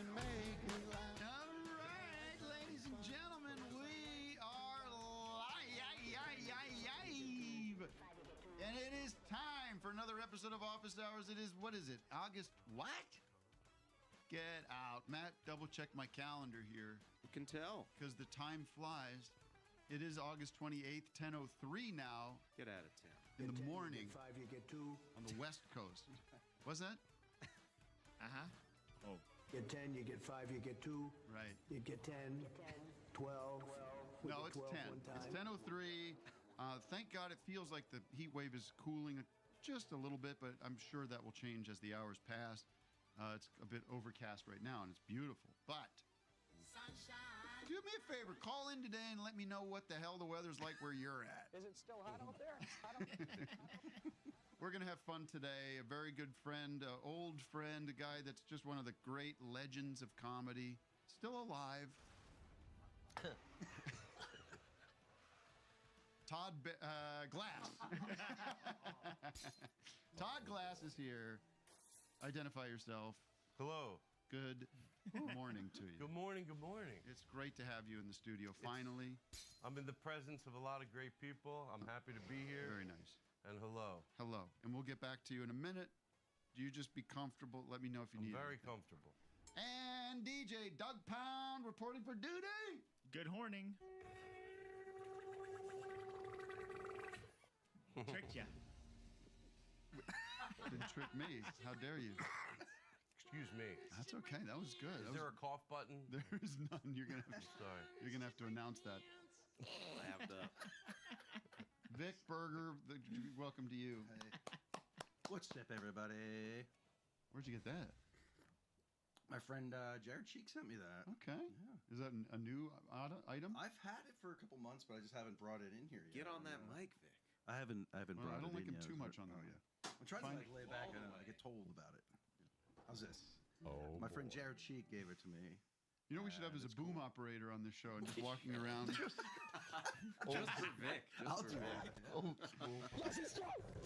and make me laugh. All right, ladies and gentlemen, we are live. And it is time for another episode of Office Hours. It is, what is it, August what? Get out. Matt, double check my calendar here. You can tell. Because the time flies. It is August 28th, 10:03 now. Get out of town. In the 10, morning. You get 5, you get 2. On the West Coast. What's that? Uh-huh. Oh. Get 10, you get 5, you get 2. Right. You get 10, 12. We No, get it's 12 10. one time. It's 10:03. Thank God it feels like the heat wave is cooling just a little bit, but I'm sure that will change as the hours pass. It's a bit overcast right now, and it's beautiful. But sunshine. Do me a favor, call in today and let me know what the hell the weather's like where you're at. Is it still hot out there? We're going to have fun today. A very good friend, old friend, a guy that's just one of the great legends of comedy. Still alive. Todd Glass. Todd Glass is here. Identify yourself. Hello. Good morning to you. Good morning, good morning. It's great to have you in the studio, finally. I'm in the presence of a lot of great people. I'm happy to be here. Very nice. And hello. Hello. And we'll get back to you in a minute. Do you just be comfortable? Let me know if you need very anything. comfortable. And DJ Doug Pound reporting for duty. Good horning. Tricked ya. Didn't trick me. How dare you? Excuse me. That's okay. That was good. Is there a cough button? There is none. You're gonna have to, Sorry. you're gonna have to announce that. Laughed up. Vic Berger, welcome to you. Hey. What's up, everybody? Where'd you get that? My friend Jared Cheek sent me that. Okay. Yeah. Is that a new item? I've had it for a couple months, but I just haven't brought it in here yet. Get on that mic, Vic. I haven't Well, brought it in I don't like him yet. too much on there Oh, yet. I'm trying Fine. to lay back and I get told about it. How's this? Oh, My friend Jared Cheek gave it to me. You know what we should have as a boom operator on this show and just walking around. Just for Vic. I'll do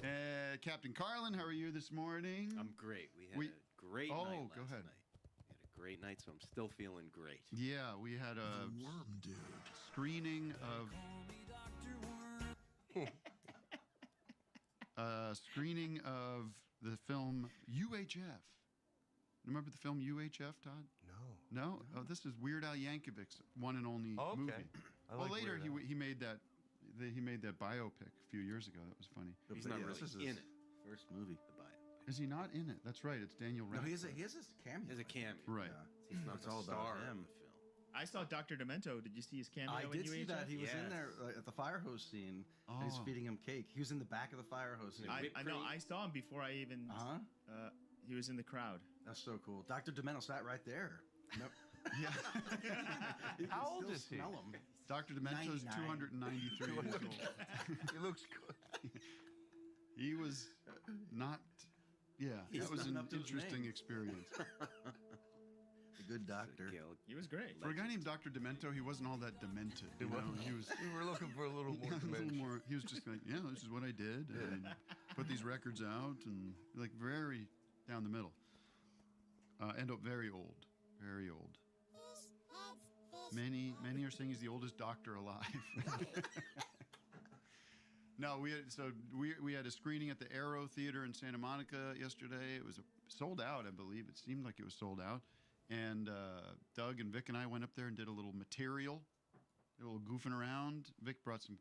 that. Captain Carlin, how are you this morning? I'm great. We had a great night last go ahead. night. We had a great night, so I'm still feeling great. Yeah, we had a Worm dude. screening of the film UHF. Remember the film UHF, Todd? No. No? Oh, this is Weird Al Yankovic's one and only Oh, okay. movie. I Well, like later Weird Al. he made that biopic a few years ago. That was funny. He's not This is really in his it, First movie. the bio. Is he not in it? That's right. It's Daniel No, Radcliffe. he has a cameo. He has a cameo. Right. Yeah. He's not It's the all star about him. of the film. I saw Dr. Demento. Did you see his cameo I in did see UHF? that. He was in Yes. there at the fire hose scene. And he's Oh. feeding him cake. He was in the back of the fire hose scene. I know. cream. I saw him before I even... Uh-huh. He was in the crowd. That's so cool. Dr. Demento sat right there. Nope. Yeah. You can How old still is he? smell him. Dr. Demento's 99. 293 years old. He looks good. He was not... Yeah, He's that was an not up to his interesting name. experience. A good doctor. Gail, He was great. For a guy named Dr. Demento, he wasn't all that demented. You know? He was... We were looking for a little more Yeah, a little dimension. more. He was just like, yeah, this is what I did, and put these records out, and like very down the middle. End up very old, very old. Many are saying he's the oldest doctor alive. No, we had a screening at the Aero Theater in Santa Monica yesterday. It was sold out, I believe. It seemed like it was sold out, and Doug and Vic and I went up there and did a little material. A little goofing around. Vic brought some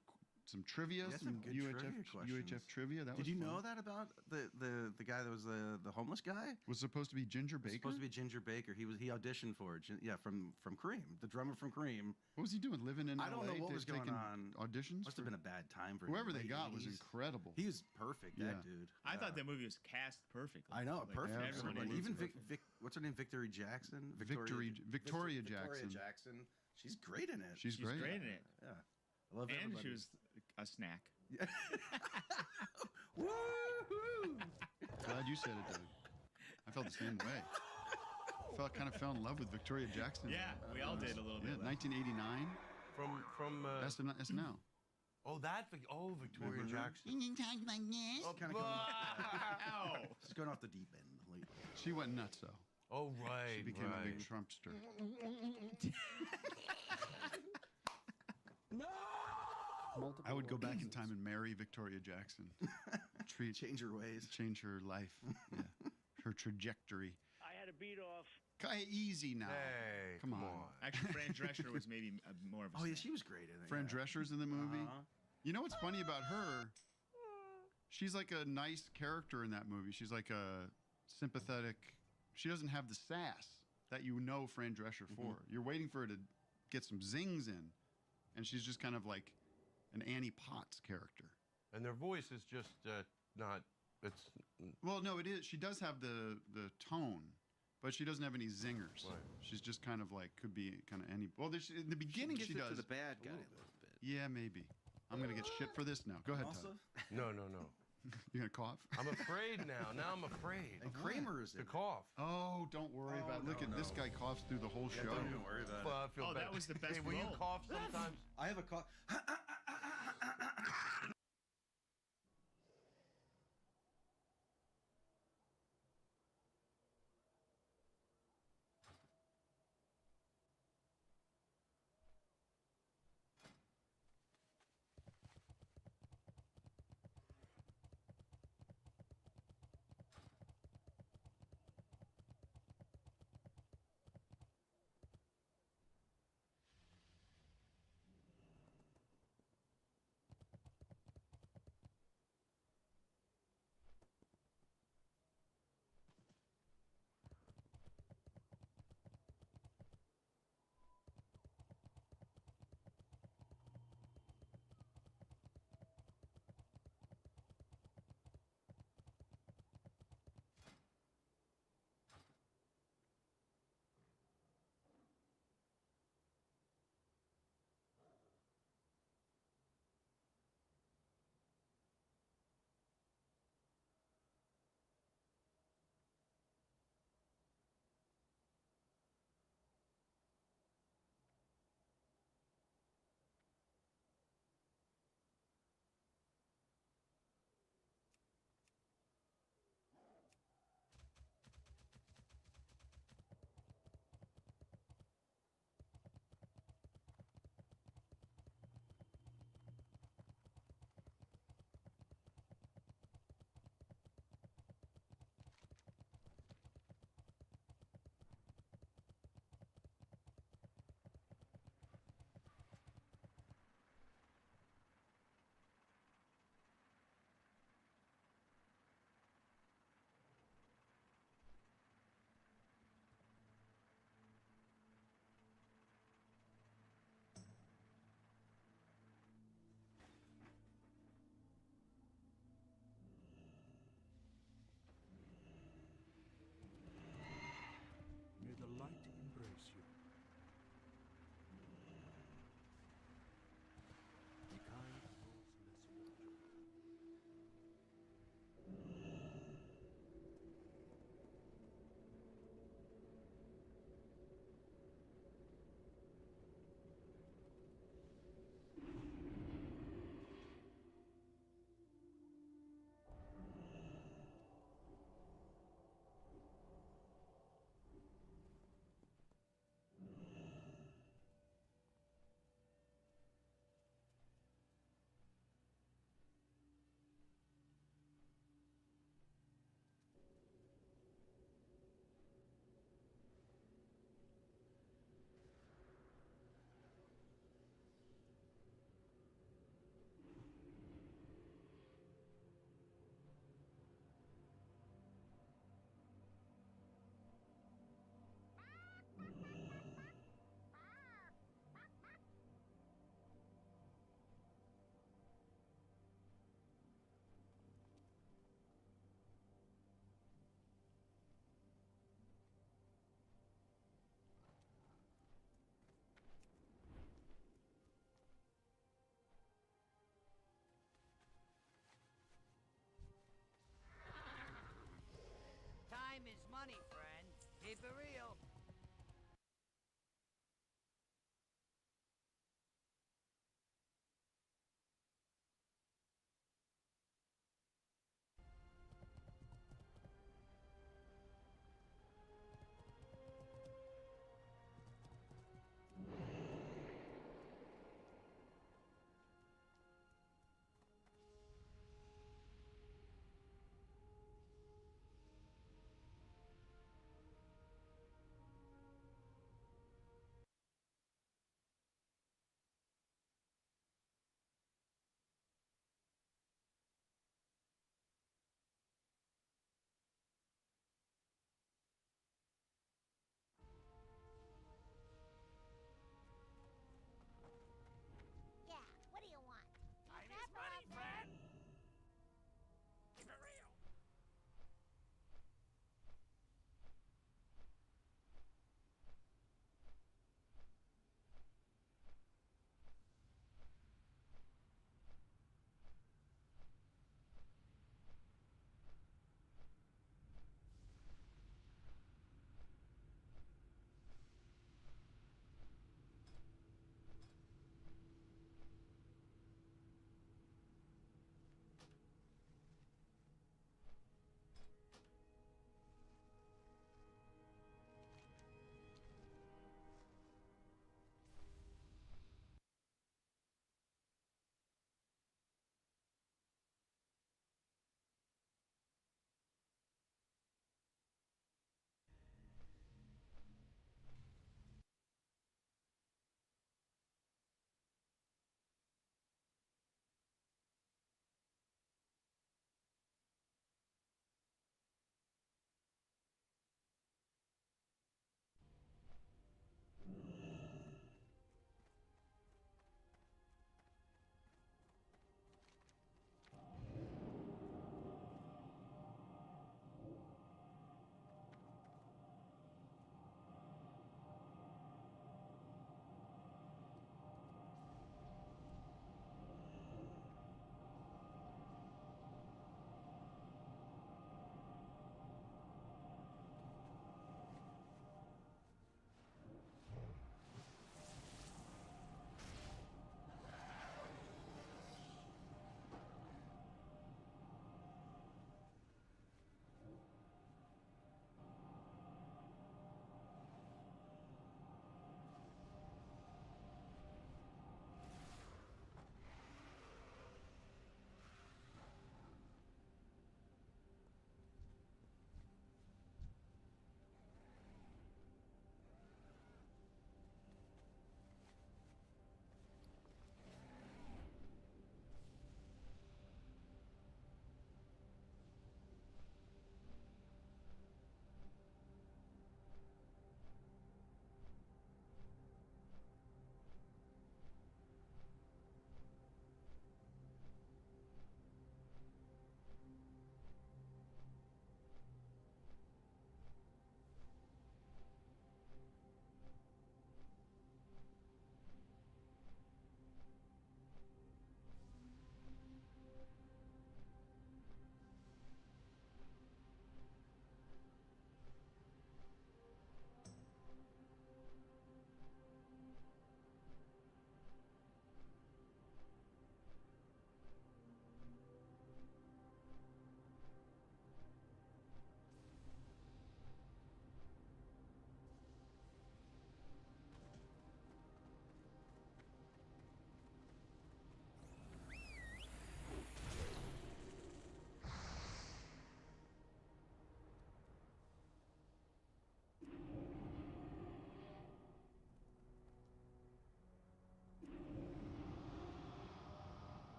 trivia, Yeah, some good trivia questions. UHF trivia. That Did was you fun. know that about the guy that was the homeless guy? Was supposed to be Ginger It was Baker. supposed to be Ginger Baker. He auditioned for it. Yeah, from Cream, the drummer from Cream. What was he doing? Living in I don't LA, know what was going taking on. Auditions. Must have been a bad time for him. Whoever they Late got was 80s. incredible. He was perfect, Yeah. that dude. I thought that movie was cast perfectly. I know, Like, perfect. everyone absolutely. in it Even was perfect. what's her name? Victoria Jackson. Victoria Victoria Jackson. Jackson. She's great in it. She's She's great. great in it. yeah. I love And everybody. she was a snack. Woo-hoo! Glad you said it, Doug. I felt the same way. Kind of fell in love with Victoria Jackson. Yeah, we all did a little Yeah, bit. 1989. From SNL. Victoria Jackson. Kind of Ow! She's going off the deep end lately. She went nuts though. Oh, right. She became a big Trumpster. I would go back in time and marry Victoria Jackson. Change your ways. Change her life. Yeah. Her trajectory. I had a beat off. Easy now. Hey, Come on. Actually, Fran Drescher was maybe more of a. Oh yeah, snack. she was great in it. Fran yeah. Drescher's in the movie. Uh-huh. You know what's funny about her? She's like a nice character in that movie. She's like a sympathetic. She doesn't have the sass that you know Fran Drescher for. You're waiting for her to get some zings in, and she's just kind of like an Annie Potts character. And their voice is just not. It's Well, no, it is. She does have the tone, but she doesn't have any zingers. Right. She's just kind of like could be kind of any. Well, in the beginning Gives she it does. to the bad guy a little bit. Yeah, maybe. I'm gonna get shit for this now. Go ahead, Also, Todd. no. You gonna cough? I'm afraid now. Now I'm afraid. and Kramer is in The it. cough. Oh, don't worry about it. Look at this guy coughs through the whole show. Don't even worry about Well, I feel Oh, bad. that was the best Hey, will you role. cough sometimes? I have a cough. May the light embrace you. Be kind to those less fortunate. Time is money, friend. Keep it real.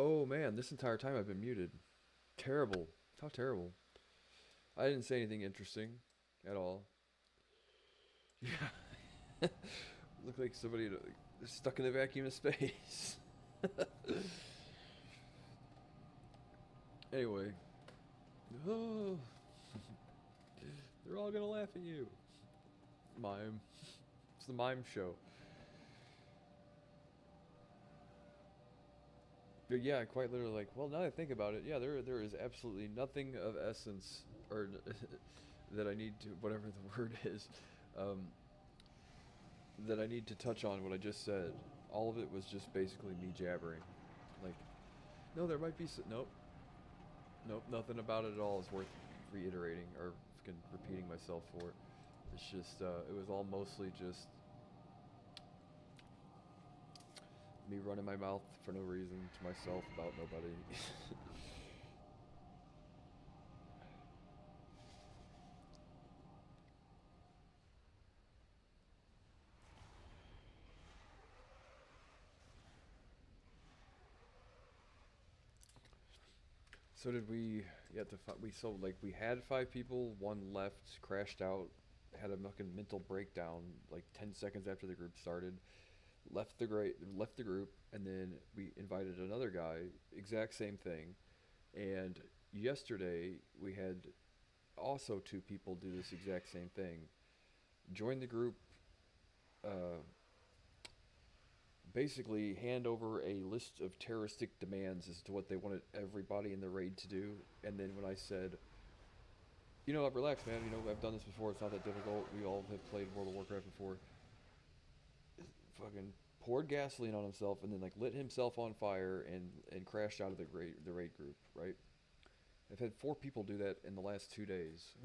Oh man, this entire time I've been muted. Terrible. How terrible. I didn't say anything interesting at all. Yeah. Looked like somebody stuck in the vacuum of space. Anyway. Oh. They're all gonna laugh at you. Mime. It's the mime show. But yeah, quite literally like, well, now that I think about it, yeah, there is absolutely nothing of essence, or that I need to, whatever the word is, that I need to touch on what I just said. All of it was just basically me jabbering. Like, no, there might be nope. Nope, nothing about it at all is worth reiterating or fucking repeating myself for. It's just, it was all mostly just me running my mouth for no reason to myself about nobody. So did we? Yeah, we had 5 people. One left, crashed out, had a fucking mental breakdown like 10 seconds after the group started. Left the group, and then we invited another guy. Exact same thing. And yesterday we had also 2 people do this exact same thing. Join the group. Basically hand over a list of terroristic demands as to what they wanted everybody in the raid to do, and then when I said, you know, relax, man, you know, I've done this before, it's not that difficult, we all have played World of Warcraft before, fucking poured gasoline on himself, and then like lit himself on fire and crashed out of the raid group, right? I've had 4 people do that in the last 2 days.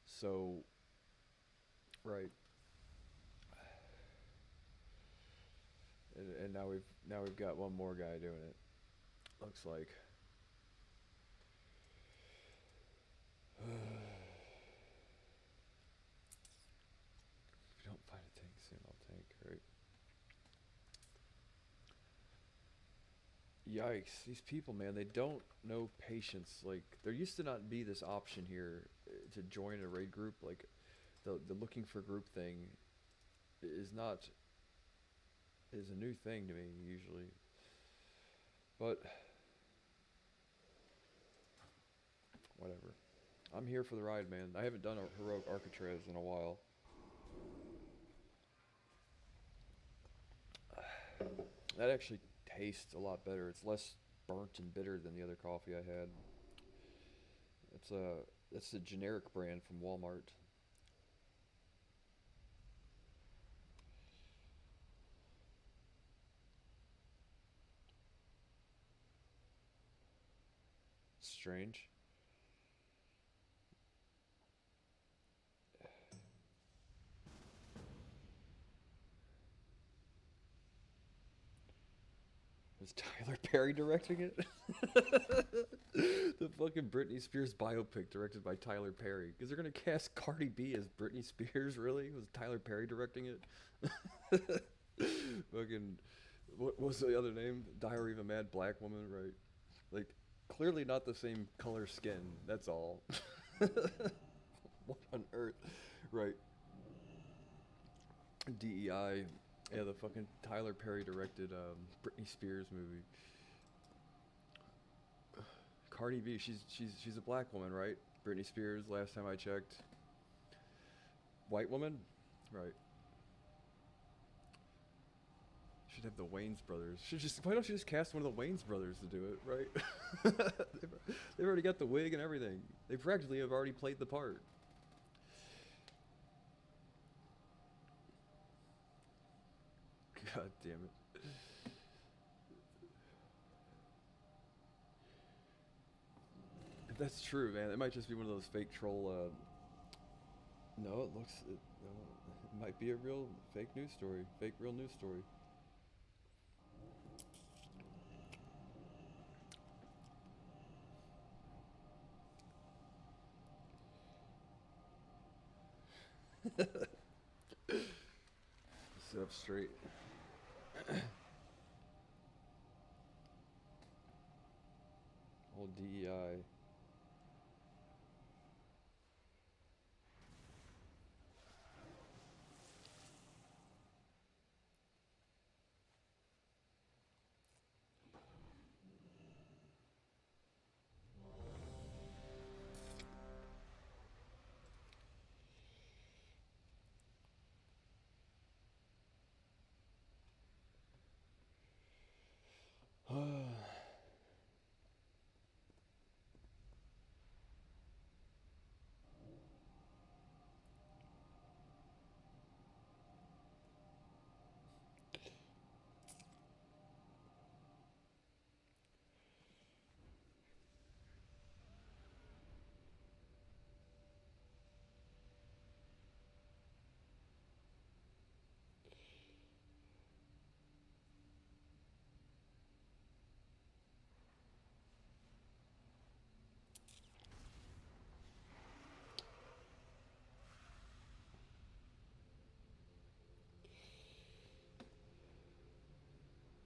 So, right. And now we've got one more guy doing it. Looks like. If you don't find a tank soon, I'll tank, right? Yikes, these people, man, they don't know patience. Like, there used to not be this option here to join a raid group. Like, the looking for group thing is a new thing to me, usually. But, whatever. I'm here for the ride, man. I haven't done a heroic Arcatraz in a while. That actually tastes a lot better. It's less burnt and bitter than the other coffee I had. That's the generic brand from Walmart. Strange. Was Tyler Perry directing it? The fucking Britney Spears biopic directed by Tyler Perry. Because they're going to cast Cardi B as Britney Spears, really? Was Tyler Perry directing it? Fucking, what was the other name? Diary of a Mad Black Woman, right? Like, clearly not the same color skin, that's all. What on earth? Right. DEI. Yeah, the fucking Tyler Perry directed Britney Spears movie. Cardi B, she's a black woman, right? Britney Spears, last time I checked. White woman? Right. Should have the Wayans brothers. Why don't you just cast one of the Wayans brothers to do it, right? They've already got the wig and everything. They practically have already played the part. God damn it. If that's true, man, it might just be one of those fake troll, no, it might be a real fake news story. Fake real news story. Sit up straight. DEI.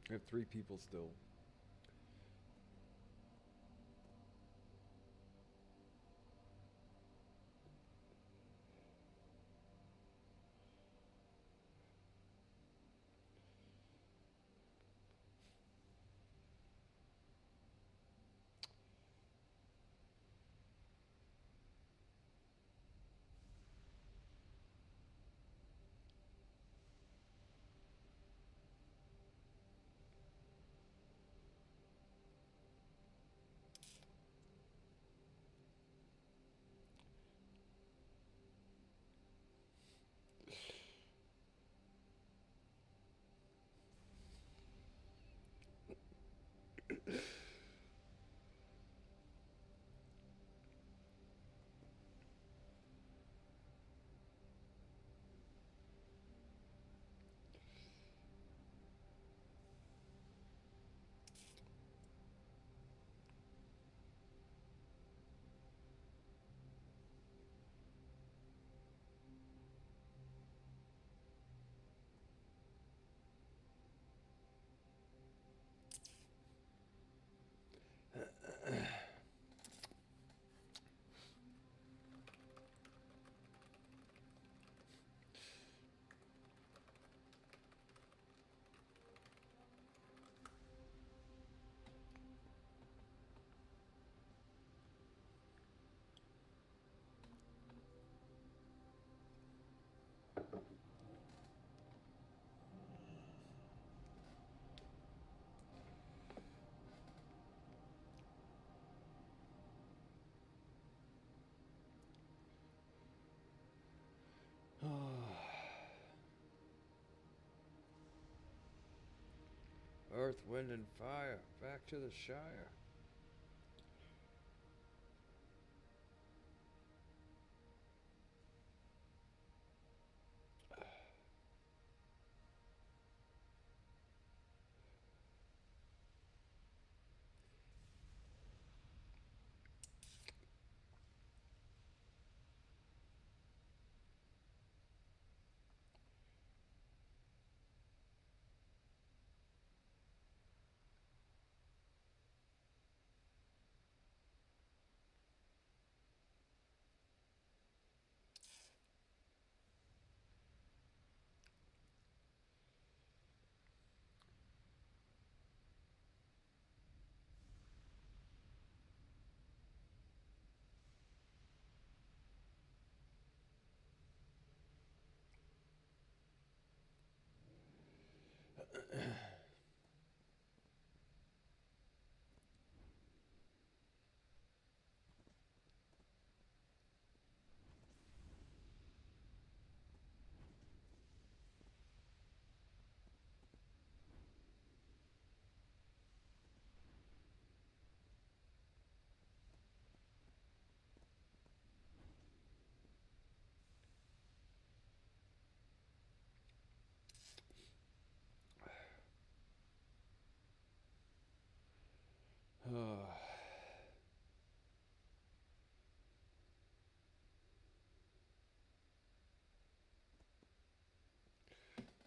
I have 3 people still. Earth, wind, and fire. Back to the Shire.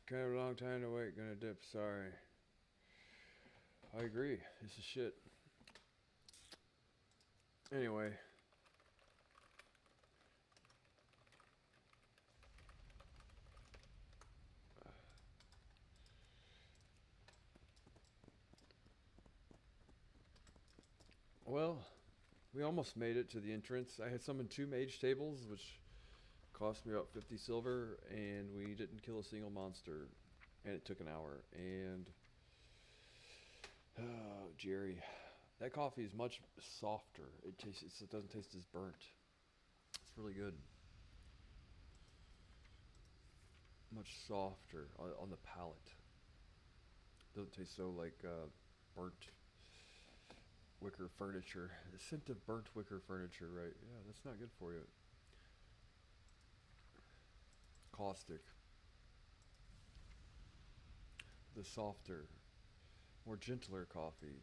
Kind of a long time to wait. Gonna dip. Sorry. I agree. This is shit. Anyway. Well, we almost made it to the entrance. I had summoned 2 mage tables, which cost me about 50 silver, and we didn't kill a single monster, and it took an hour. And oh, Jerry, that coffee is much softer. It doesn't taste as burnt. It's really good. Much softer on the palate. Doesn't taste so like burnt wicker furniture. The scent of burnt wicker furniture, right? Yeah, that's not good for you. Caustic. The softer, more gentler coffee.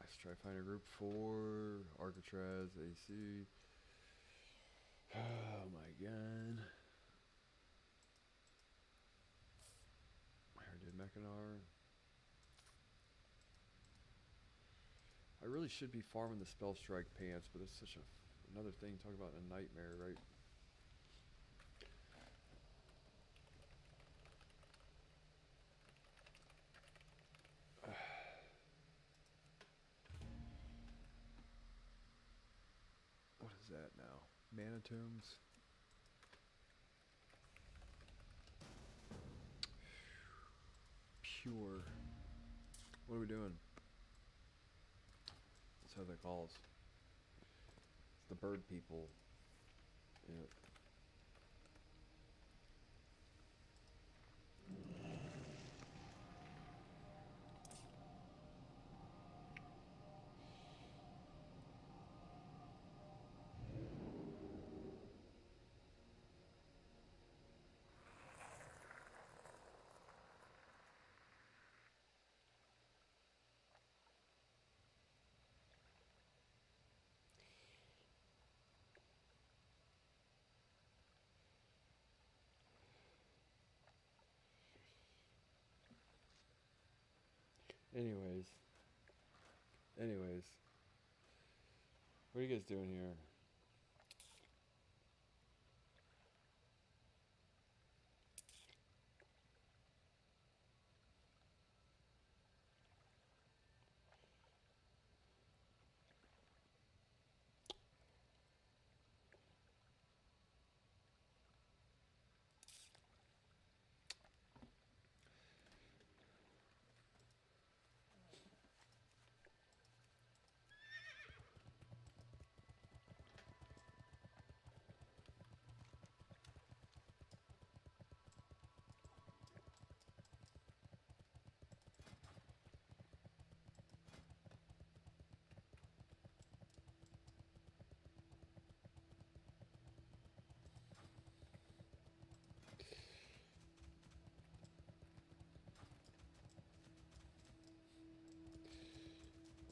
Let's try to find a group for Alcatraz, AC. Oh my god. I already did Mechanar. I really should be farming the Spell Strike pants, but it's such another thing. Talk about a nightmare, right? What is that now? Mana Tombs? Pure. What are we doing? That's how that calls. It's the bird people. Yep. Anyways, what are you guys doing here?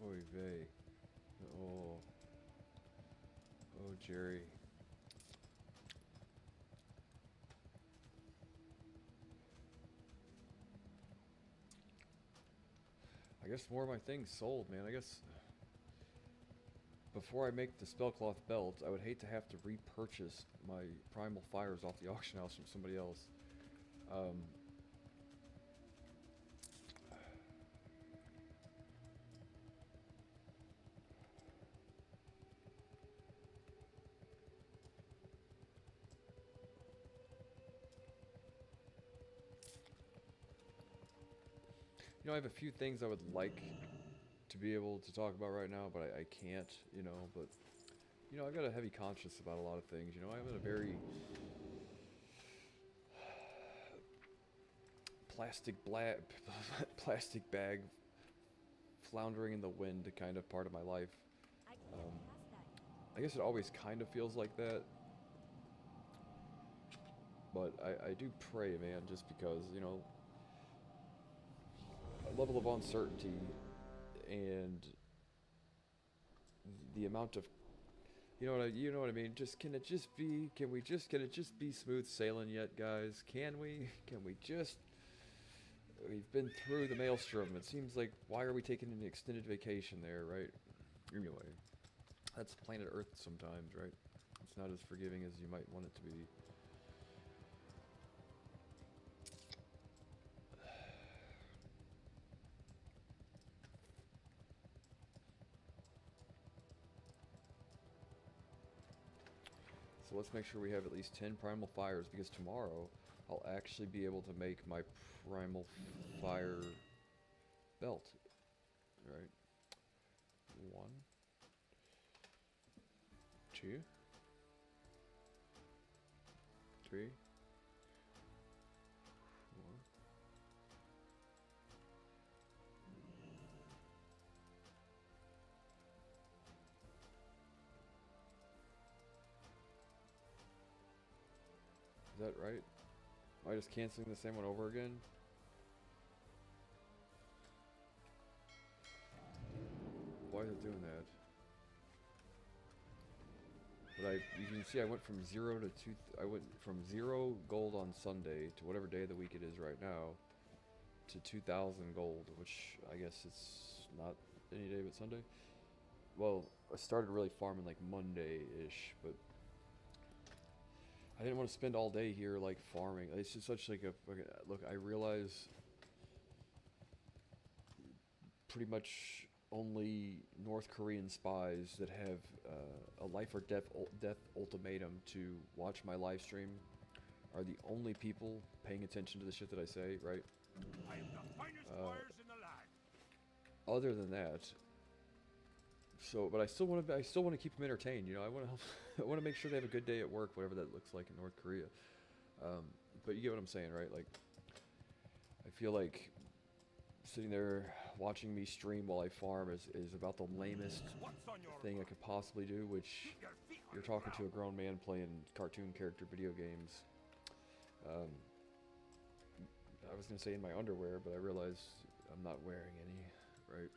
Oy vey. Oh. Oh, Jerry. I guess more of my things sold, man. I guess before I make the Spellcloth belt, I would hate to have to repurchase my Primal Fires off the auction house from somebody else. You know, I have a few things I would like to be able to talk about right now, but I can't, you know, but, you know, I've got a heavy conscience about a lot of things, you know, I'm in a very plastic bag floundering in the wind kind of part of my life. I guess it always kind of feels like that, but I do pray, man, just because, you know, a level of uncertainty and the amount of, you know what I mean, just can it just be smooth sailing yet, guys? Can we just we've been through the maelstrom. It seems like, why are we taking an extended vacation there, right? Anyway, that's planet Earth sometimes, right? It's not as forgiving as you might want it to be. So let's make sure we have at least 10 primal fires, because tomorrow I'll actually be able to make my primal fire belt. Right? 1, 2, 3, 4. Is that right? Am I just canceling the same one over again? Why is it doing that? But you can see I went from 0 to 2. I went from 0 gold on Sunday to whatever day of the week it is right now to 2,000 gold, which I guess it's not any day but Sunday. Well, I started really farming like Monday-ish, but I didn't want to spend all day here like farming. It's just such like a look. I realize pretty much only North Korean spies that have a life or death ultimatum to watch my live stream are the only people paying attention to the shit that I say, right? I am the finest warriors in the land. Other than that, but I still want to keep them entertained. You know, I want to help. I want to make sure they have a good day at work, whatever that looks like in North Korea. But you get what I'm saying, right? Like, I feel like sitting there watching me stream while I farm is about the lamest thing I could possibly do, which you're talking to a grown man playing cartoon character video games. I was going to say in my underwear, but I realized I'm not wearing any, right?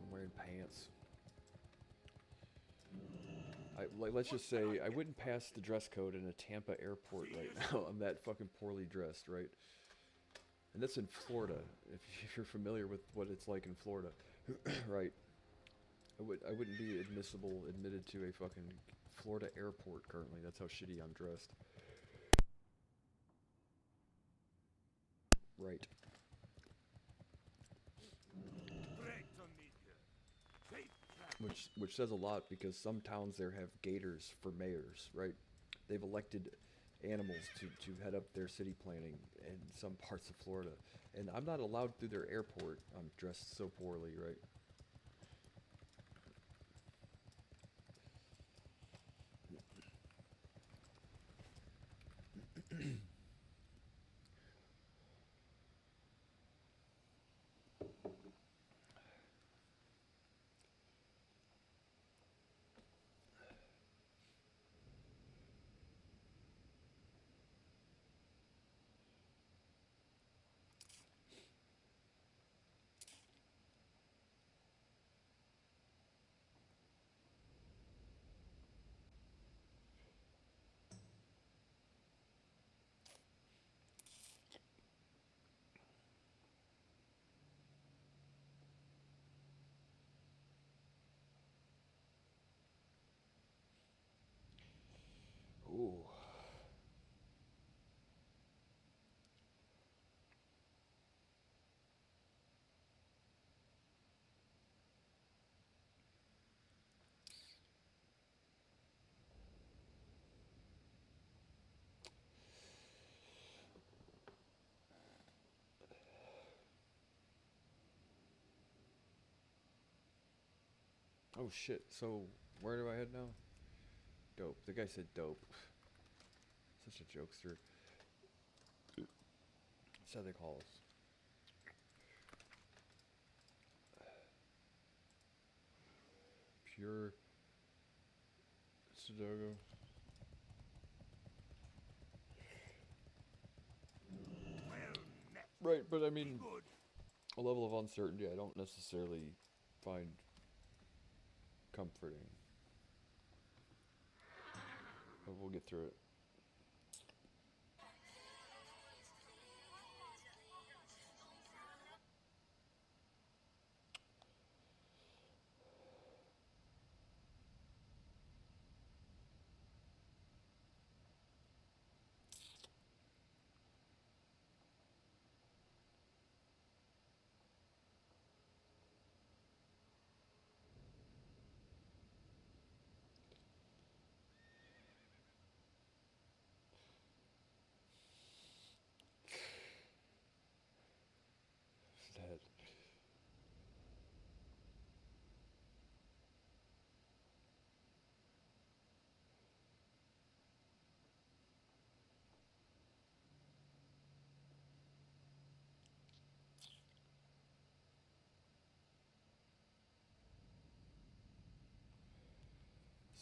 I'm wearing pants. Let's just say I wouldn't pass the dress code in a Tampa airport right now. I'm that fucking poorly dressed, right? And that's in Florida, if you're familiar with what it's like in Florida, right? I wouldn't be admitted to a fucking Florida airport currently. That's how shitty I'm dressed. Right. Which says a lot, because some towns there have gators for mayors, right? They've elected animals to head up their city planning in some parts of Florida. And I'm not allowed through their airport. I'm dressed so poorly, right? Ooh. Oh shit, so where do I head now? Dope. The guy said dope. Such a jokester. That's how they call us. Pure Sudoku. Right, but I mean, a level of uncertainty I don't necessarily find comforting. But we'll get through it.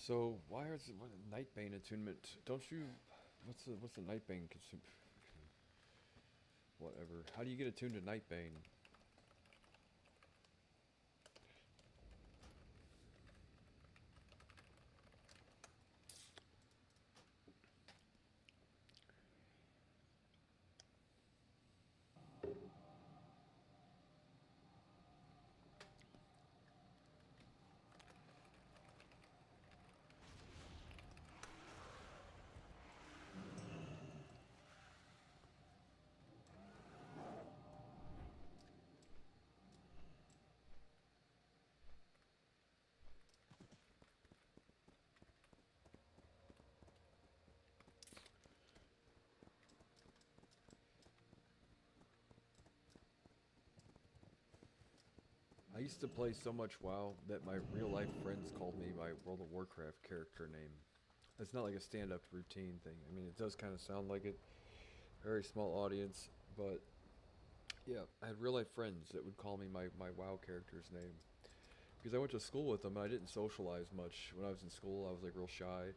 So why is it what, Nightbane attunement? Don't you? What's the Nightbane consume? Whatever. How do you get attuned to Nightbane? I used to play so much WoW that my real life friends called me my World of Warcraft character name. It's not like a stand-up routine thing. I mean, it does kind of sound like it. Very small audience, but yeah, I had real life friends that would call me my WoW character's name. Because I went to school with them and I didn't socialize much. When I was in school, I was like real shy.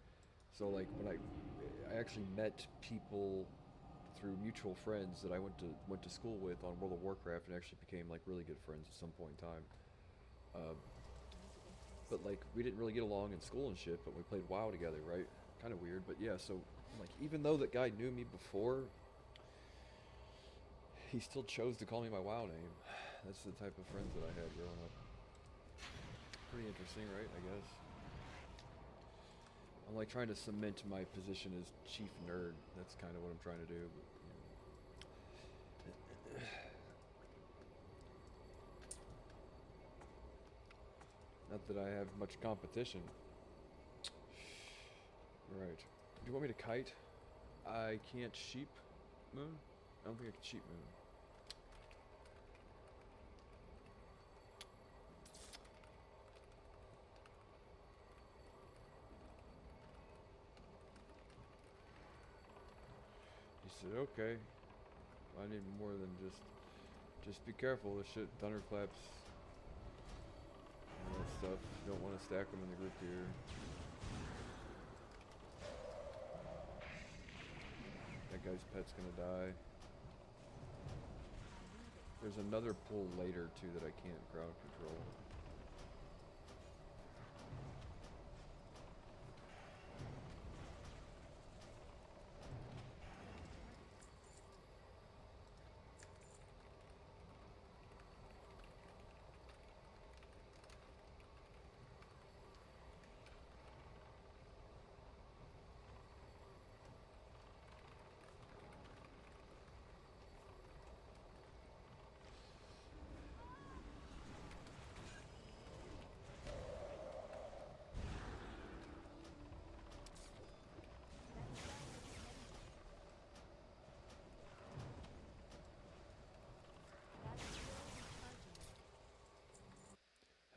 So like when I actually met people through mutual friends that I went to school with on World of Warcraft and actually became like really good friends at some point in time. But like we didn't really get along in school and shit, but we played WoW together, right? Kind of weird, but yeah. So like even though that guy knew me before, he still chose to call me my WoW name. That's the type of friends that I had growing up. Pretty interesting, right? I guess. I'm like trying to cement my position as chief nerd. That's kind of what I'm trying to do. But, you know. Not that I have much competition. Right. Do you want me to kite? I can't sheep moon? I don't think I can sheep moon. He said, okay. I need more than just be careful. This shit thunderclaps and that stuff. You don't want to stack them in the group here. That guy's pet's gonna die. There's another pull later too that I can't crowd control.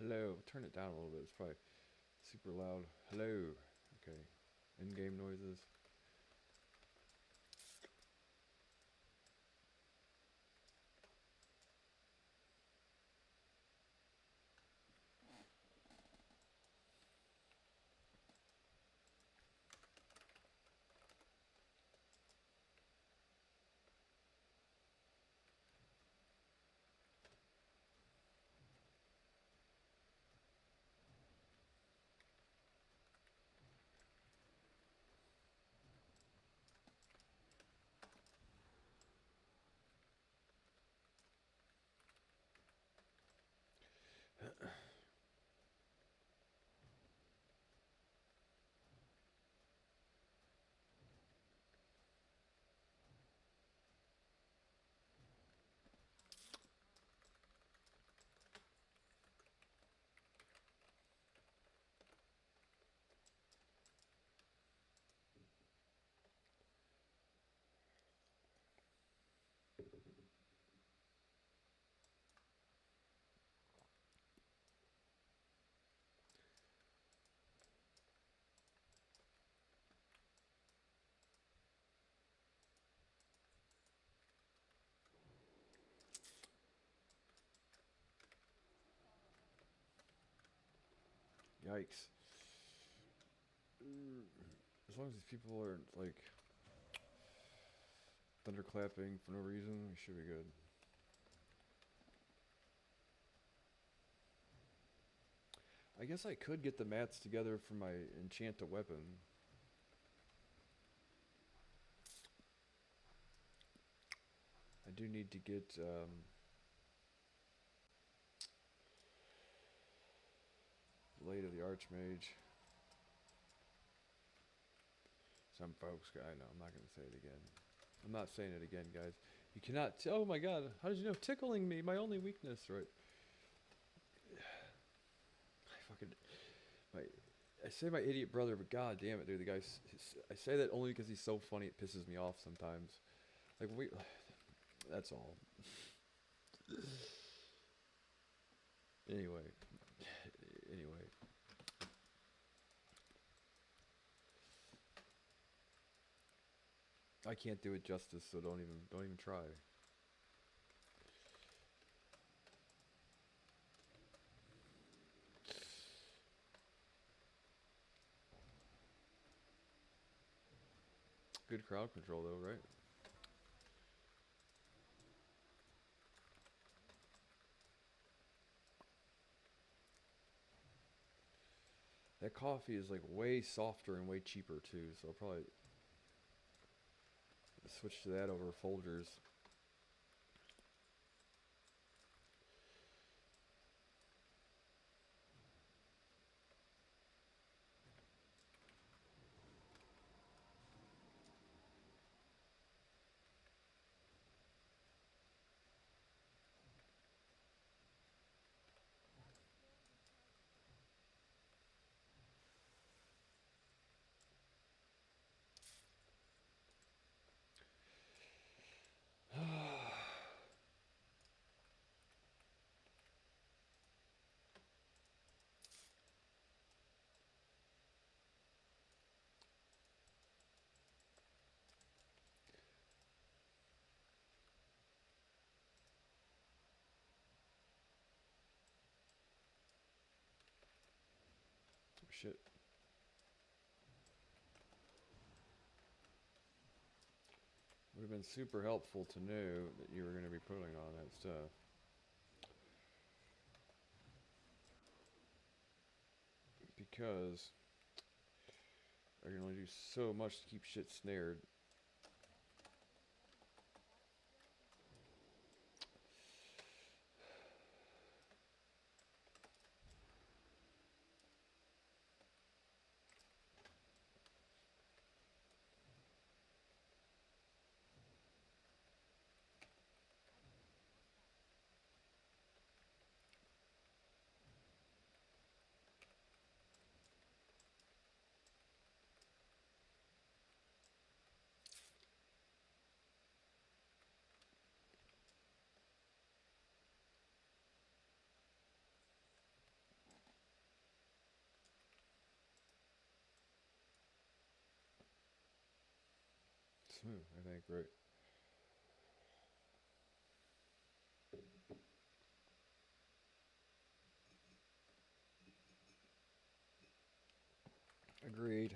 Hello. Turn it down a little bit. It's probably super loud. Hello. Okay. In-game noises. Yikes. as long as these people aren't like thunderclapping for no reason, we should be good. I guess I could get the mats together for my enchant a weapon. I do need to get Blade of the Archmage. Some folks, I know, I'm not going to say it again. I'm not saying it again, guys. You cannot, oh my god, how did you know? Tickling me, my only weakness, right? I say my idiot brother, but god damn it, dude, the guy, I say that only because he's so funny, it pisses me off sometimes. Like, that's all. Anyway. I can't do it justice, so don't even try. Good crowd control though, right? That coffee is like way softer and way cheaper too, so I'll probably switch to that over Folgers. Shit. Would have been super helpful to know that you were going to be putting on that stuff. Because I can only do so much to keep shit snared. Smooth, I think, right? Agreed.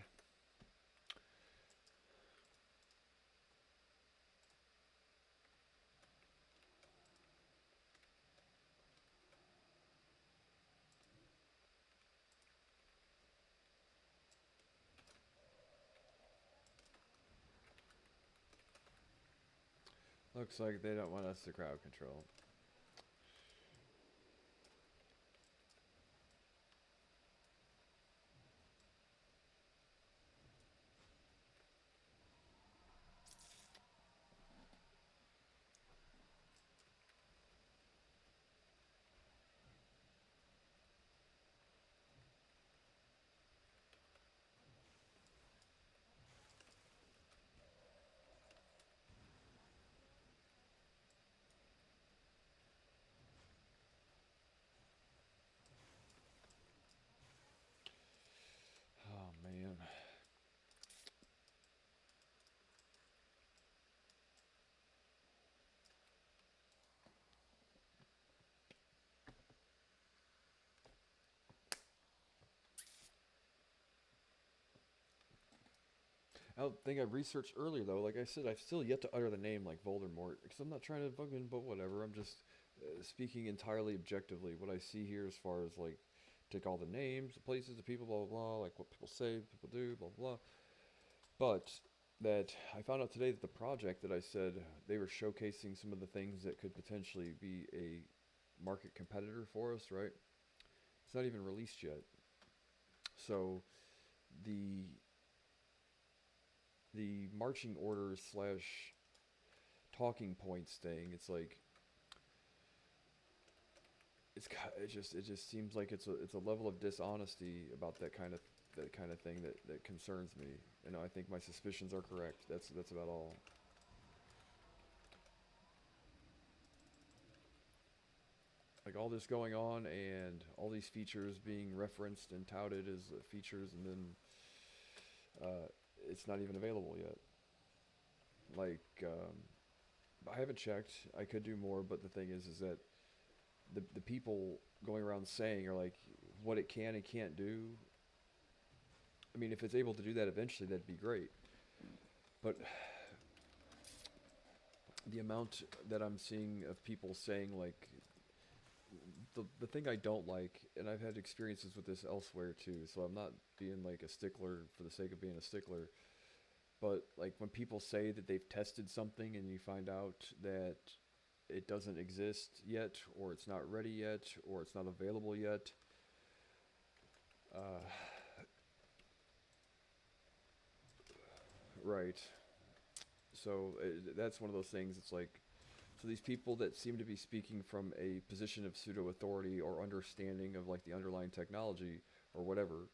Looks like they don't want us to crowd control. I don't think I researched earlier though. Like I said, I've still yet to utter the name like Voldemort because I'm not trying to fucking. But whatever. I'm just speaking entirely objectively. What I see here, as far as like, take all the names, the places, the people, blah blah blah. Like what people say, people do, blah blah blah. But that I found out today that the project that I said they were showcasing some of the things that could potentially be a market competitor for us, right? It's not even released yet. So the marching orders slash talking points thing, it's like it just seems like it's a level of dishonesty about that kind of thing that concerns me. You know, I think my suspicions are correct. That's about all. Like all this going on and all these features being referenced and touted as features, and then it's not even available yet. Like I haven't checked. I could do more, but the thing is that the people going around saying are like what it can and can't do. I mean, if it's able to do that eventually, that'd be great. But the amount that I'm seeing of people saying like the thing I don't like, and I've had experiences with this elsewhere too, so I'm not being like a stickler for the sake of being a stickler, but like when people say that they've tested something and you find out that it doesn't exist yet, or it's not ready yet, or it's not available yet, right. So that's one of those things. It's like, so these people that seem to be speaking from a position of pseudo authority or understanding of like the underlying technology or whatever,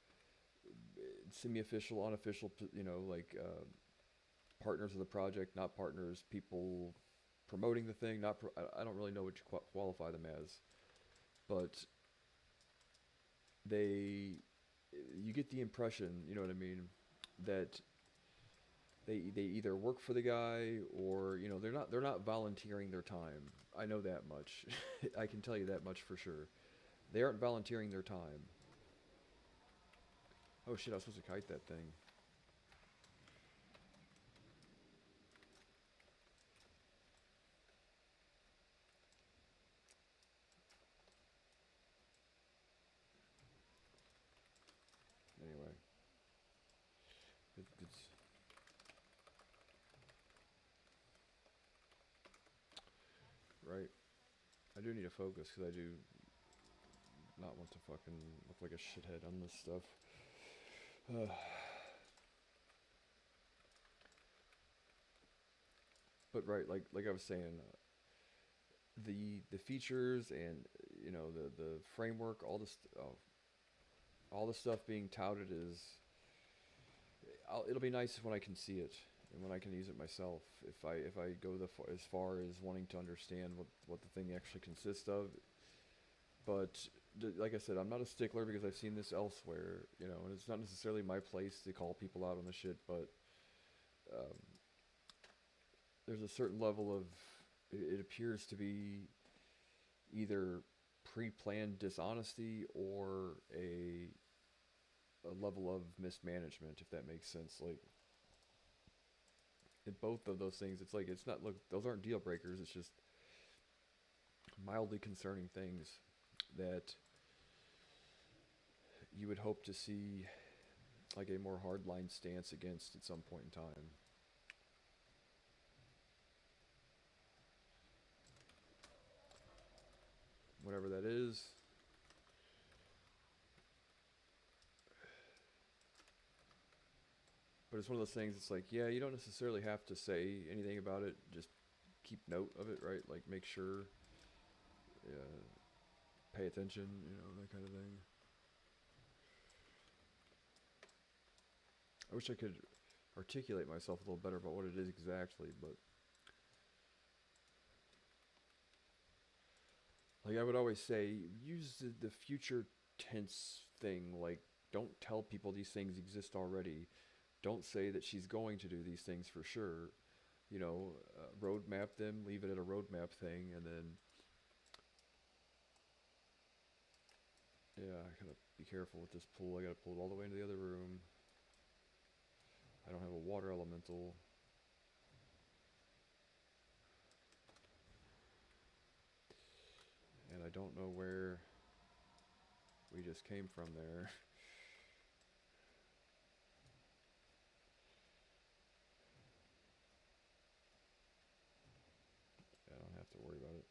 semi-official, unofficial, you know, like partners of the project, not partners, people promoting the thing, not. I don't really know what you qualify them as, but you get the impression, you know what I mean, that they either work for the guy or, you know, they're not volunteering their time. I know that much. I can tell you that much for sure. They aren't volunteering their time. Oh shit, I was supposed to kite that thing. Anyway. It's right. I do need to focus because I do not want to fucking look like a shithead on this stuff. But right, like I was saying, the features and, you know, the framework, all the stuff being touted is, it'll be nice when I can see it and when I can use it myself. If I go as far as wanting to understand what the thing actually consists of. But like I said, I'm not a stickler because I've seen this elsewhere, you know, and it's not necessarily my place to call people out on the shit, but there's a certain level of, it appears to be either pre-planned dishonesty or a level of mismanagement, if that makes sense. Like, in both of those things, it's like, it's not, look, those aren't deal breakers, it's just mildly concerning things that you would hope to see like a more hardline stance against at some point in time. Whatever that is. But it's one of those things, it's like, yeah, you don't necessarily have to say anything about it, just keep note of it, right? Like, make sure, pay attention, you know, that kind of thing. I wish I could articulate myself a little better about what it is exactly, but like I would always say, use the future tense thing. Like, don't tell people these things exist already. Don't say that she's going to do these things for sure. You know, roadmap them, leave it at a roadmap thing, and then, yeah, I gotta be careful with this pool. I gotta pull it all the way into the other room. I don't have a water elemental. And I don't know where we just came from there. I don't have to worry about it.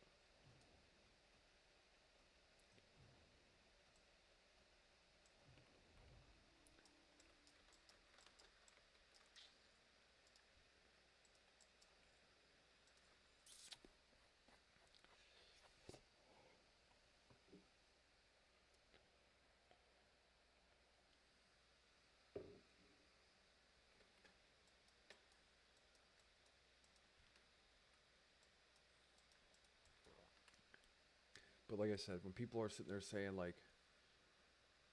But like I said, when people are sitting there saying like,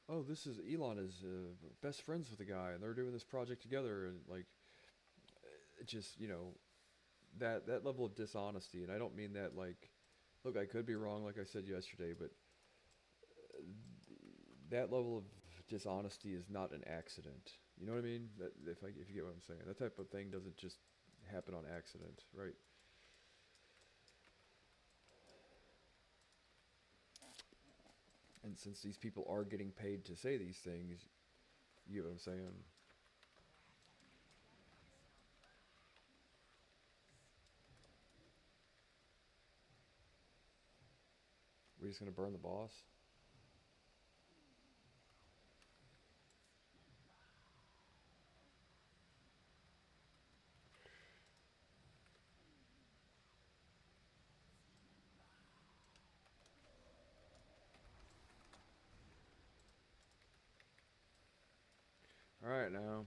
"Oh, this is Elon is best friends with the guy, and they're doing this project together," and like, it just that level of dishonesty, and I don't mean that like, look, I could be wrong, like I said yesterday, but that level of dishonesty is not an accident. You know what I mean? That if you get what I'm saying, that type of thing doesn't just happen on accident, right? And since these people are getting paid to say these things, you get what I'm saying? We're just gonna burn the boss? Alright now.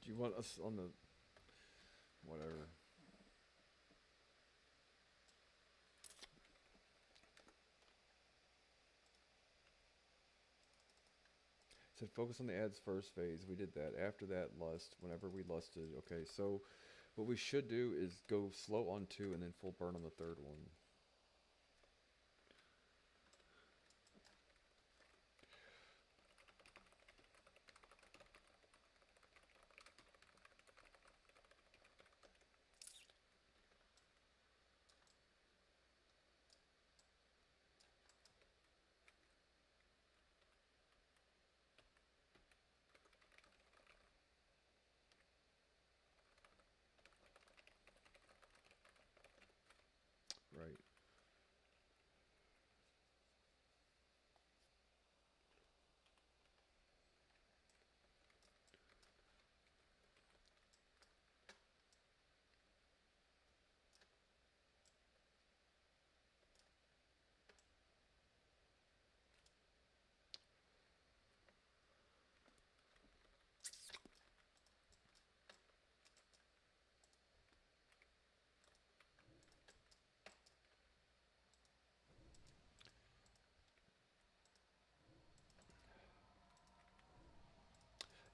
Do you want us on the... whatever. Said focus on the ads first phase. We did that. After that, lust. Whenever we lusted. Okay, so what we should do is go slow on 2 and then full burn on the third one. Right.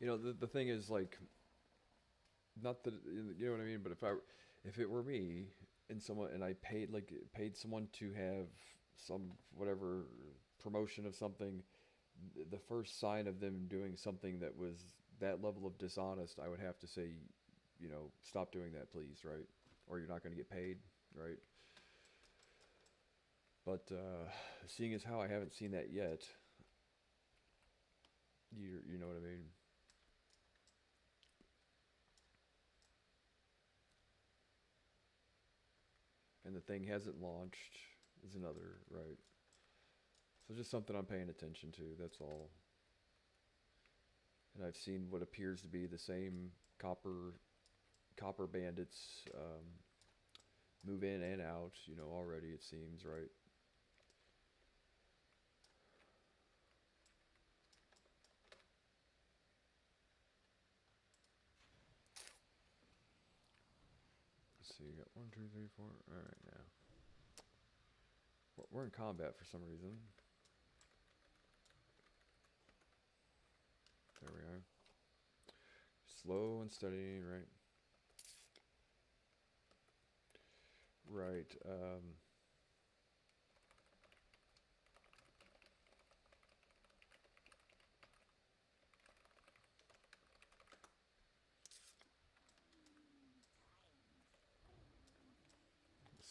You know, the thing is, like, not that, you know what I mean, but if it were me and someone, and I paid someone to have some, whatever, promotion of something, the first sign of them doing something that was that level of dishonest, I would have to say, stop doing that, please, right? Or you're not going to get paid, right? But seeing as how I haven't seen that yet, you know what I mean? And the thing hasn't launched is another, right? So just something I'm paying attention to, that's all. And I've seen what appears to be the same copper bandits move in and out, already, it seems, right? Let's see, you got 1, 2, 3, 4. All right, now. We're in combat for some reason. There we are. Slow and steady, right? Right.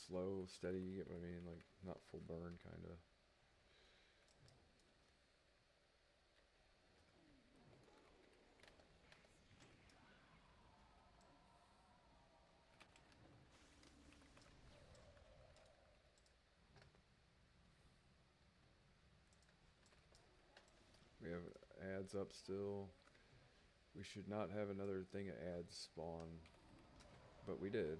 Slow, steady. I mean, like not full burn, kind of. We have ads up still. We should not have another thing of ads spawn, but we did.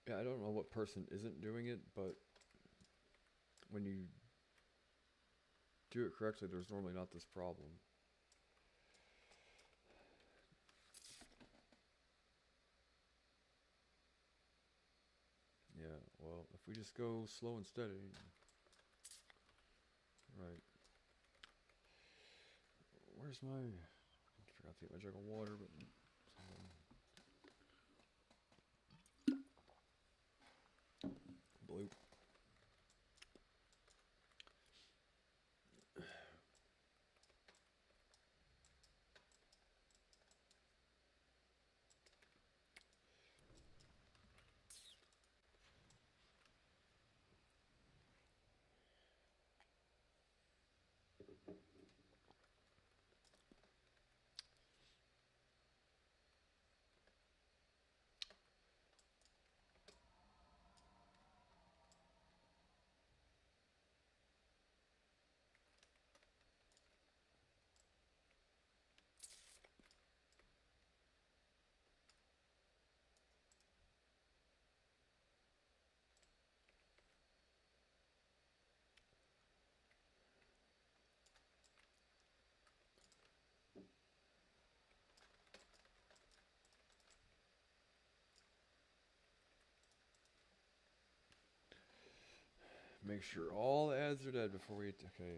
Yeah, I don't know what person isn't doing it, but when you do it correctly, there's normally not this problem. Yeah, well, if we just go slow and steady. Right. Where's my... I forgot to get my jug of water, but... Blue. Make sure all the ads are dead before we... Okay.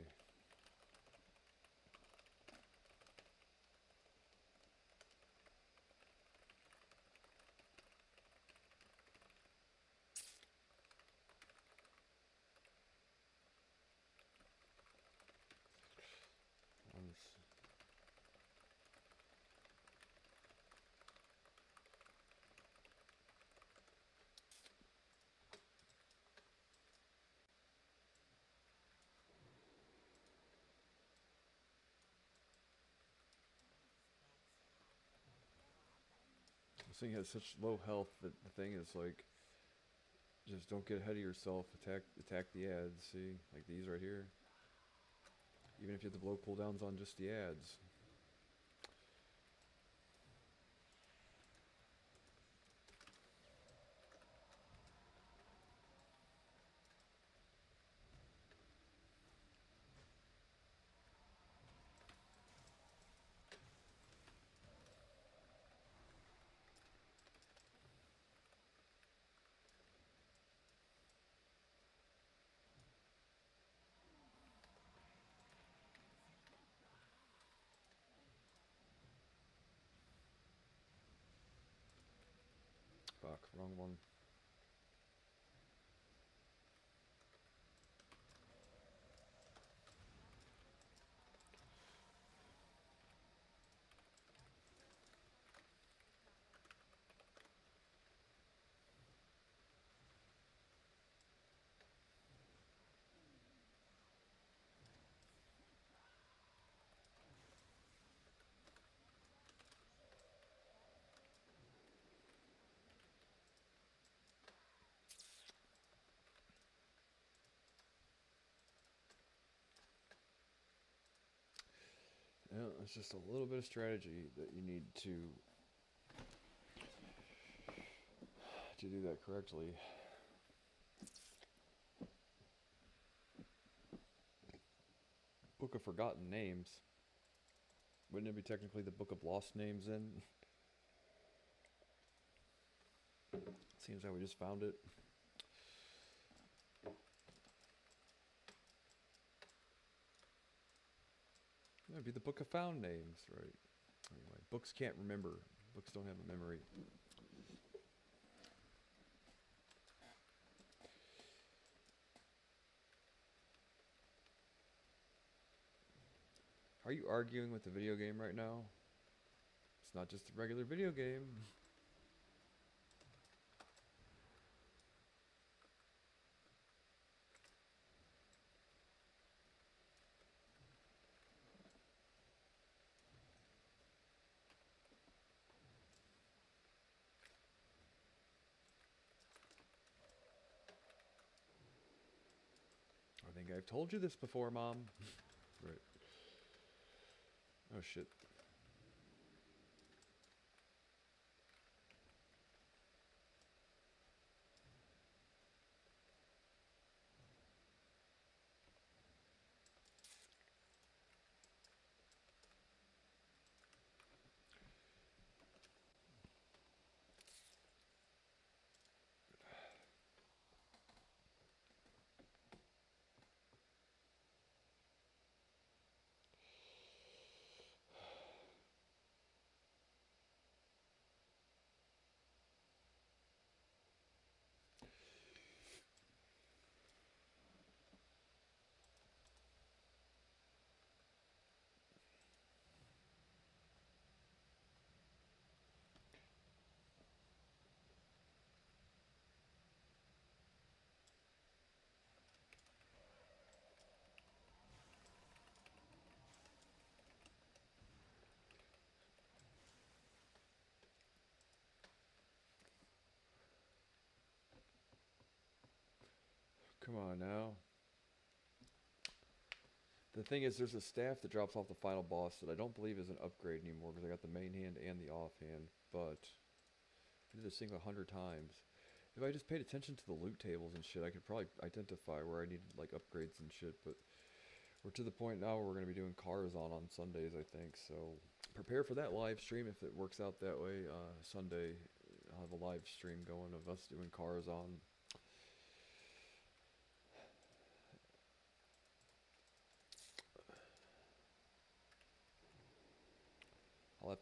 This thing has such low health that the thing is like, just don't get ahead of yourself. Attack the ads. See, like these right here. Even if you have to blow cooldowns on just the ads. Fuck, wrong one. Yeah, it's just a little bit of strategy that you need to do that correctly. Book of Forgotten Names. Wouldn't it be technically the Book of Lost Names then? Seems like we just found it. That'd be the Book of Found Names, right? Anyway, books can't remember. Books don't have a memory. Are you arguing with the video game right now? It's not just a regular video game. I think I've told you this before, Mom. Right. Oh shit. Come on now. The thing is, there's a staff that drops off the final boss that I don't believe is an upgrade anymore because I got the main hand and the offhand, but I did this thing 100 times. If I just paid attention to the loot tables and shit, I could probably identify where I needed like upgrades and shit, but we're to the point now where we're going to be doing cars on Sundays, I think, so prepare for that live stream if it works out that way. Sunday, I'll have a live stream going of us doing cars on. I'll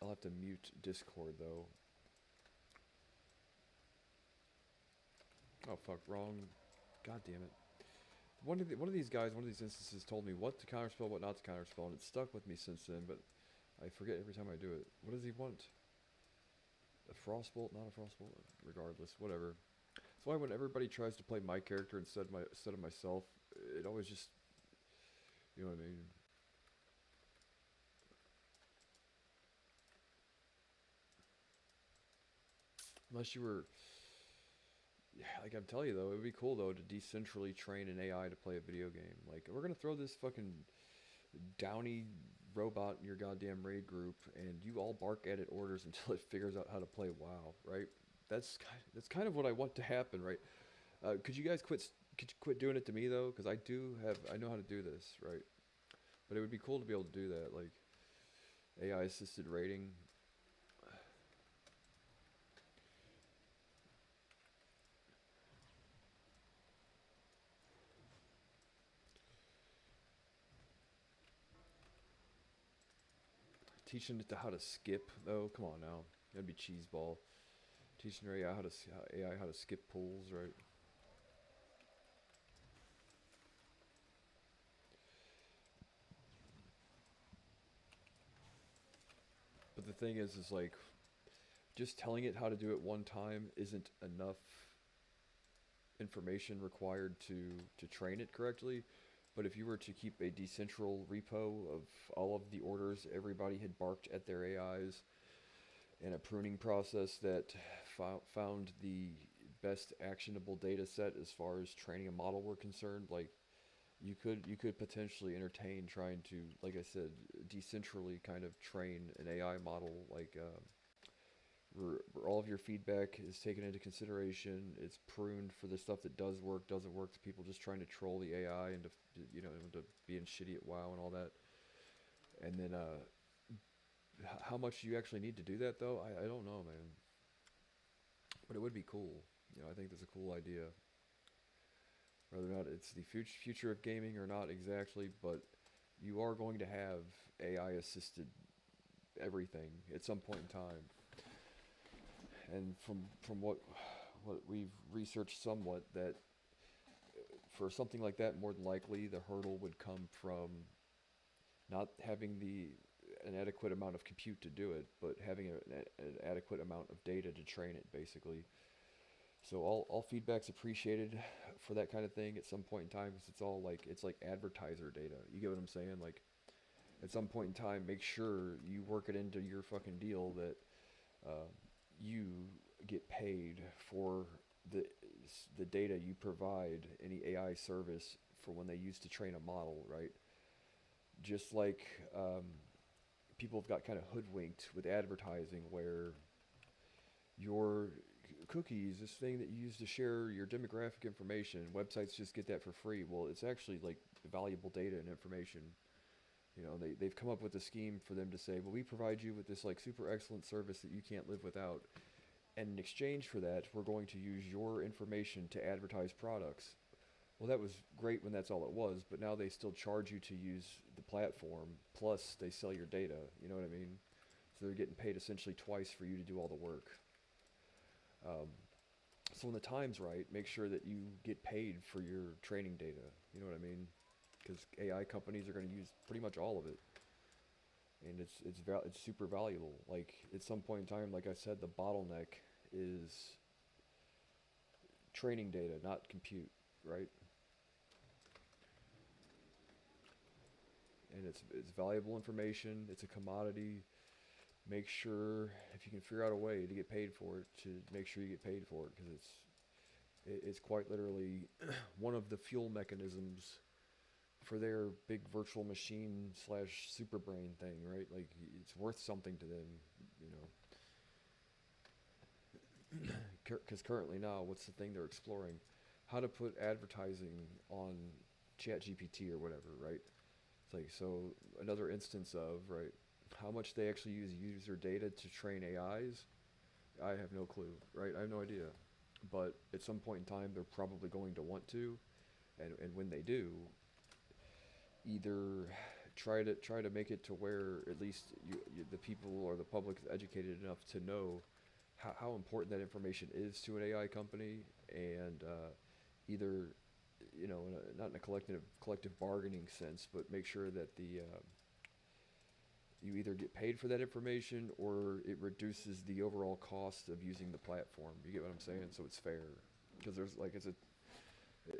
have to mute Discord though. Oh fuck, wrong. God damn it. One of these guys, one of these instances told me what to counterspell, what not to counterspell, and it stuck with me since then, but I forget every time I do it. What does he want? A frostbolt, not a frostbolt, regardless, whatever. That's why when everybody tries to play my character instead of myself, it always just, you know what I mean? Unless you were, yeah, like I'm telling you though, it would be cool though to decentrally train an AI to play a video game. Like, we're gonna throw this fucking downy robot in your goddamn raid group, and you all bark at it orders until it figures out how to play WoW, right? That's kind of what I want to happen, right? Could you guys quit doing it to me though? Because I know how to do this, right? But it would be cool to be able to do that, like AI assisted raiding. Teaching it to how to skip though, come on now, that'd be cheeseball. Teaching your AI how to skip pools, right? But the thing is like, just telling it how to do it one time isn't enough information required to train it correctly. But if you were to keep a decentral repo of all of the orders everybody had barked at their AIs, and a pruning process that found the best actionable data set as far as training a model were concerned, like you could potentially entertain trying to, like I said, decentrally kind of train an AI model, like where all of your feedback is taken into consideration. It's pruned for the stuff that does work, doesn't work, to people just trying to troll the AI and to, into being shitty at WoW and all that. And then how much do you actually need to do that though? I don't know, man. But it would be cool. I think that's a cool idea. Whether or not it's the future of gaming or not exactly, but you are going to have AI assisted everything at some point in time. And from what we've researched somewhat, that for something like that, more than likely the hurdle would come from not having an adequate amount of compute to do it, but having an adequate amount of data to train it, basically. So all feedback's appreciated for that kind of thing at some point in time, because it's like advertiser data. You get what I'm saying? Like, at some point in time, make sure you work it into your fucking deal that you get paid for the data you provide any AI service for when they use to train a model, right? Just like people have got kind of hoodwinked with advertising, where your cookies, this thing that you use to share your demographic information, websites just get that for free. Well, it's actually like valuable data and information. They've come up with a scheme for them to say, well, we provide you with this like super excellent service that you can't live without, and in exchange for that, we're going to use your information to advertise products. Well, that was great when that's all it was, but now they still charge you to use the platform, plus they sell your data, you know what I mean? So they're getting paid essentially twice for you to do all the work. So when the time's right, make sure that you get paid for your training data, you know what I mean? Because AI companies are going to use pretty much all of it. And it's super valuable. Like, at some point in time, like I said, the bottleneck is training data, not compute, right? And it's valuable information. It's a commodity. Make sure, if you can figure out a way to get paid for it, to make sure you get paid for it, because it's quite literally one of the fuel mechanisms for their big virtual machine / super brain thing, right? Like, it's worth something to them, Because currently now, what's the thing they're exploring? How to put advertising on ChatGPT or whatever, right? It's like, so another instance of, right, how much they actually use user data to train AIs, I have no clue, right? I have no idea. But at some point in time, they're probably going to want to, and when they do, either try to make it to where at least the people or the public is educated enough to know how important that information is to an AI company, and either, not in a collective bargaining sense, but make sure that you either get paid for that information or it reduces the overall cost of using the platform. You get what I'm saying? So it's fair, because there's like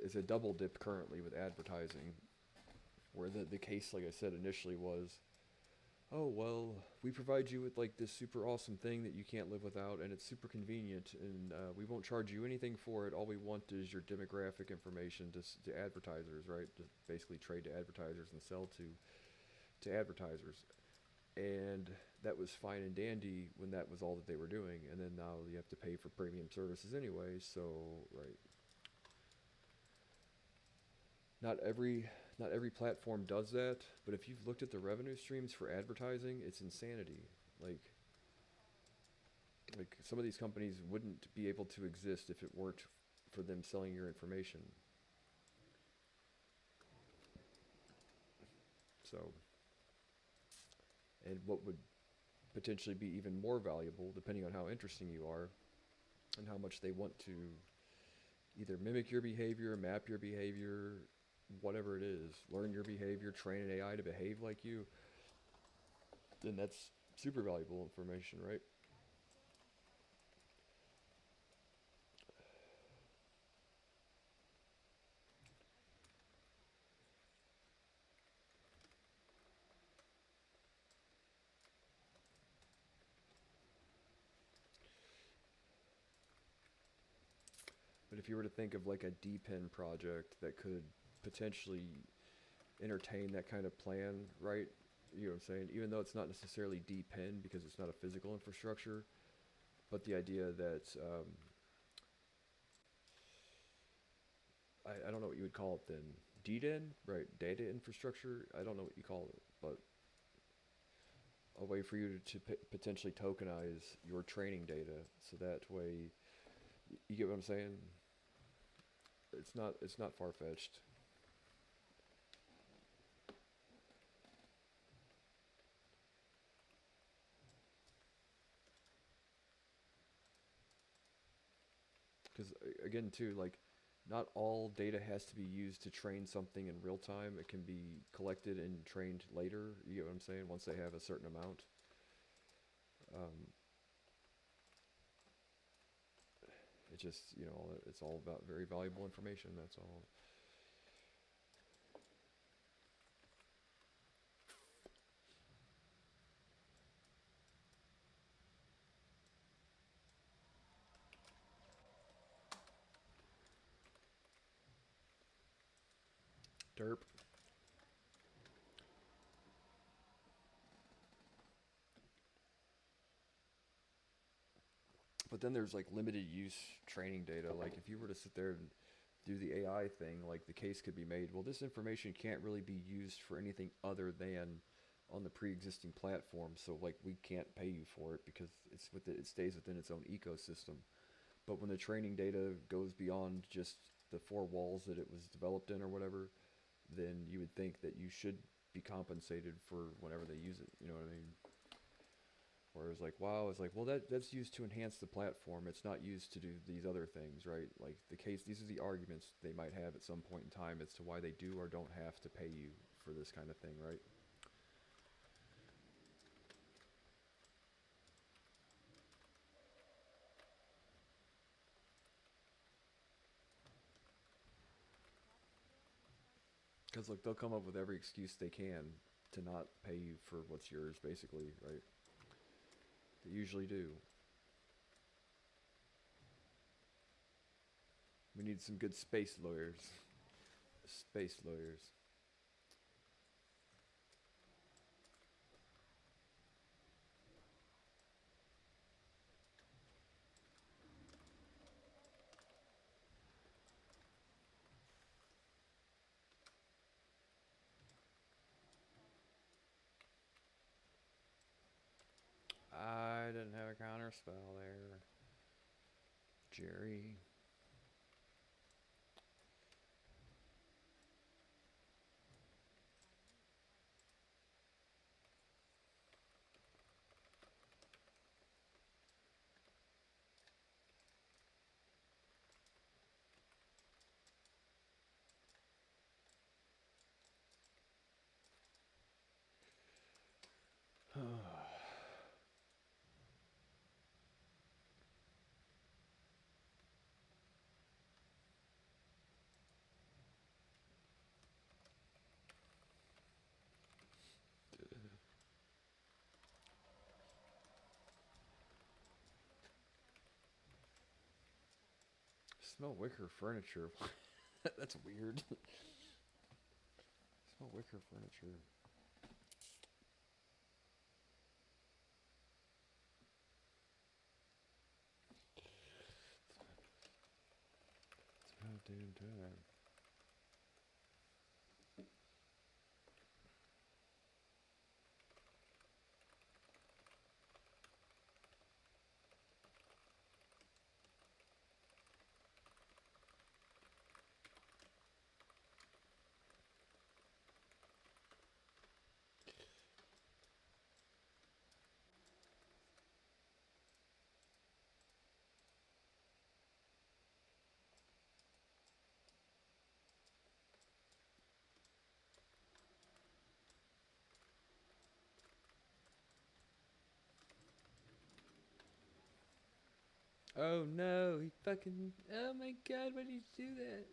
it's a double dip currently with advertising, where the case, like I said initially, was, oh, well, we provide you with like this super awesome thing that you can't live without, and it's super convenient, and we won't charge you anything for it. All we want is your demographic information to advertisers, right? To basically trade to advertisers and sell to advertisers. And that was fine and dandy when that was all that they were doing, and then now you have to pay for premium services anyway, so, right. Not every platform does that, but if you've looked at the revenue streams for advertising, it's insanity. Like some of these companies wouldn't be able to exist if it weren't for them selling your information. So, and what would potentially be even more valuable, depending on how interesting you are and how much they want to either mimic your behavior, map your behavior, whatever it is, learn your behavior, train an AI to behave like you, then that's super valuable information, right? But if you were to think of like a DPen project that could potentially entertain that kind of plan, right? You know what I'm saying? Even though it's not necessarily depend because it's not a physical infrastructure, but the idea that I don't know what you would call it then. DDEN, right? Data infrastructure. I don't know what you call it, but a way for you to potentially tokenize your training data, so that way, you get what I'm saying? It's not far fetched. Because again, too, like, not all data has to be used to train something in real time. It can be collected and trained later. You get what I'm saying? Once they have a certain amount. It just, you know, it's all about very valuable information. That's all. Derp. But then there's like limited use training data. Like if you were to sit there and do the AI thing, like the case could be made, well, this information can't really be used for anything other than on the pre-existing platform. So like we can't pay you for it because it stays within its own ecosystem. But when the training data goes beyond just the four walls that it was developed in or whatever, then you would think that you should be compensated for whenever they use it. You know what I mean? Whereas like WoW is like, well, that's used to enhance the platform. It's not used to do these other things, right? Like these are the arguments they might have at some point in time as to why they do or don't have to pay you for this kind of thing, right? Because look, they'll come up with every excuse they can to not pay you for what's yours, basically, right? They usually do. We need some good space lawyers. Space lawyers. I didn't have a counter spell there. Jerry. Smell wicker furniture. That's weird. Smell wicker furniture. It's about damn time. Oh no, he fucking, oh my god, why did he do that?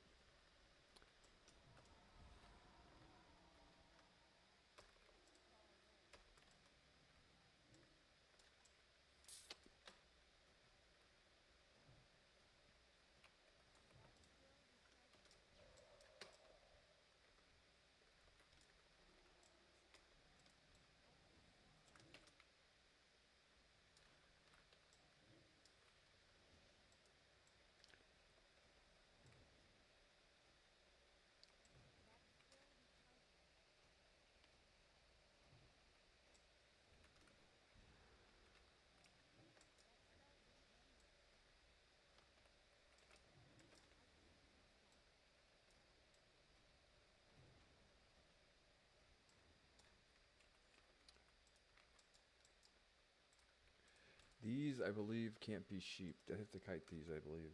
These, I believe, can't be sheep. I have to kite these, I believe.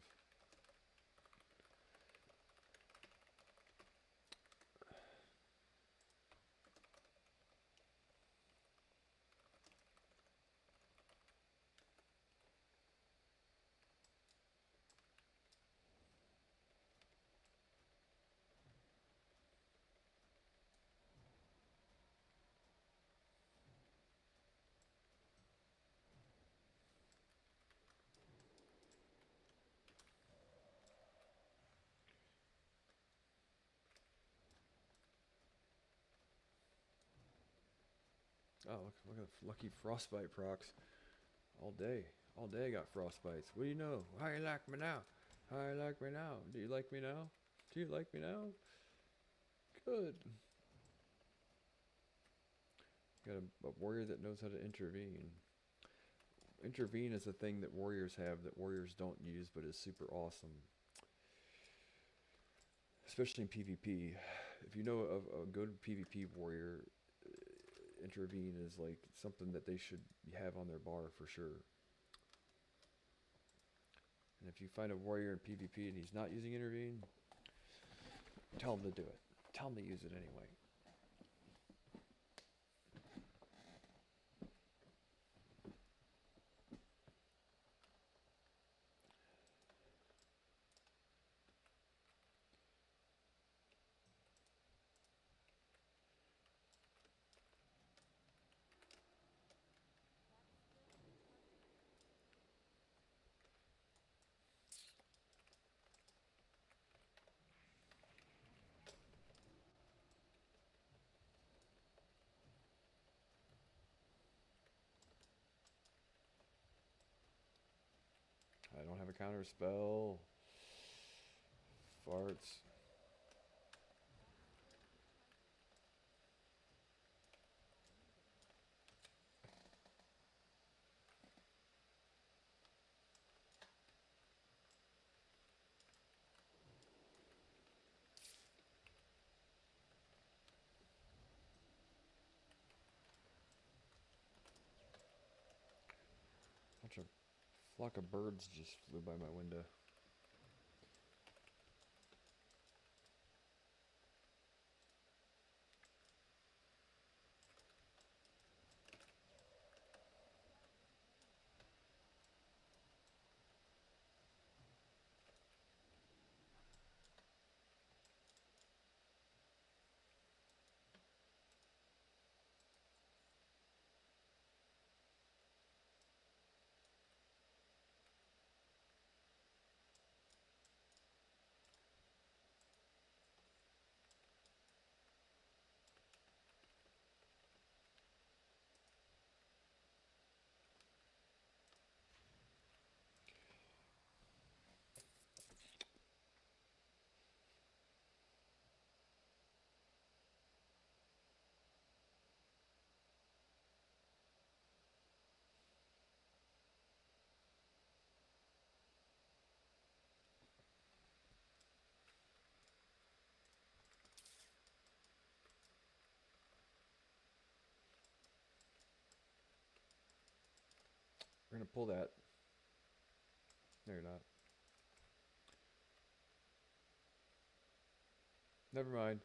Oh, look at the lucky frostbite procs. All day. All day I got frostbites. What do you know? How you like me now? How you like me now? Do you like me now? Do you like me now? Good. Got a warrior that knows how to intervene. Intervene is a thing that warriors have that warriors don't use, but is super awesome. Especially in PvP. If you know a good PvP warrior, intervene is like something that they should have on their bar for sure. And if you find a warrior in PvP and he's not using intervene, tell him to do it. Tell him to use it anyway. I don't have a counter spell. Farts. Bunch of flock of birds just flew by my window. We're gonna pull that. No, you're not. Never mind.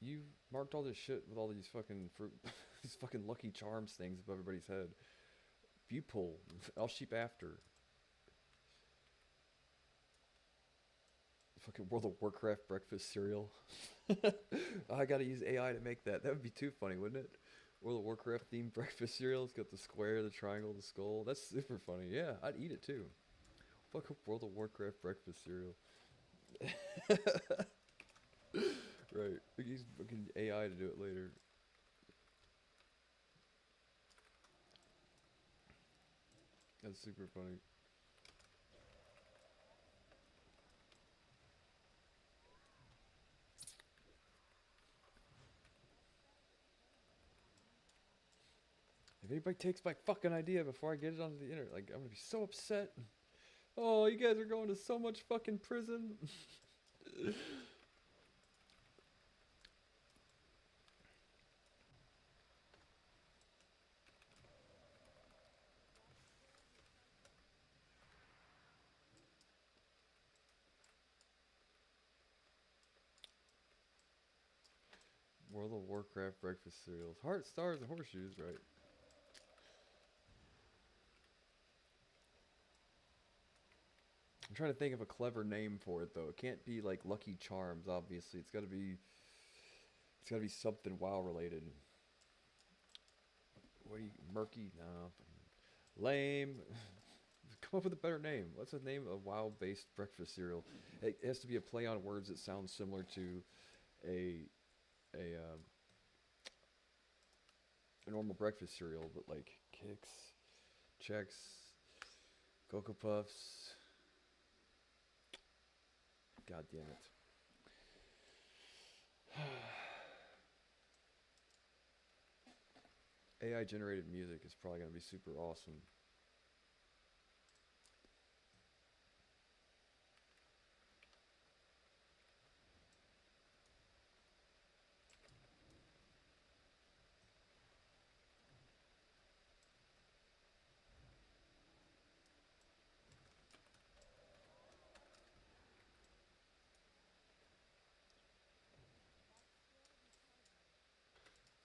You marked all this shit with all these fucking fruit, these fucking Lucky Charms things above everybody's head. If you pull, I'll sheep after. Fucking World of Warcraft breakfast cereal. I gotta use AI to make that. That would be too funny, wouldn't it? World of Warcraft themed breakfast cereal. It's got the square, the triangle, the skull. That's super funny. Yeah, I'd eat it too. Fuck up World of Warcraft breakfast cereal. Right. We can use fucking AI to do it later. That's super funny. If anybody takes my fucking idea before I get it onto the internet, like, I'm gonna be so upset. Oh, you guys are going to so much fucking prison. World of Warcraft breakfast cereals. Heart, stars, and horseshoes, right? I'm trying to think of a clever name for it though. It can't be like Lucky Charms, obviously. It's gotta be something WoW related. What do you murky? No. Lame. Come up with a better name. What's the name of WoW based breakfast cereal? It has to be a play on words that sounds similar to a normal breakfast cereal, but like Kix, Chex, Cocoa Puffs. God damn it. AI generated music is probably going to be super awesome.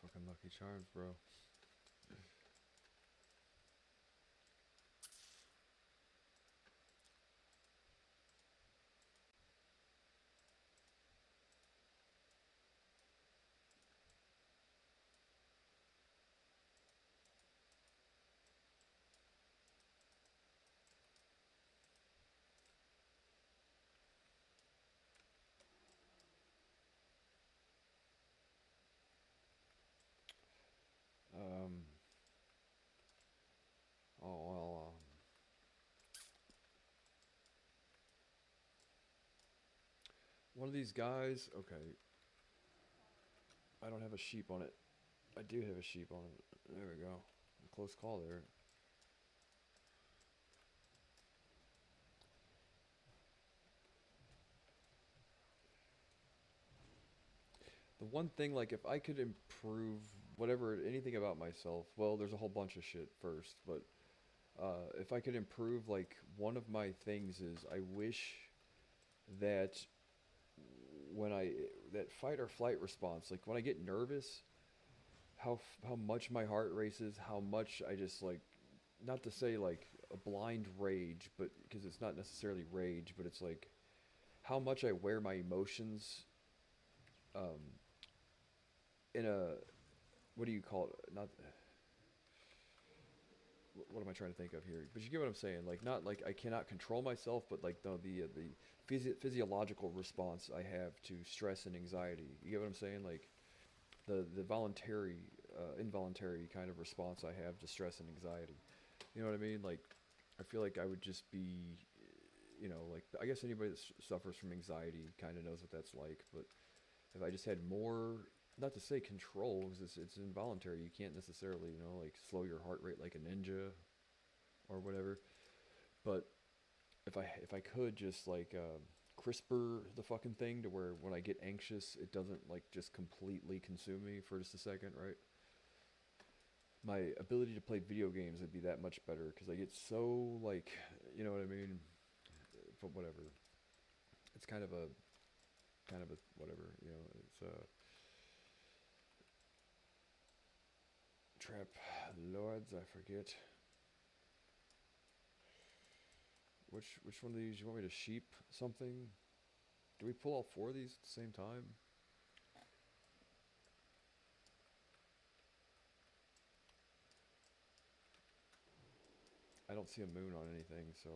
Fucking Lucky Charms, bro. Um, oh, well, one of these guys, okay. I don't have a sheep on it. I do have a sheep on it. There we go. A close call there. The one thing, like, if I could improve whatever, anything about myself, well, there's a whole bunch of shit first, but if I could improve, like, one of my things is I wish that that fight or flight response, like, when I get nervous, how much my heart races, how much I just, like, not to say, like, a blind rage, but, because it's not necessarily rage, but it's, like, how much I wear my emotions, in a, what do you call it? Not, what am I trying to think of here? But you get what I'm saying. Like, not like I cannot control myself, but like the physiological response I have to stress and anxiety. You get what I'm saying? Like the voluntary, involuntary kind of response I have to stress and anxiety. You know what I mean? Like, I feel like I would just be, you know, like, I guess anybody that suffers from anxiety kind of knows what that's like. But if I just had more, not to say control, because it's involuntary. You can't necessarily, you know, like, slow your heart rate like a ninja or whatever. But if I could just, like, CRISPR the fucking thing to where when I get anxious, it doesn't, like, just completely consume me for just a second, right? My ability to play video games would be that much better, because I get so, like, you know what I mean? But whatever. It's kind of a whatever, you know, it's Trap Lords, I forget. Which one of these, you want me to sheep something? Do we pull all four of these at the same time? I don't see a moon on anything, so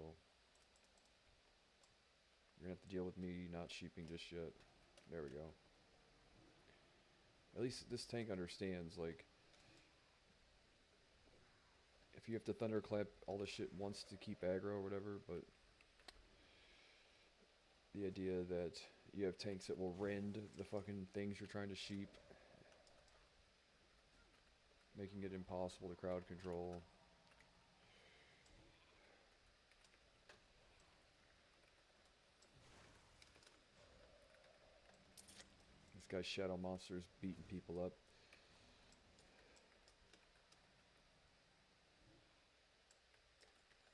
you're gonna have to deal with me not sheeping just yet. There we go. At least this tank understands, like, if you have to thunderclap all this shit once to keep aggro or whatever, but the idea that you have tanks that will rend the fucking things you're trying to sheep. making it impossible to crowd control. This guy's Shadow Monster's beating people up.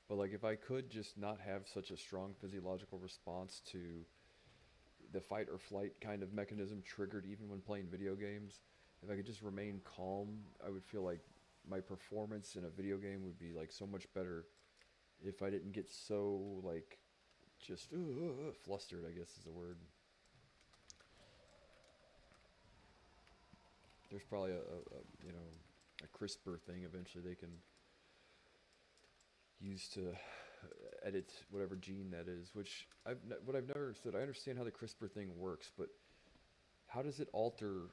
But like, if I could just not have such a strong physiological response to the fight or flight kind of mechanism triggered even when playing video games, if I could just remain calm, I would feel like my performance in a video game would be like so much better if I didn't get so like just flustered, I guess is the word. There's probably a you know, a CRISPR thing eventually they can use to edit whatever gene that is, which what I've never understood. I understand how the CRISPR thing works, but how does it alter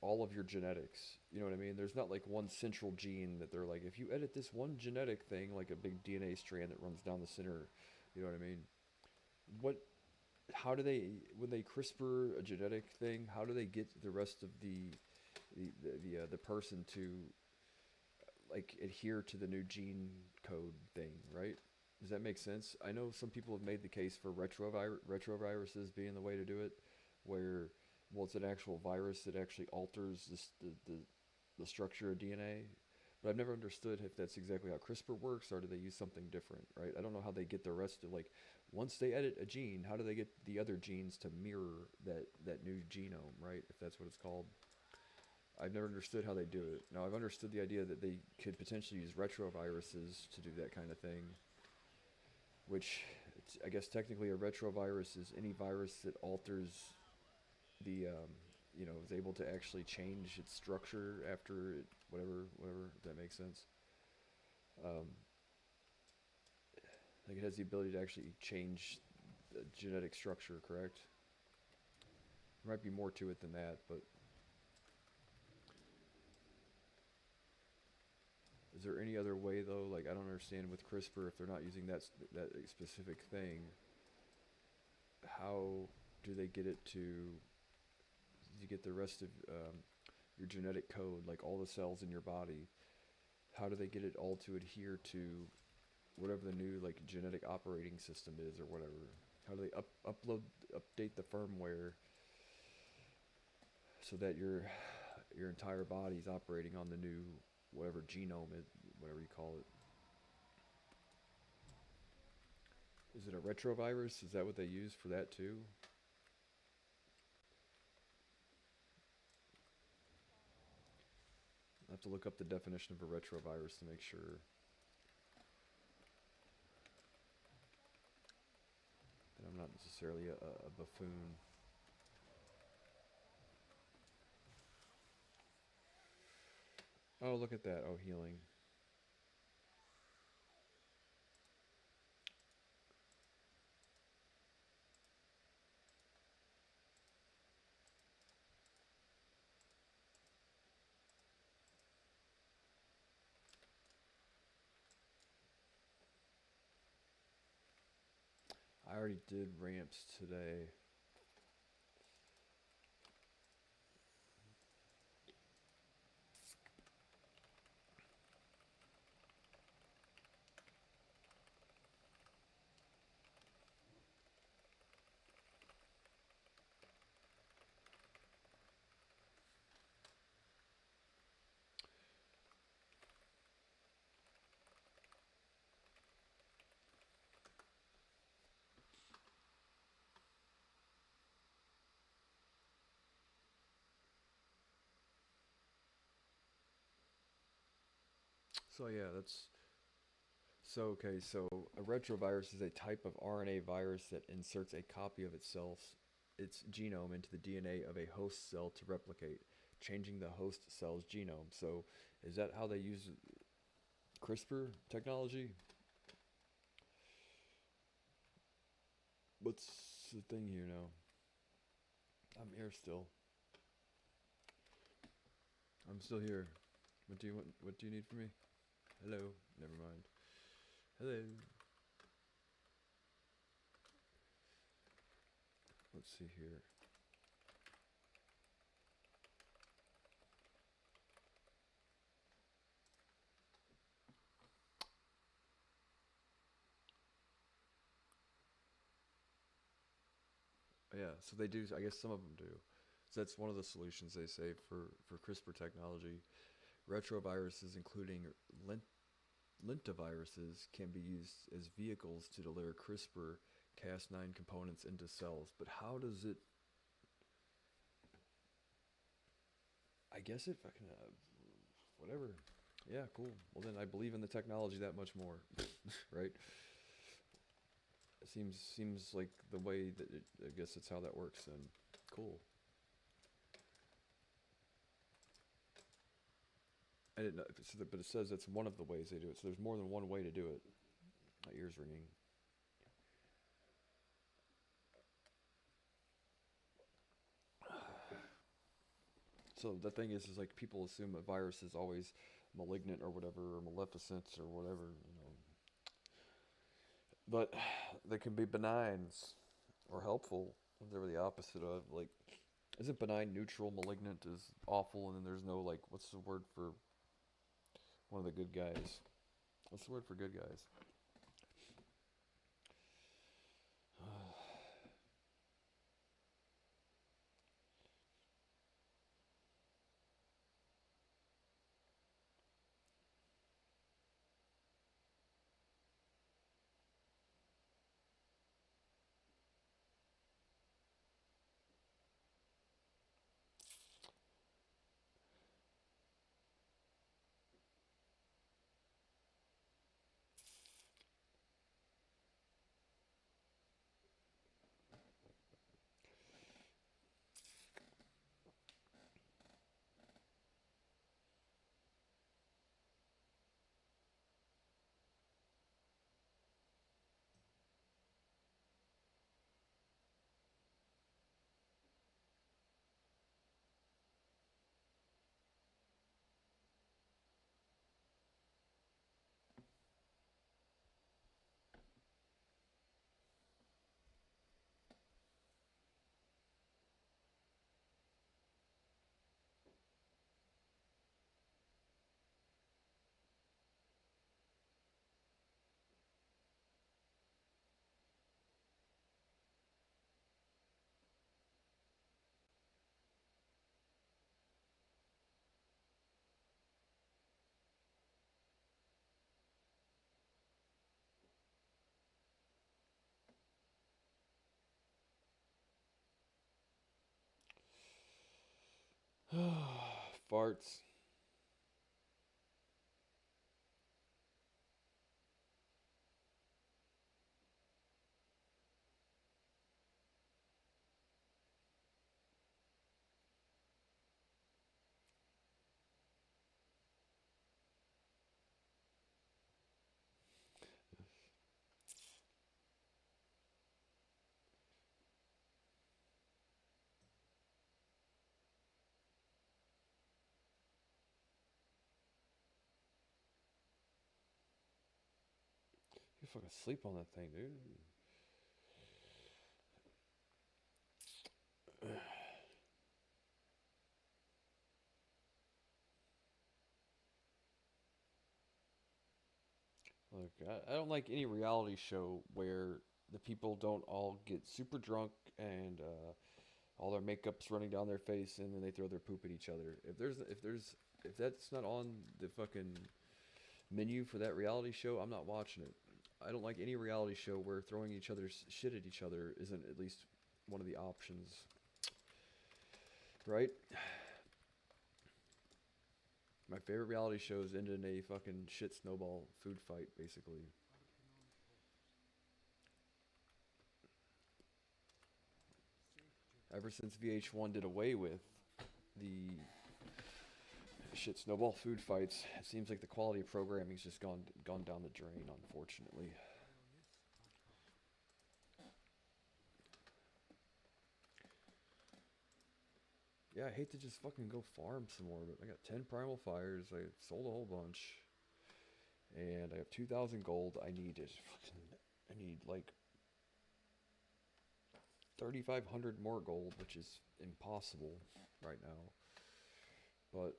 all of your genetics? You know what I mean? There's not like one central gene that they're like, if you edit this one genetic thing, like a big DNA strand that runs down the center, you know what I mean? How do they, when they CRISPR a genetic thing, how do they get the rest of the person to like adhere to the new gene code thing, right? Does that make sense? I know some people have made the case for retroviruses being the way to do it, where, well, it's an actual virus that actually alters the structure of DNA. But I've never understood if that's exactly how CRISPR works, or do they use something different, right? I don't know how they get the rest of, like, once they edit a gene, how do they get the other genes to mirror that new genome, right? If that's what it's called. I've never understood how they do it. Now, I've understood the idea that they could potentially use retroviruses to do that kind of thing, which I guess technically a retrovirus is any virus that alters the, you know, is able to actually change its structure after it, whatever, if that makes sense. Like it has the ability to actually change the genetic structure, correct? There might be more to it than that, but is there any other way though? Like, I don't understand with CRISPR, if they're not using that specific thing, how do they get it to get the rest of your genetic code, like all the cells in your body? How do they get it all to adhere to whatever the new like genetic operating system is or whatever? How do they update the firmware so that your entire body's operating on the new whatever genome is, whatever you call it? Is it a retrovirus? Is that what they use for that too? I have to look up the definition of a retrovirus to make sure that I'm not necessarily a buffoon. Oh, look at that. Oh, healing. I already did ramps today. So yeah, okay, so a retrovirus is a type of RNA virus that inserts a copy of its genome into the DNA of a host cell to replicate, changing the host cell's genome. So is that how they use CRISPR technology? What's the thing here now? I'm here still. I'm still here. What do you want? What do you need from me? Hello. Never mind. Hello. Let's see here. Yeah, so they do. I guess some of them do. So that's one of the solutions they say for CRISPR technology. Retroviruses, including lentiviruses, can be used as vehicles to deliver CRISPR Cas9 components into cells. But how does it? I guess it fucking whatever. Yeah, cool. Well, then I believe in the technology that much more, right? It seems like the way that I guess it's how that works. Then, cool. I didn't know, but it says it's one of the ways they do it. So there's more than one way to do it. My ear's ringing. So the thing is like people assume a virus is always malignant or whatever, or maleficent or whatever, But they can be benign or helpful. They're the opposite of, like, isn't benign neutral, malignant is awful, and then there's no, like, what's the word for one of the good guys? What's the word for good guys? Farts. You fucking sleep on that thing, dude. Look, I don't like any reality show where the people don't all get super drunk and all their makeup's running down their face and then they throw their poop at each other. If that's not on the fucking menu for that reality show, I'm not watching it. I don't like any reality show where throwing each other's shit at each other isn't at least one of the options. Right? My favorite reality shows ended in a fucking shit snowball food fight, basically. Ever since VH1 did away with the shit snowball food fights, it seems like the quality of programming's just gone down the drain, unfortunately. Yeah, I hate to just fucking go farm some more, but I got 10 primal fires. I sold a whole bunch. And I have 2,000 gold. I need like 3,500 more gold, which is impossible right now. But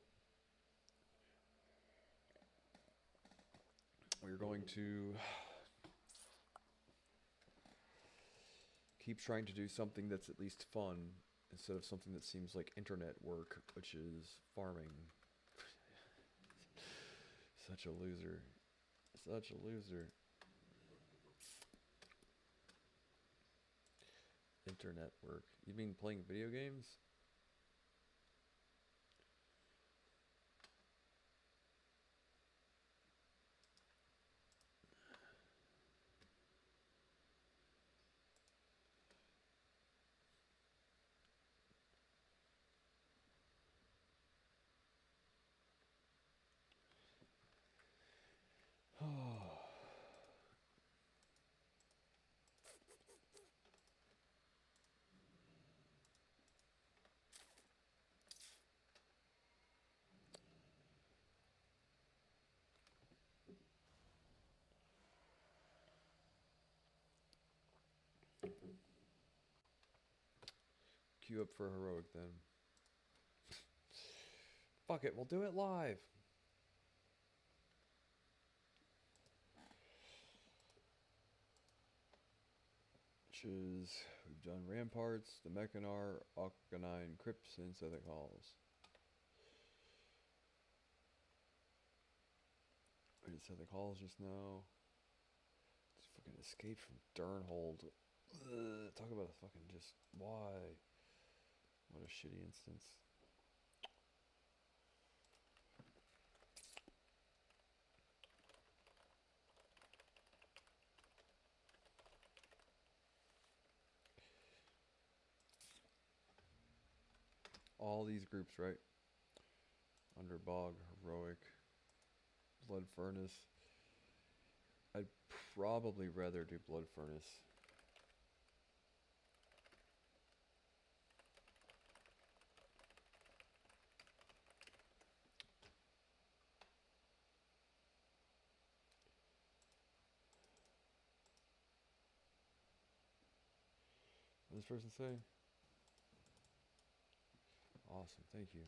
we're going to keep trying to do something that's at least fun instead of something that seems like internet work, which is farming. Such a loser. Such a loser. Internet work. You mean playing video games? Queue up for heroic then. Fuck it, we'll do it live. Which is, we've done Ramparts, the Mechanar, Occanine, Crypts, and Sethek Halls. We did Sethek Halls just now. Just fucking escape from Durnhold. Ugh, talk about a fucking just, why? What a shitty instance. All these groups, right? Underbog, Heroic, Blood Furnace. I'd probably rather do Blood Furnace. What does this person say? Awesome, thank you.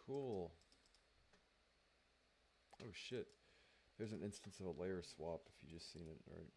Cool. Oh shit. There's an instance of a layer swap if you just seen it, right?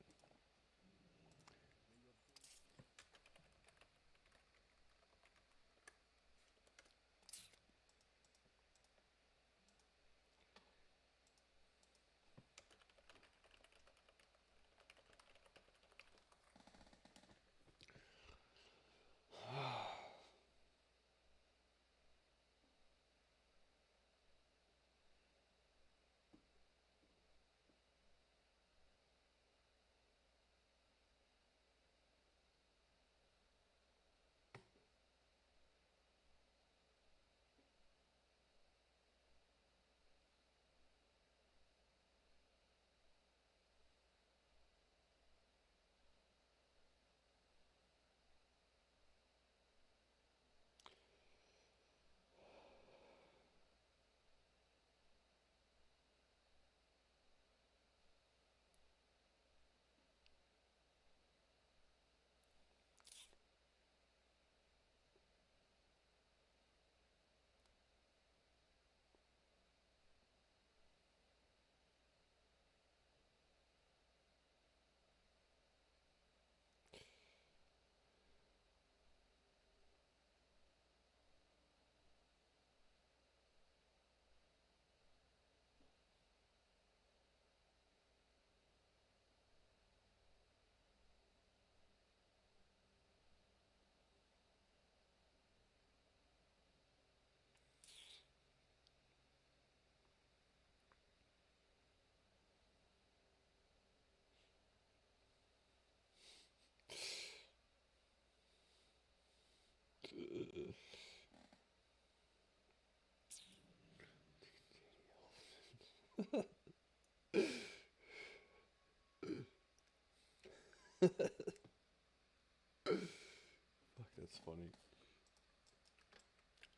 Fuck, that's funny.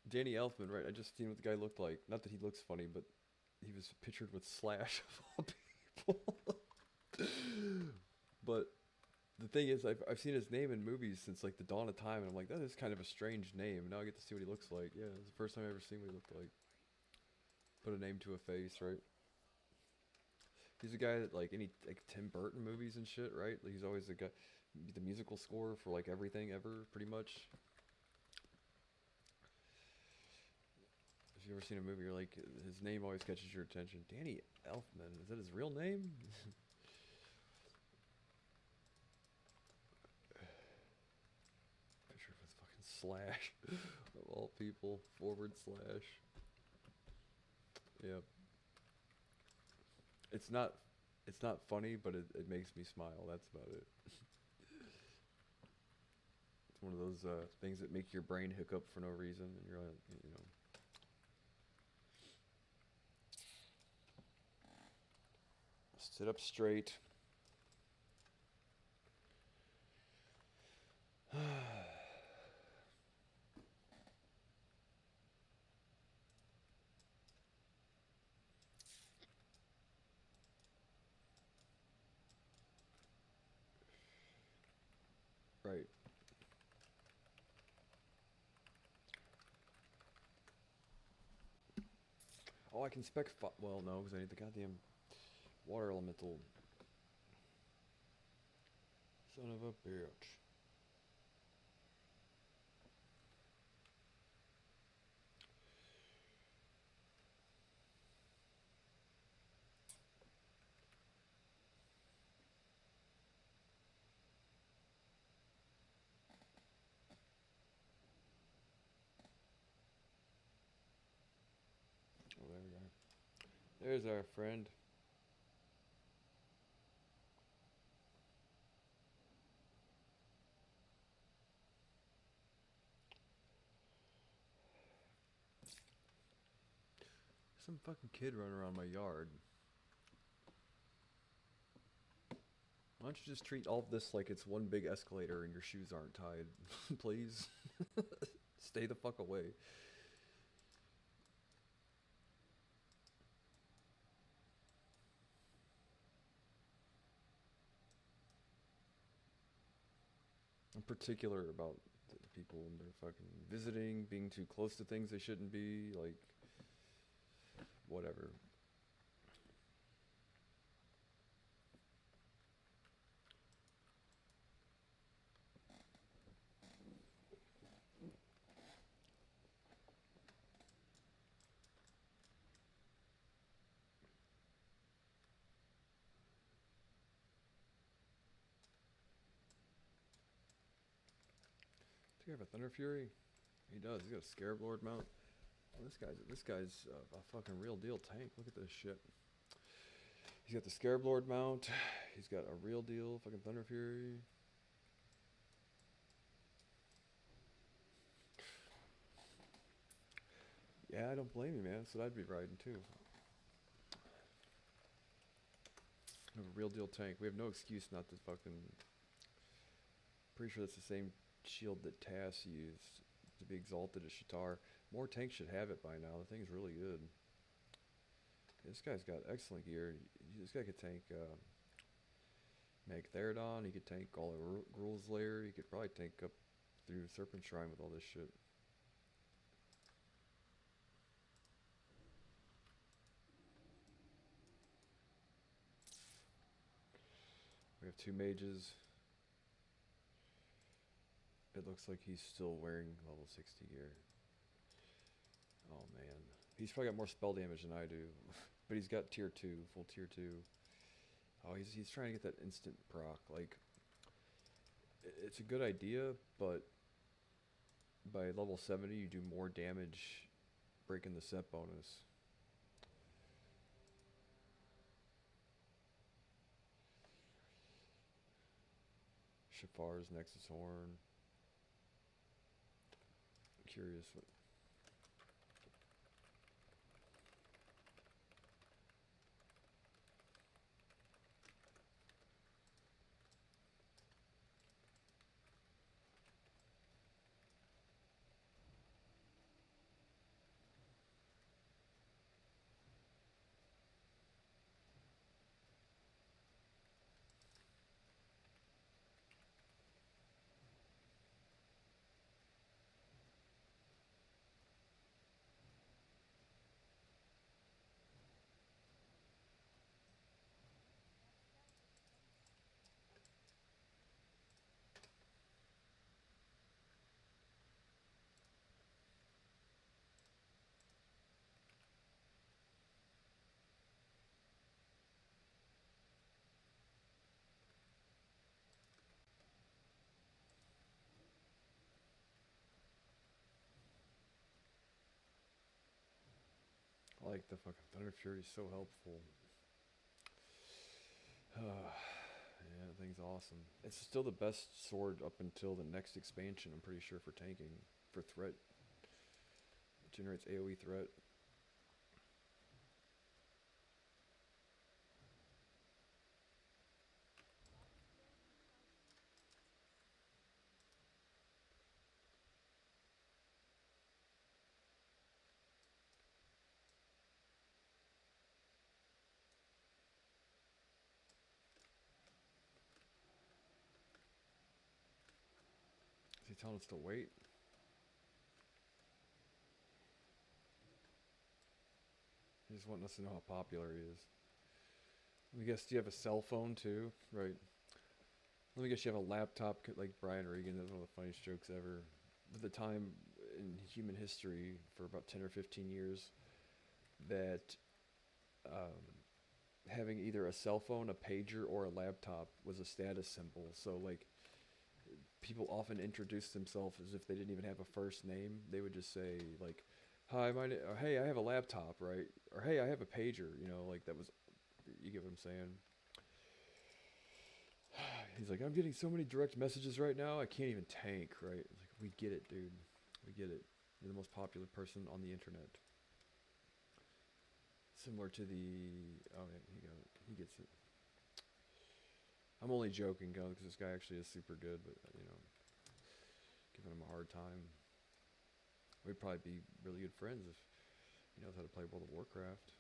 Danny Elfman, right? I just seen what the guy looked like. Not that he looks funny, but he was pictured with Slash of all people. But the thing is, I've seen his name in movies since like the dawn of time, and I'm like, that is kind of a strange name. Now I get to see what he looks like. Yeah, it's the first time I ever seen what he looked like. Put a name to a face, right? He's a guy that like Tim Burton movies and shit, right? Like, he's always the musical score for like everything ever, pretty much. If you've ever seen a movie, you're like, his name always catches your attention. Danny Elfman, is that his real name? Picture of his fucking slash of all people, /. Yep. It's not funny, but it makes me smile. That's about it. It's one of those things that make your brain hiccup for no reason, and you're like, you know. Sit up straight. Right. Oh, I can spec. Well, no, because I need the goddamn water elemental. Son of a bitch. Oh, there we go. There's our friend. Some fucking kid running around my yard. Why don't you just treat all of this like it's one big escalator and your shoes aren't tied? Please? Stay the fuck away. I'm particular about the people when they're fucking visiting, being too close to things they shouldn't be, like, whatever. Does he have a Thunder Fury? He does. He's got a Scarab Lord mount. Oh, this guy's a fucking real deal tank. Look at this shit. He's got the Scarab Lord mount. He's got a real deal fucking Thunder Fury. Yeah, I don't blame you, man. That's what I'd be riding too. I have a real deal tank. We have no excuse not to fucking. Pretty sure that's the same shield that Tass used to be exalted as Shatar. More tanks should have it by now. The thing's really good. This guy's got excellent gear. This guy could tank Mag Therodon. He could tank all of Gruul's Lair. He could probably tank up through Serpent Shrine with all this shit. We have 2 mages. It looks like he's still wearing level 60 gear. Oh man. He's probably got more spell damage than I do. But he's got tier 2, full tier 2. Oh, he's trying to get that instant proc. Like, it's a good idea, but by level 70 you do more damage breaking the set bonus. Shafar's Nexus Horn. I'm curious what. like the fucking Thunder Fury is so helpful. Yeah, that thing's awesome. It's still the best sword up until the next expansion, I'm pretty sure, for tanking. For threat. It generates AoE threat. Is he telling us to wait? He's just wanting us to know how popular he is. Let me guess, do you have a cell phone too? Right. Let me guess you have a laptop like Brian Regan. That's one of the funniest jokes ever. At the time in human history, for about 10 or 15 years, that having either a cell phone, a pager, or a laptop was a status symbol. So like, people often introduce themselves as if they didn't even have a first name. They would just say like, "Hi, or hey, I have a laptop," right? Or "Hey, I have a pager." You know, like that was, you get what I'm saying? He's like, "I'm getting so many direct messages right now, I can't even tank," right? It's like, we get it, dude. We get it. You're the most popular person on the internet. Similar to the, oh yeah, he gets it. I'm only joking, because this guy actually is super good, but you know, giving him a hard time. We'd probably be really good friends if he knows how to play World of Warcraft.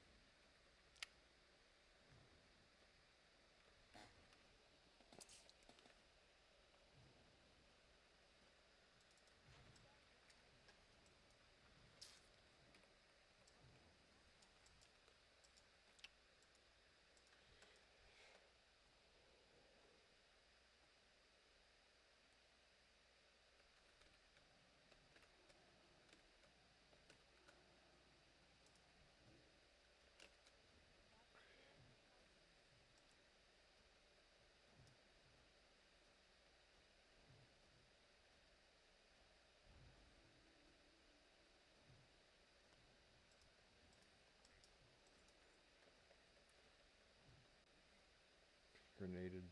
Grenaded.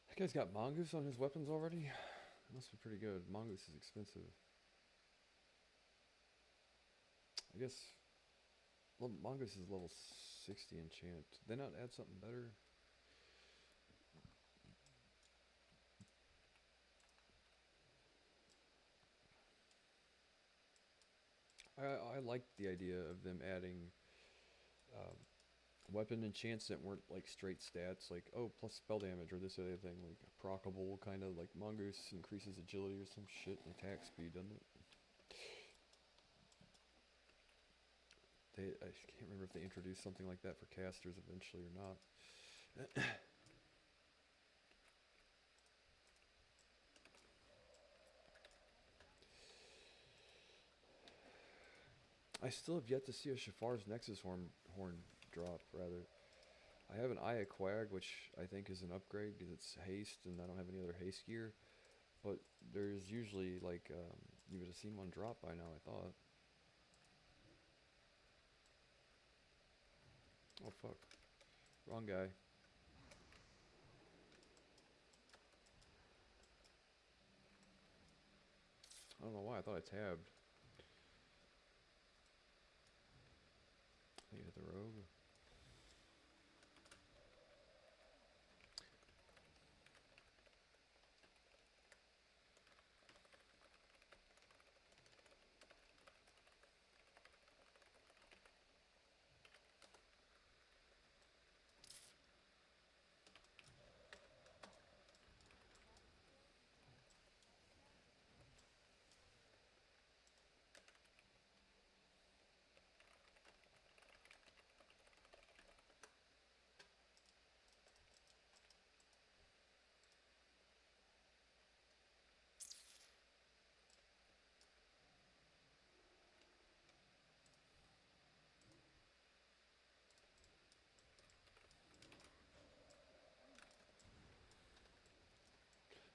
That guy's got mongoose on his weapons already? That must be pretty good. Mongoose is expensive. I guess, well, mongoose is level 60 enchant. Did they not add something better? I liked the idea of them adding weapon enchants that weren't like straight stats, like, oh, plus spell damage or this or the other thing, like proccable, kind of like mongoose increases agility or some shit and attack speed, doesn't it? I can't remember if they introduced something like that for casters eventually or not. I still have yet to see a Shafar's Nexus horn drop, rather. I have an Aya Quag, which I think is an upgrade because it's haste and I don't have any other haste gear. But there's usually like you would have seen one drop by now, I thought. Oh fuck. Wrong guy. I don't know why, I thought I tabbed. I think I hit the rogue.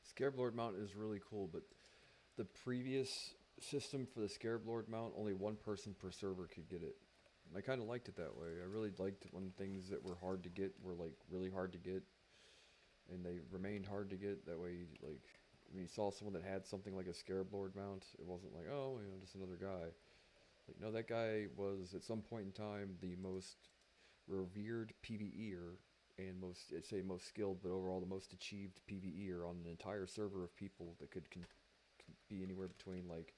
Scarab Lord mount is really cool, but the previous system for the Scarab Lord mount, only one person per server could get it. And I kind of liked it that way. I really liked it when things that were hard to get were like really hard to get, and they remained hard to get. That way, like when you saw someone that had something like a Scarab Lord mount, it wasn't like, oh, you know, just another guy. Like, no, that guy was at some point in time the most revered PvEer and most skilled, but overall the most achieved PvEer on an entire server of people that could be anywhere between like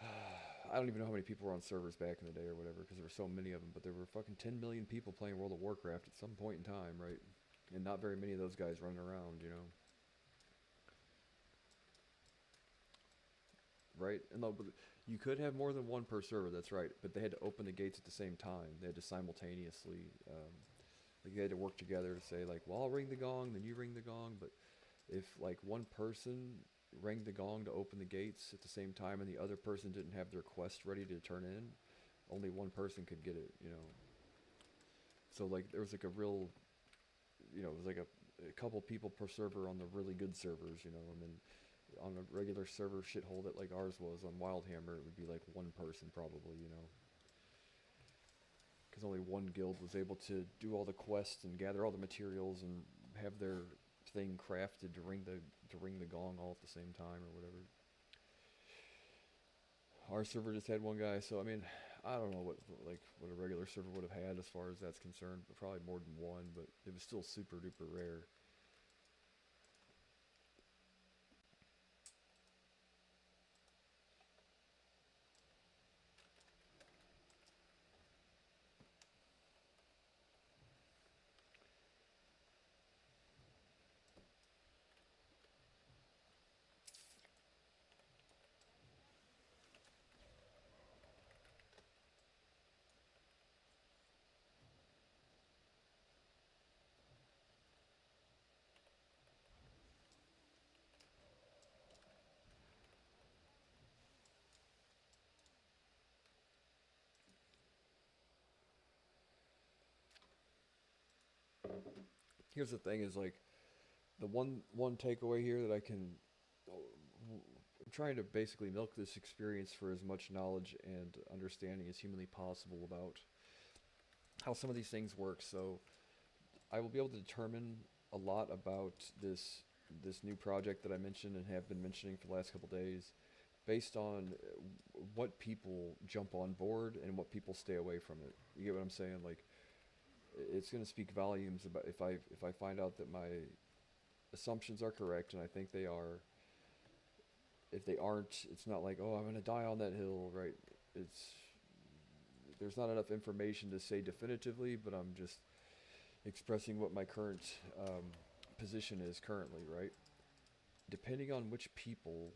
I don't even know how many people were on servers back in the day or whatever, because there were so many of them, but there were fucking 10 million people playing World of Warcraft at some point in time, right? And not very many of those guys running around, you know. Right? And no, but you could have more than one per server, that's right, but they had to open the gates at the same time. They had to simultaneously like they had to work together to say like, well, I'll ring the gong, then you ring the gong. But if like one person rang the gong to open the gates at the same time and the other person didn't have their quest ready to turn in, only one person could get it, you know. So like there was like a real, you know, it was like a couple people per server on the really good servers, you know, and then on a regular server shithole that like ours was on Wildhammer, it would be like one person probably, you know. Because only one guild was able to do all the quests and gather all the materials and have their thing crafted to ring the gong all at the same time or whatever. Our server just had one guy, so I mean, I don't know what a regular server would have had as far as that's concerned, but probably more than one, but it was still super duper rare. Here's the thing is like the one takeaway here that I can I'm trying to basically milk this experience for as much knowledge and understanding as humanly possible about how some of these things work. So I will be able to determine a lot about this new project that I mentioned and have been mentioning for the last couple days based on what people jump on board and what people stay away from it. You get what I'm saying? Like it's going to speak volumes about if I find out that my assumptions are correct, and I think they are. If they aren't, it's not like, oh, I'm going to die on that hill, right? There's not enough information to say definitively, but I'm just expressing what my current position is currently, right? Depending on which people,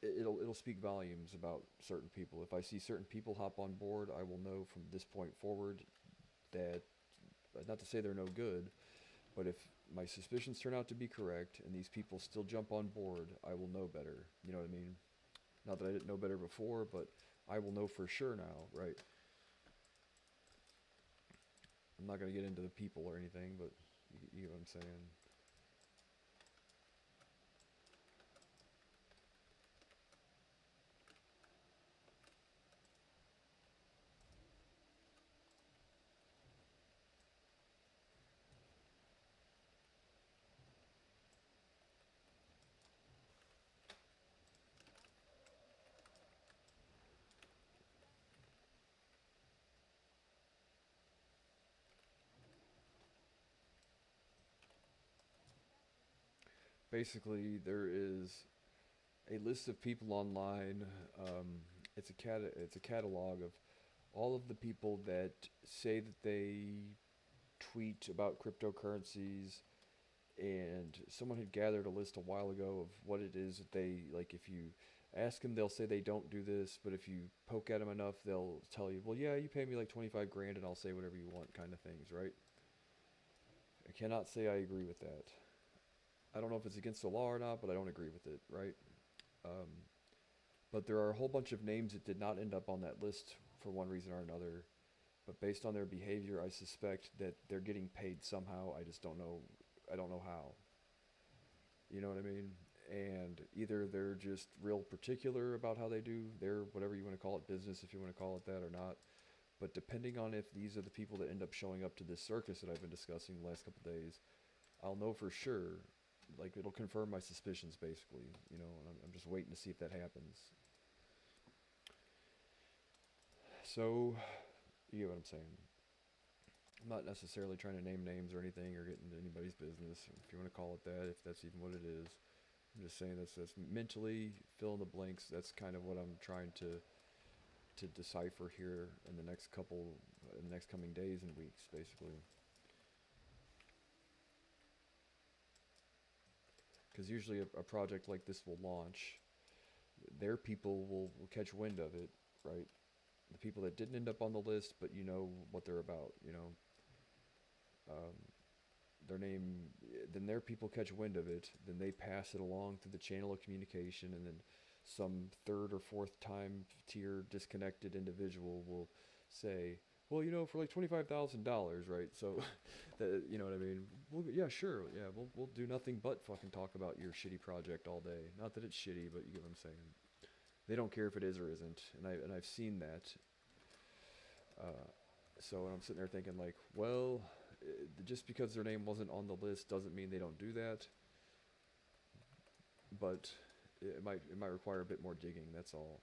it'll speak volumes about certain people. If I see certain people hop on board, I will know from this point forward that, not to say they're no good, but if my suspicions turn out to be correct and these people still jump on board, I will know better. You know what I mean? Not that I didn't know better before, but I will know for sure now, right? I'm not going to get into the people or anything, but you know what I'm saying. basically there is a list of people online. It's a catalog of all of the people that say that they tweet about cryptocurrencies, and someone had gathered a list a while ago of what it is that they like. If you ask them, they'll say they don't do this, but if you poke at them enough, they'll tell you, well, yeah, you pay me like 25 grand and I'll say whatever you want, kind of things, right? I cannot say I agree with that. I don't know if it's against the law or not, but I don't agree with it, right? But there are a whole bunch of names that did not end up on that list for one reason or another. But based on their behavior, I suspect that they're getting paid somehow. I just don't know. I don't know how. You know what I mean? And either they're just real particular about how they do their, whatever you want to call it, business, if you want to call it that or not. But depending on if these are the people that end up showing up to this circus that I've been discussing the last couple of days, I'll know for sure. Like, it'll confirm my suspicions, basically, you know, and I'm just waiting to see if that happens. So, you get what I'm saying. I'm not necessarily trying to name names or anything or get into anybody's business, if you want to call it that, if that's even what it is. I'm just saying that's mentally fill in the blanks. That's kind of what I'm trying to decipher here in the next coming days and weeks, basically. Because usually a project like this will launch, their people will catch wind of it, right? The people that didn't end up on the list, but you know what they're about, you know. Their name, then their people catch wind of it, then they pass it along through the channel of communication, and then some third or fourth time tier disconnected individual will say, well, you know, for like $25,000, right? So, you know what I mean? Well, yeah, sure. Yeah, we'll do nothing but fucking talk about your shitty project all day. Not that it's shitty, but you get what I'm saying. They don't care if it is or isn't, and I've seen that. So I'm sitting there thinking like, well, just because their name wasn't on the list doesn't mean they don't do that. But it might require a bit more digging. That's all.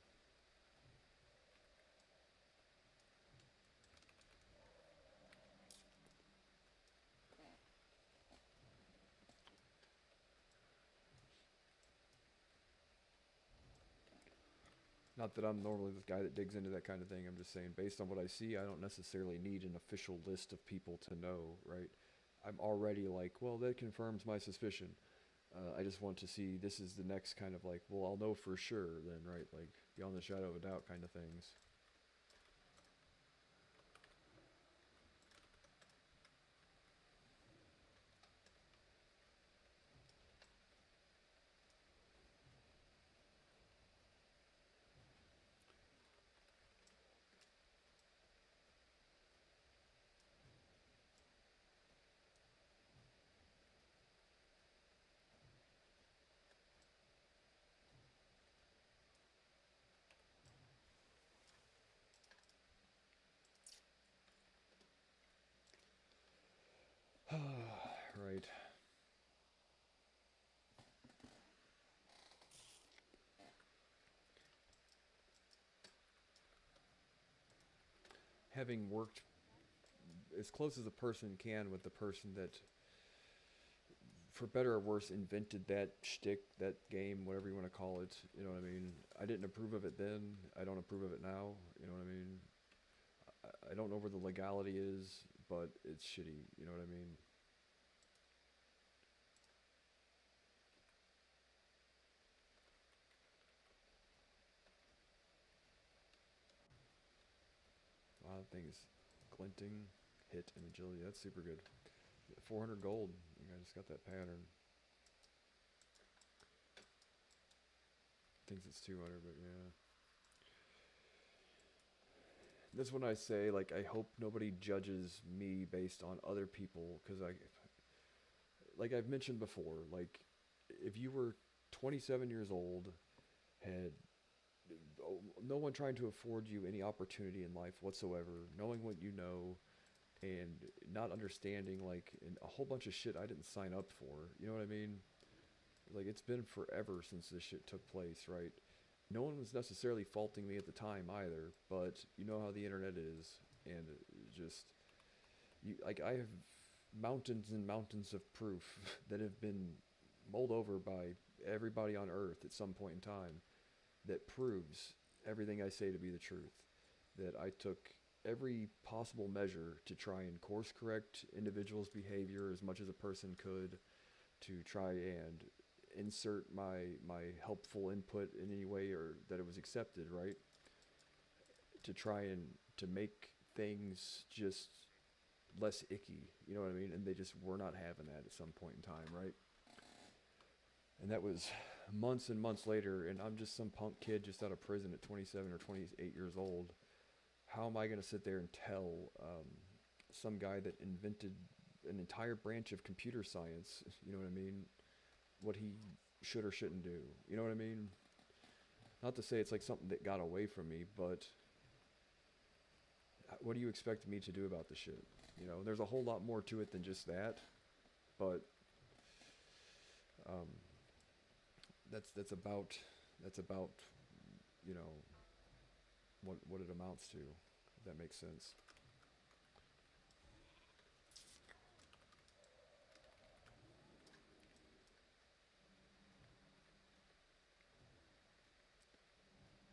Not that I'm normally the guy that digs into that kind of thing. I'm just saying, based on what I see, I don't necessarily need an official list of people to know, right? I'm already like, well, that confirms my suspicion. I just want to see, this is the next kind of like, well, I'll know for sure then, right? Like, beyond the shadow of a doubt kind of things. Right. Having worked as close as a person can with the person that, for better or worse, invented that shtick, that game, whatever you want to call it, you know what I mean? I didn't approve of it then. I don't approve of it now, you know what I mean? I don't know where the legality is, but it's shitty, you know what I mean? Wow, that thing is glinting, hit, and agility. That's super good. 400 gold. I just got that pattern. Thinks it's 200, but yeah. That's when I say, like, I hope nobody judges me based on other people, because like I've mentioned before, like, if you were 27 years old, had no one trying to afford you any opportunity in life whatsoever, knowing what you know, and not understanding, like, a whole bunch of shit I didn't sign up for, you know what I mean? Like, it's been forever since this shit took place, right? No one was necessarily faulting me at the time either, but you know how the internet is, and just, like, I have mountains and mountains of proof that have been mulled over by everybody on earth at some point in time that proves everything I say to be the truth. That I took every possible measure to try and course correct individuals' behavior as much as a person could, to try and insert my helpful input in any way or that it was accepted, right? To try and to make things just less icky, you know what I mean? And they just were not having that at some point in time, right? And that was months and months later, and I'm just some punk kid just out of prison at 27 or 28 years old. How am I going to sit there and tell some guy that invented an entire branch of computer science, you know what I mean, what he should or shouldn't do? You know what I mean? Not to say it's like something that got away from me, but what do you expect me to do about the shit? You know, there's a whole lot more to it than just that, but that's about you know what it amounts to, if that makes sense.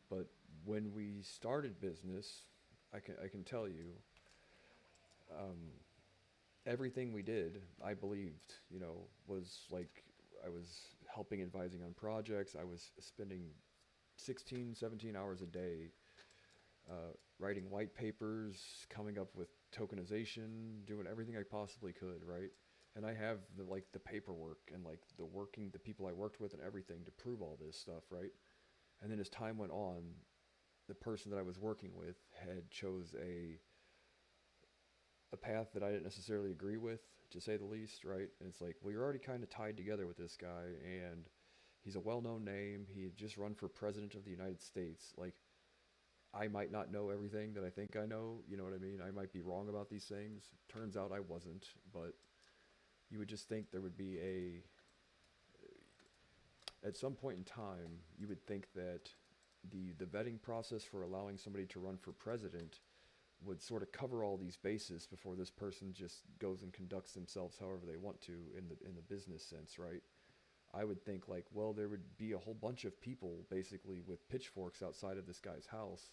But when we started business, I can tell you, everything we did, I believed, you know, was like I was helping advising on projects. I was spending 16, 17 hours a day writing white papers, coming up with tokenization, doing everything I possibly could, right? And I have the paperwork and like the people I worked with and everything to prove all this stuff, right? And then as time went on, the person that I was working with had chose a path that I didn't necessarily agree with, to say the least, right? And it's like, well, you're already kind of tied together with this guy, and he's a well-known name. He had just run for president of the United States. Like, I might not know everything that I think I know, you know what I mean? I might be wrong about these things. Turns out I wasn't, but you would just think there would be at some point in time, you would think that the vetting process for allowing somebody to run for president would sort of cover all these bases before this person just goes and conducts themselves however they want to in the business sense, right? I would think like, well, there would be a whole bunch of people basically with pitchforks outside of this guy's house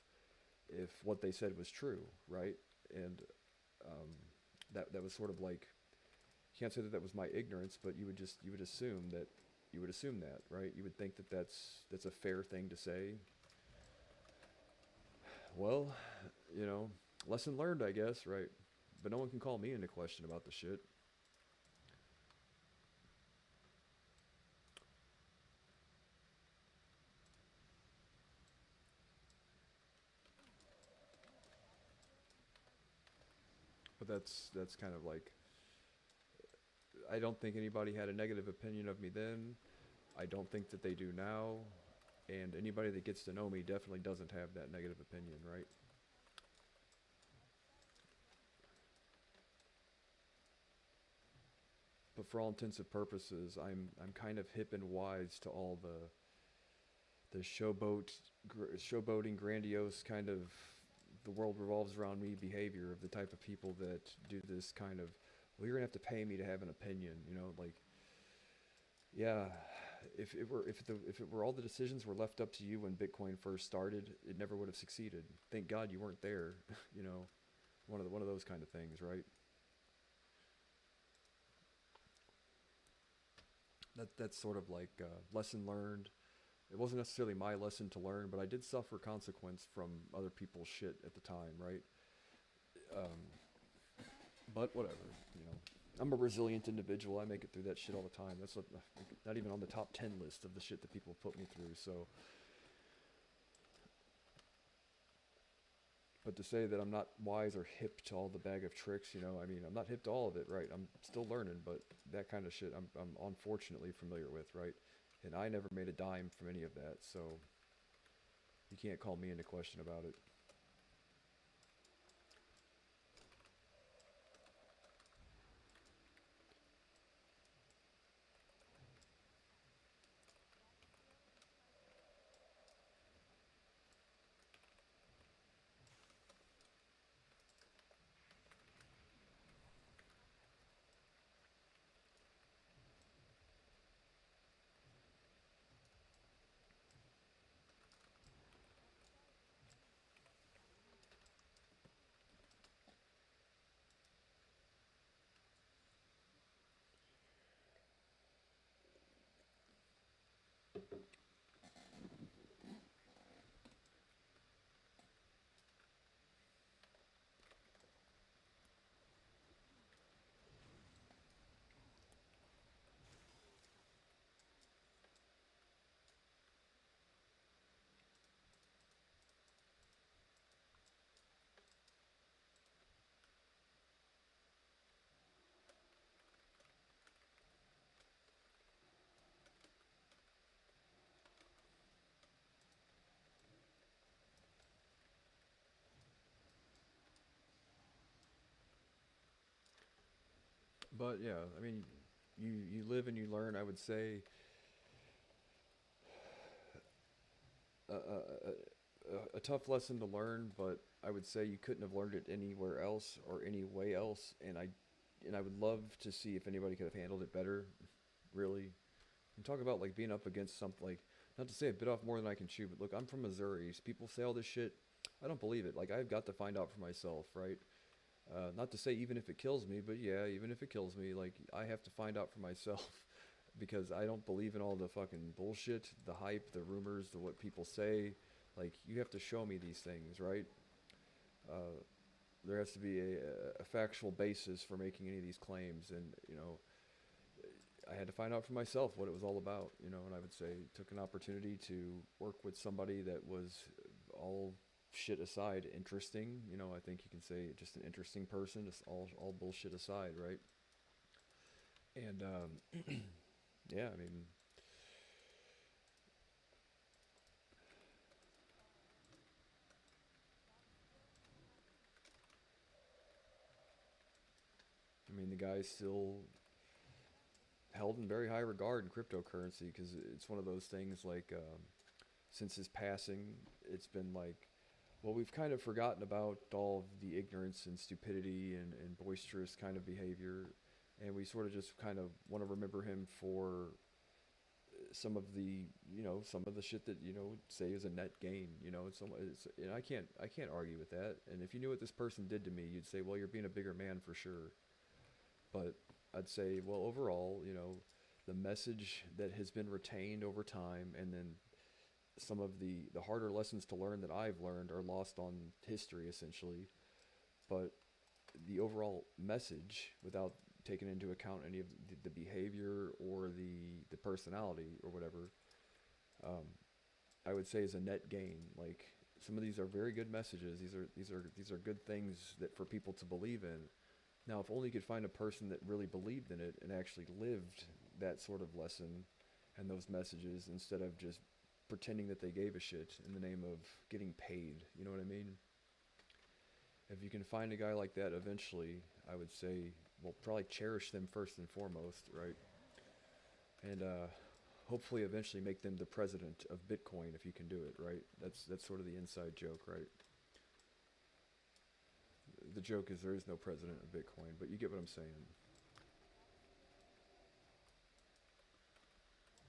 if what they said was true, right? And that was sort of like, you can't say that was my ignorance, but you would assume that, right? You would think that that's a fair thing to say. Well, you know, lesson learned, I guess, right? But no one can call me into question about the shit. But that's kind of like, I don't think anybody had a negative opinion of me then. I don't think that they do now. And anybody that gets to know me definitely doesn't have that negative opinion, right? But for all intents and purposes, I'm kind of hip and wise to all the showboating, grandiose kind of the world revolves around me behavior of the type of people that do this kind of, well, you're gonna have to pay me to have an opinion, you know, like, yeah, if it were all the decisions were left up to you when Bitcoin first started, it never would have succeeded. Thank God you weren't there, you know, one of those kind of things, right? That's sort of like lesson learned. It wasn't necessarily my lesson to learn, but I did suffer consequence from other people's shit at the time, right? But whatever, you know. I'm a resilient individual. I make it through that shit all the time. That's not even on the top 10 list of the shit that people put me through, so. But to say that I'm not wise or hip to all the bag of tricks, you know, I mean, I'm not hip to all of it, right? I'm still learning, but that kind of shit I'm unfortunately familiar with, right? And I never made a dime from any of that, so you can't call me into question about it. But yeah, I mean, you live and you learn. I would say a tough lesson to learn, but I would say you couldn't have learned it anywhere else or any way else. And I would love to see if anybody could have handled it better. Really, and talk about like being up against something like, not to say a bit off more than I can chew, but look, I'm from Missouri. So people say all this shit. I don't believe it. Like I've got to find out for myself, right? Not to say even if it kills me, but yeah, even if it kills me, like I have to find out for myself because I don't believe in all the fucking bullshit, the hype, the rumors, the what people say. Like you have to show me these things, right? There has to be a factual basis for making any of these claims, and you know, I had to find out for myself what it was all about, you know. And I would say took an opportunity to work with somebody that was all shit aside interesting, you know. I think you can say just an interesting person, just all bullshit aside, right? And yeah, I mean the guy's still held in very high regard in cryptocurrency because it's one of those things like since his passing, it's been like, well, we've kind of forgotten about all of the ignorance and stupidity and boisterous kind of behavior, and we sort of just kind of want to remember him for some of the, you know, some of the shit that, you know, say is a net gain, you know. And I can't argue with that. And if you knew what this person did to me, you'd say, well, you're being a bigger man for sure. But I'd say, well, overall, you know, the message that has been retained over time, and then some of the harder lessons to learn that I've learned are lost on history, essentially. But the overall message, without taking into account any of the behavior or the personality or whatever, I would say is a net gain. Like some of these are very good messages. These are good things that for people to believe in. Now, if only you could find a person that really believed in it and actually lived that sort of lesson and those messages instead of just pretending that they gave a shit in the name of getting paid. You know what I mean? If you can find a guy like that eventually, I would say, well, probably cherish them first and foremost, right? And hopefully eventually make them the president of Bitcoin if you can do it, right? That's sort of the inside joke, right? The joke is there is no president of Bitcoin, but you get what I'm saying.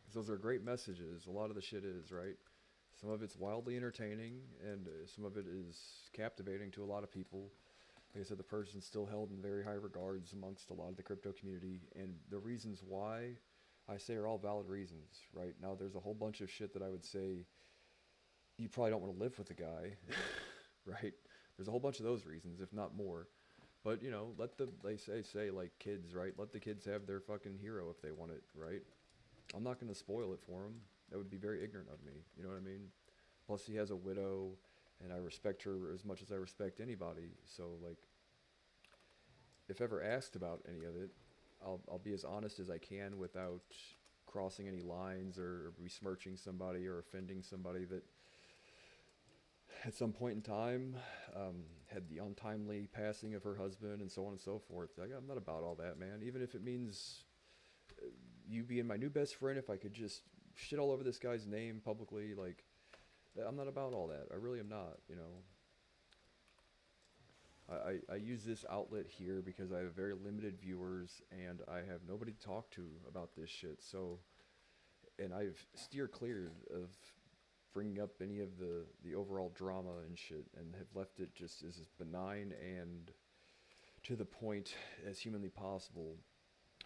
'Cause those are great messages. A lot of the shit is, right? Some of it's wildly entertaining, and some of it is captivating to a lot of people. Like I said, the person's still held in very high regards amongst a lot of the crypto community, and the reasons why I say are all valid reasons, right? Now, there's a whole bunch of shit that I would say you probably don't want to live with the guy, right? There's a whole bunch of those reasons, if not more. But, you know, they say like kids, right? Let the kids have their fucking hero if they want it, right? I'm not going to spoil it for them. That would be very ignorant of me. You know what I mean? Plus, he has a widow, and I respect her as much as I respect anybody. So, like, if ever asked about any of it, I'll be as honest as I can without crossing any lines or besmirching somebody or offending somebody that at some point in time had the untimely passing of her husband and so on and so forth. Like, I'm not about all that, man. Even if it means you being my new best friend, if I could just shit all over this guy's name publicly, like, I'm not about all that. I really am not, you know. I use this outlet here because I have very limited viewers and I have nobody to talk to about this shit. So, and I've steered clear of bringing up any of the overall drama and shit, and have left it just as benign and to the point as humanly possible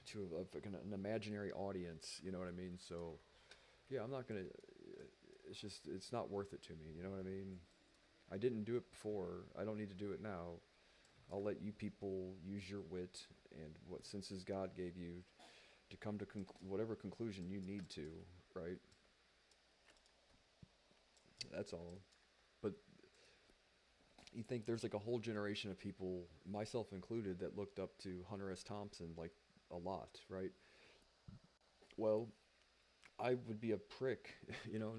to an imaginary audience, you know what I mean? So yeah, I'm not gonna. It's just it's not worth it to me. You know what I mean? I didn't do it before. I don't need to do it now. I'll let you people use your wit and what senses God gave you to come to whatever conclusion you need to, right? That's all. But you think there's like a whole generation of people, myself included, that looked up to Hunter S. Thompson like a lot, right? Well, I would be a prick, you know,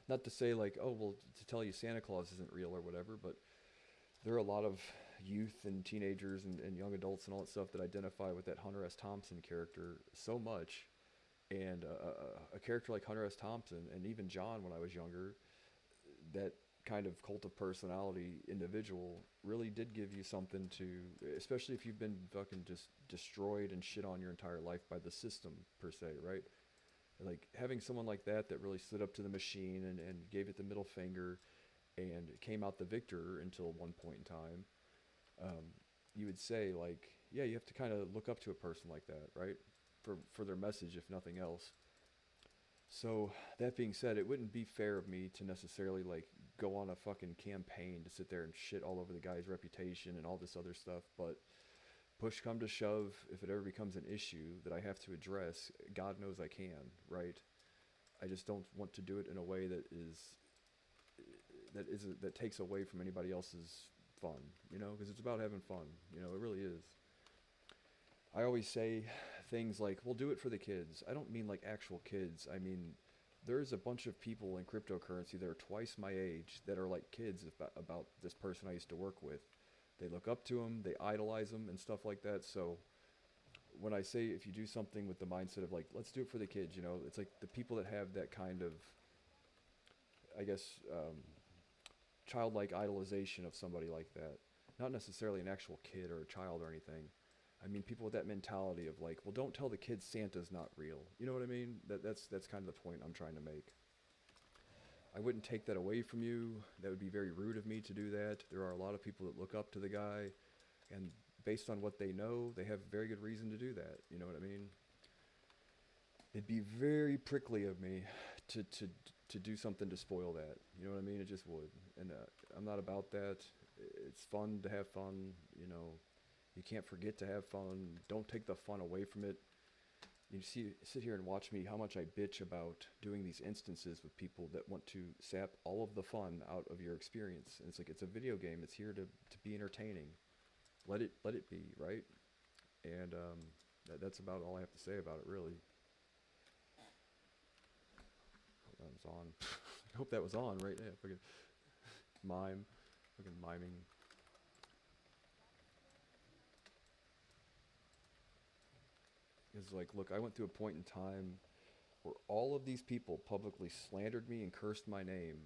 not to say like, oh, well, to tell you Santa Claus isn't real or whatever, but there are a lot of youth and teenagers and young adults and all that stuff that identify with that Hunter S. Thompson character so much. And a character like Hunter S. Thompson, and even John when I was younger, that kind of cult of personality individual really did give you something to, especially if you've been fucking just destroyed and shit on your entire life by the system, per se, right? Like having someone like that really stood up to the machine and gave it the middle finger and came out the victor until one point in time, you would say like, yeah, you have to kind of look up to a person like that, right? For their message, if nothing else. So that being said, it wouldn't be fair of me to necessarily like go on a fucking campaign to sit there and shit all over the guy's reputation and all this other stuff, but push come to shove, if it ever becomes an issue that I have to address, God knows I can, right? I just don't want to do it in a way that takes away from anybody else's fun, you know, because it's about having fun, you know, it really is. I always say things like, we'll do it for the kids. I don't mean like actual kids. I mean, there's a bunch of people in cryptocurrency that are twice my age that are like kids about this person I used to work with. They look up to him, they idolize him and stuff like that. So when I say if you do something with the mindset of like, let's do it for the kids, you know, it's like the people that have that kind of, I guess, childlike idolization of somebody like that. Not necessarily an actual kid or a child or anything. I mean, people with that mentality of like, well, don't tell the kids Santa's not real. You know what I mean? That's kind of the point I'm trying to make. I wouldn't take that away from you. That would be very rude of me to do that. There are a lot of people that look up to the guy, and based on what they know, they have very good reason to do that. You know what I mean? It'd be very prickly of me to do something to spoil that. You know what I mean? It just would. And I'm not about that. It's fun to have fun, you know. You can't forget to have fun. Don't take the fun away from it. You sit here and watch me, how much I bitch about doing these instances with people that want to sap all of the fun out of your experience. And it's like, it's a video game. It's here to be entertaining. Let it be, right? And that's about all I have to say about it, really. Hope that was on. I hope that was on, right? Yeah, fucking miming. It's like, look, I went through a point in time where all of these people publicly slandered me and cursed my name,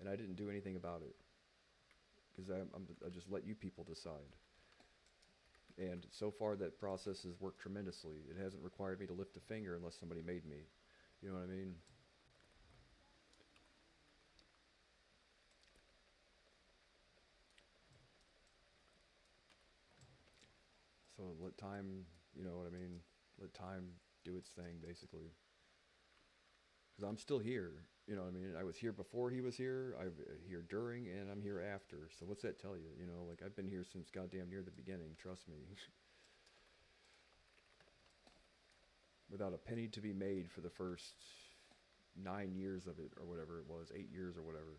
and I didn't do anything about it. Because I just let you people decide. And so far that process has worked tremendously. It hasn't required me to lift a finger unless somebody made me. You know what I mean? So let time, you know what I mean? Let time do its thing, basically. Because I'm still here, you know what I mean? I was here before he was here, I'm here during, and I'm here after. So what's that tell you? You know, like I've been here since goddamn near the beginning, trust me. Without a penny to be made for the first 9 years of it, or whatever it was, 8 years or whatever.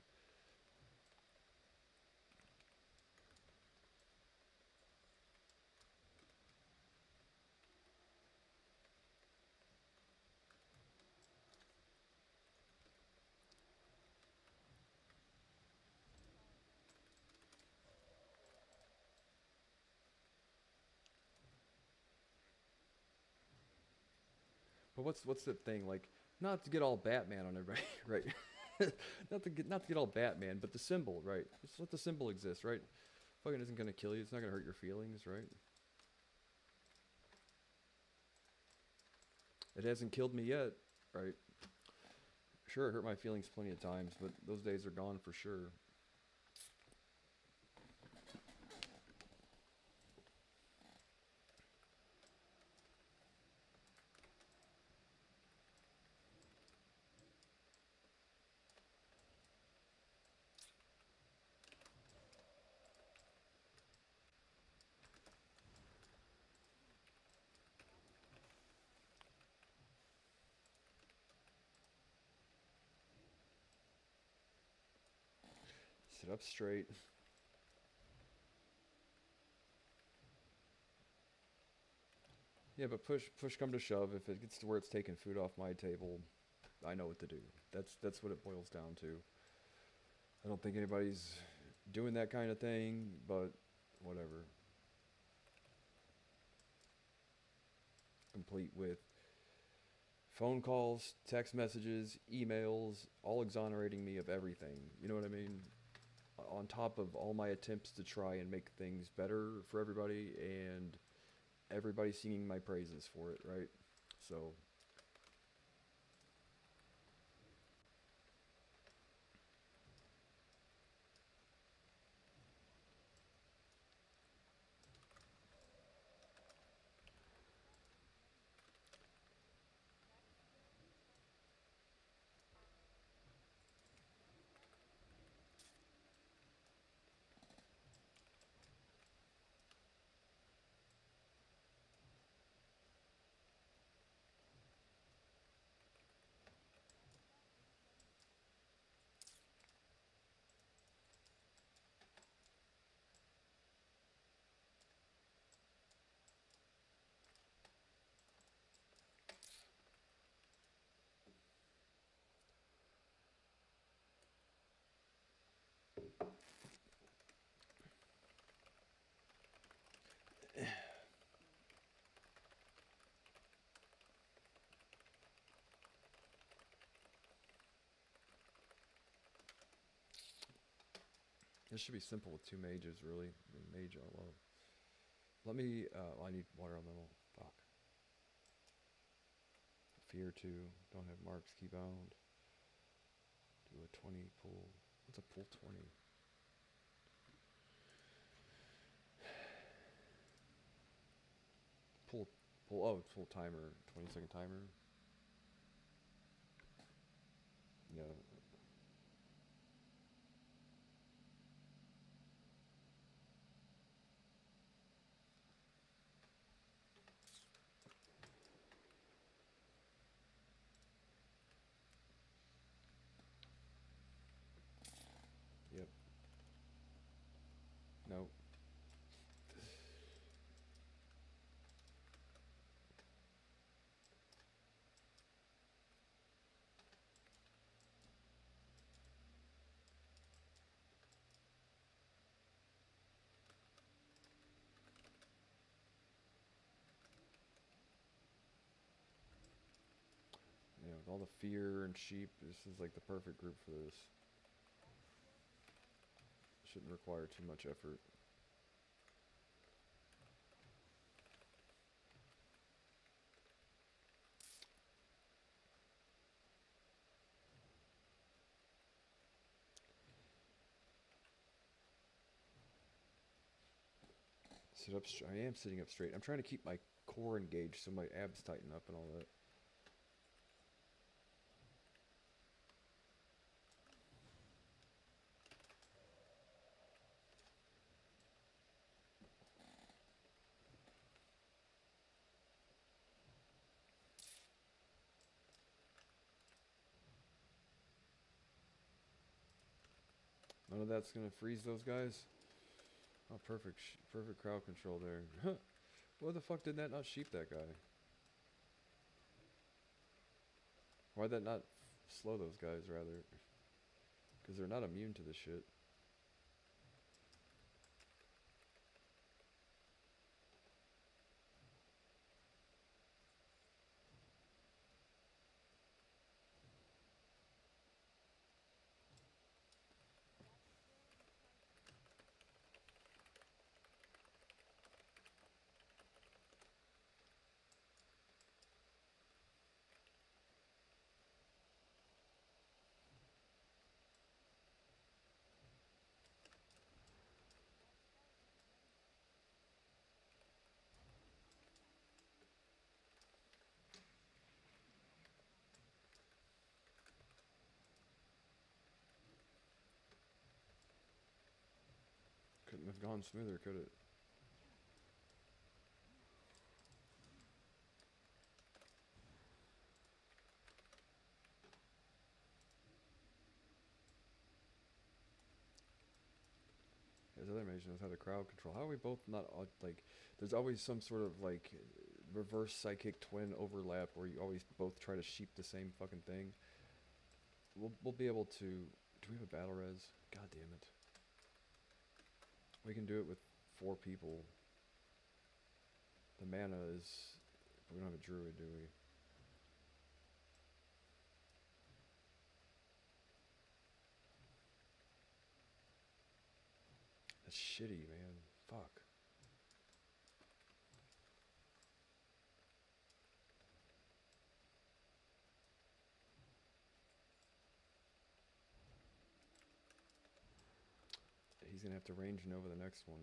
But what's the thing, like, not to get all Batman on everybody, right? not to get all Batman, but the symbol, right? Just let the symbol exist, right? Fucking isn't gonna kill you. It's not gonna hurt your feelings, right? It hasn't killed me yet, right? Sure, it hurt my feelings plenty of times, but those days are gone for sure. Sit up straight. Yeah, but push come to shove, if it gets to where it's taking food off my table, I know what to do. That's what it boils down to. I don't think anybody's doing that kind of thing, but whatever. Complete with phone calls, text messages, emails, all exonerating me of everything. You know what I mean? On top of all my attempts to try and make things better for everybody, and everybody singing my praises for it, right? So this should be simple with 2 mages, really. Mage all love. Let me, I need water elemental. Fuck. Fear 2. Don't have marks, key bound. Do a 20 pull. What's a pull 20? Oh, full timer. 20-second timer. Yeah. Yep. Nope. Yeah, with all the fear and sheep, this is like the perfect group for this. Shouldn't require too much effort. Sit up. I am sitting up straight. I'm trying to keep my core engaged so my abs tighten up and all that. None of that's gonna freeze those guys. Oh, perfect, perfect crowd control there. Huh. Why the fuck did that not sheep that guy? Why'd that not slow those guys, rather? Because they're not immune to this shit. Couldn't have gone smoother, could it? animation knows how to crowd control. How are we both not like? There's always some sort of like reverse psychic twin overlap where you always both try to sheep the same fucking thing. We'll be able to. Do we have a battle res? God damn it. We can do it with 4 people. The mana is. We don't have a druid, do we? That's shitty, man. Fuck. He's gonna have to range Nova the next one.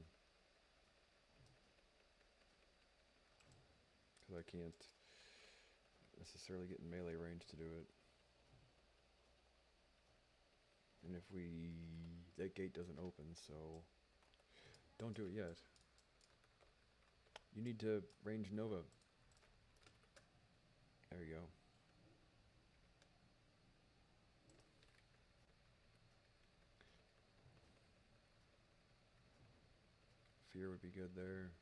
Because I can't necessarily get in melee range to do it. And if that gate doesn't open, so don't do it yet. You need to range Nova. There you go. Fear would be good there.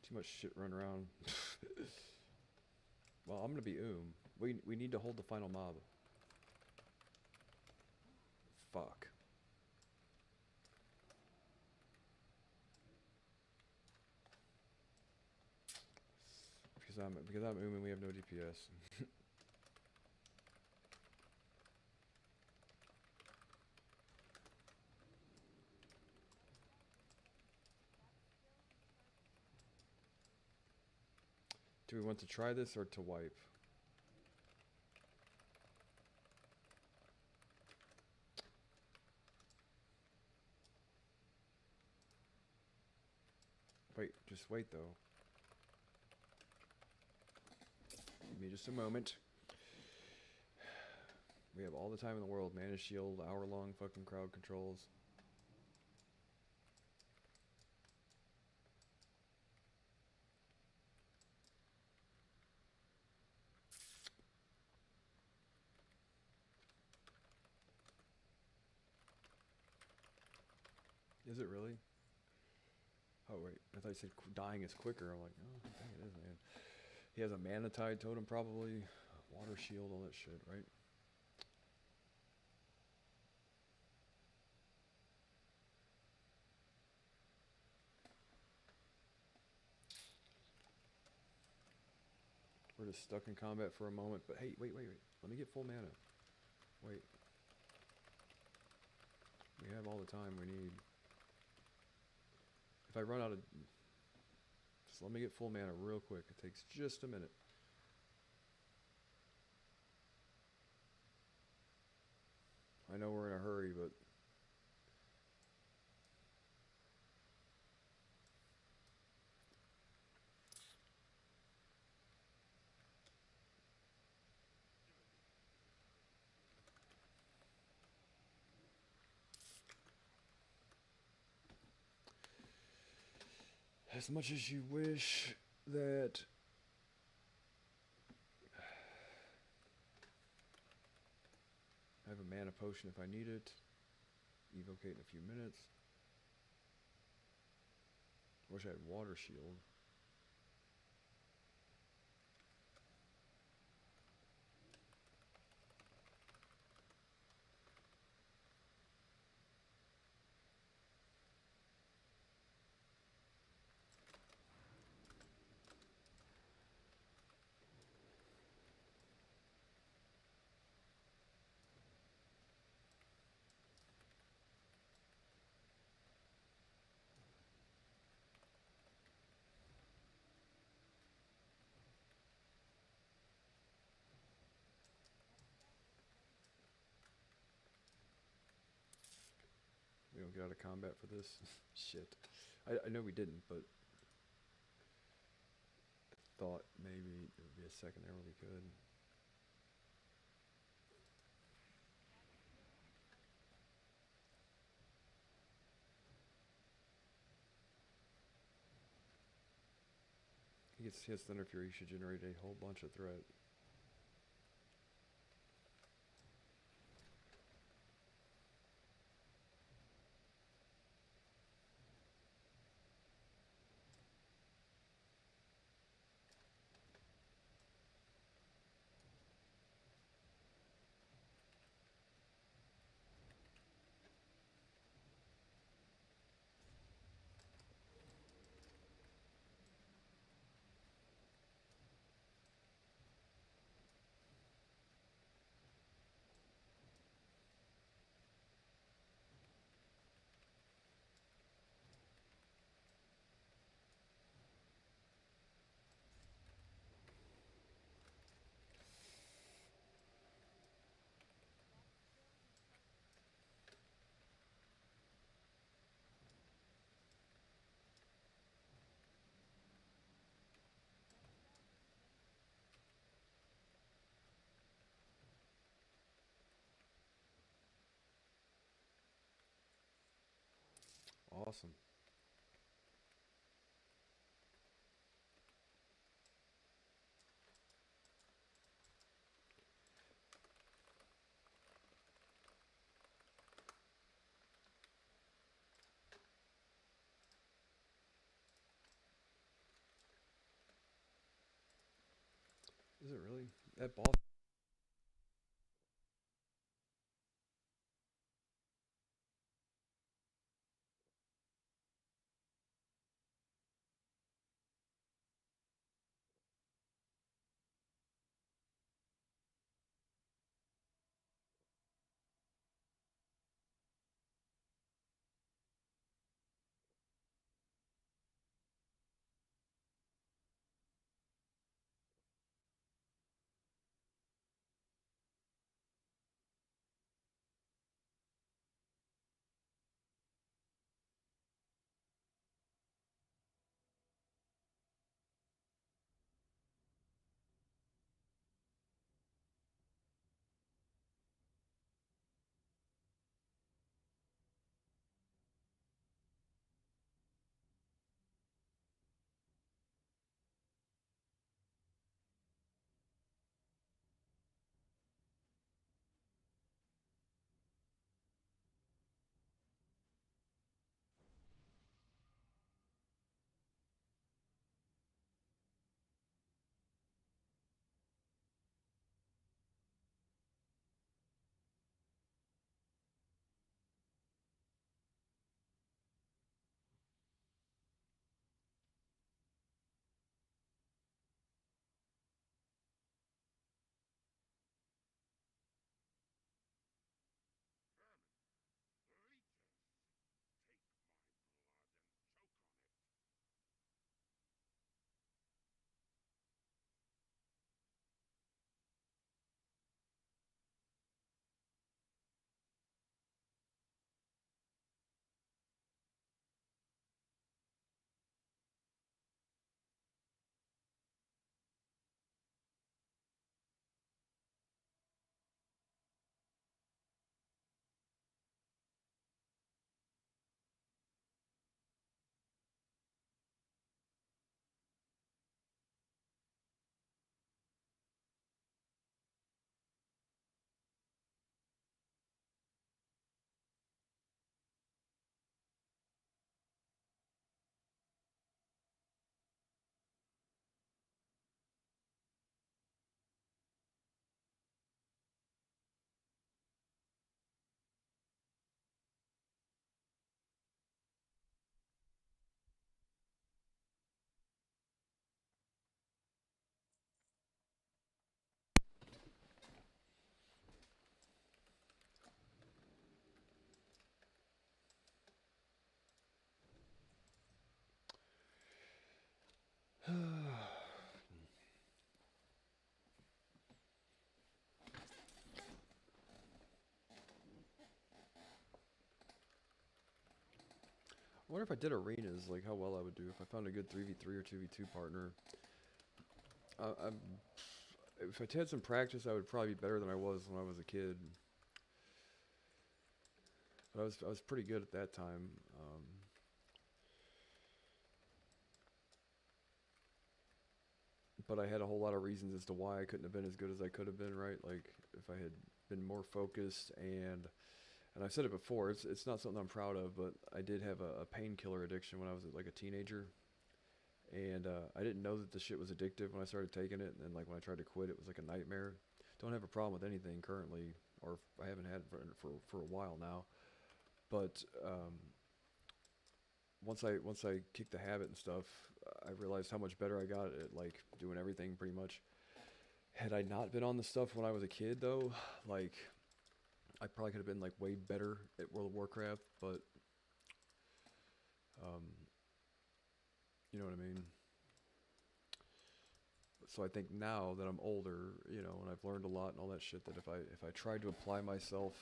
Too much shit run around. Well, I'm gonna be We need to hold the final mob. Fuck. Because I'm and we have no DPS. Do we want to try this or to wipe? Wait, just wait though. Give me just a moment. We have all the time in the world. Mana shield, hour-long fucking crowd controls. Is it really? Oh wait, I thought you said dying is quicker. I'm like, oh, I think it is, man. He has a mana tide totem probably, water shield, all that shit, right? We're just stuck in combat for a moment, but hey, wait. Let me get full mana. Wait. We have all the time we need. If I run out of... Just let me get full mana real quick. It takes just a minute. I know we're in a hurry, but... As much as you wish that I have a mana potion if I need it. Evocate in a few minutes. Wish I had water shield. We don't get out of combat for this? Shit. I know we didn't, but I thought maybe there would be a second there where we could. he has Thunder Fury, he should generate a whole bunch of threat. Awesome. Is it really? That boss? I wonder if I did arenas, like how well I would do if I found a good 3v3 or 2v2 partner. If I had some practice, I would probably be better than I was when I was a kid. But I was pretty good at that time. but I had a whole lot of reasons as to why I couldn't have been as good as I could have been, right? Like if I had been more focused and I've said it before, it's not something I'm proud of, but I did have a painkiller addiction when I was like a teenager. And I didn't know that the shit was addictive when I started taking it. And then like when I tried to quit, it was like a nightmare. Don't have a problem with anything currently, or I haven't had for a while now. But once I kicked the habit and stuff, I realized how much better I got at like doing everything pretty much. Had I not been on the stuff when I was a kid though, like I probably could have been like way better at World of Warcraft, but you know what I mean? So I think now that I'm older, you know, and I've learned a lot and all that shit, that if I tried to apply myself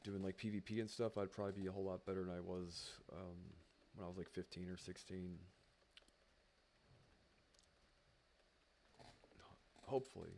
doing like PvP and stuff, I'd probably be a whole lot better than I was when I was like 15 or 16. Hopefully.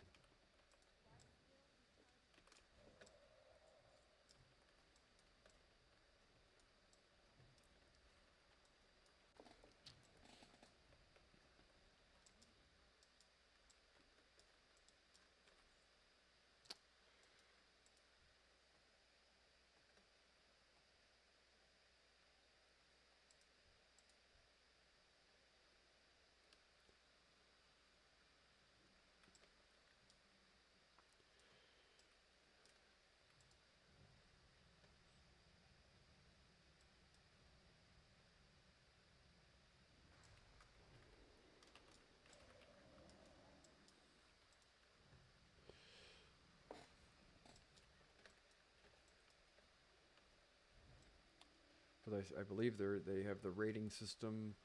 But I believe they have the rating system,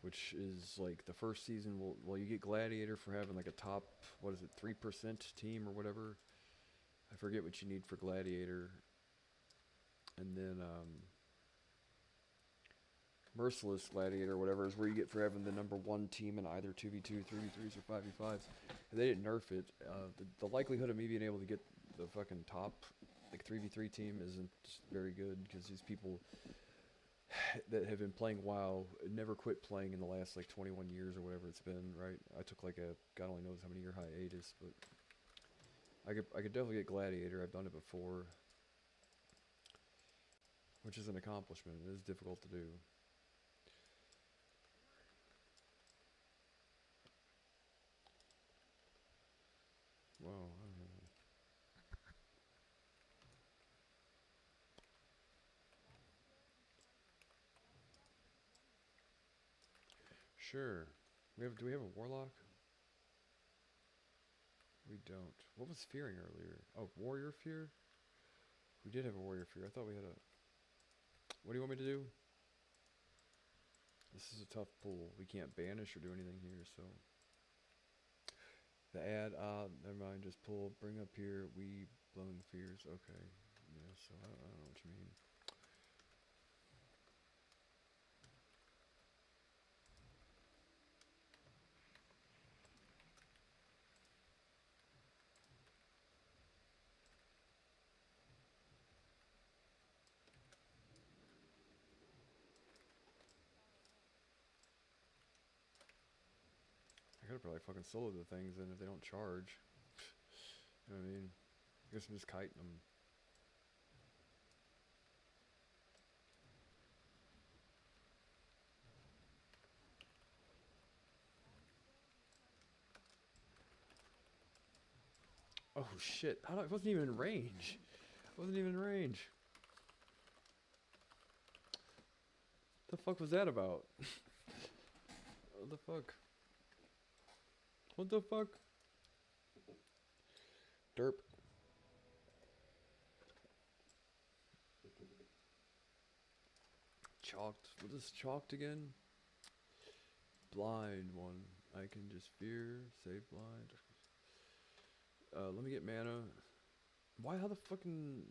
which is like the first season well you get Gladiator for having like a top, what is it, 3% team or whatever. I forget what you need for Gladiator. And then Merciless Gladiator or whatever is where you get for having the number 1 team in either 2v2, 3v3s, or 5v5s. And they didn't nerf it. The likelihood of me being able to get the fucking top like 3v3 team isn't very good, because these people that have been playing WoW never quit playing in the last like 21 years or whatever it's been, right? I took like a God only knows how many year hiatus, but I could definitely get Gladiator. I've done it before, which is an accomplishment. It is difficult to do. Wow, I don't know. Sure. Do we have a warlock? We don't. What was fearing earlier? Oh, warrior fear? We did have a warrior fear. I thought we had a... What do you want me to do? This is a tough pull. We can't banish or do anything here, so... The ad, never mind, just pull, bring up here, we blowing fears. Okay. Yeah, so I don't know what you mean. I could probably fucking solo the things then if they don't charge. You know what I mean? I guess I'm just kiting them. Oh shit, I wasn't even in range. I wasn't even in range. What the fuck was that about? What the fuck? What the fuck? Derp. Chalked. What is chalked again? Blind one. I can just fear, save blind. Let me get mana. Why? How the fucking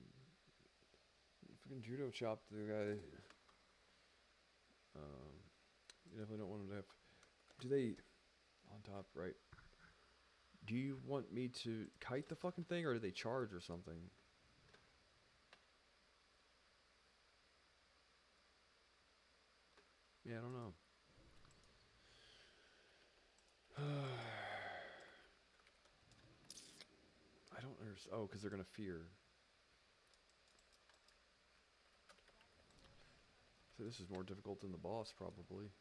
judo chopped the guy? You definitely don't want him to have. Do they on top right? Do you want me to kite the fucking thing, or do they charge or something? Yeah, I don't know. I don't understand. Oh, because they're gonna fear. So this is more difficult than the boss, probably.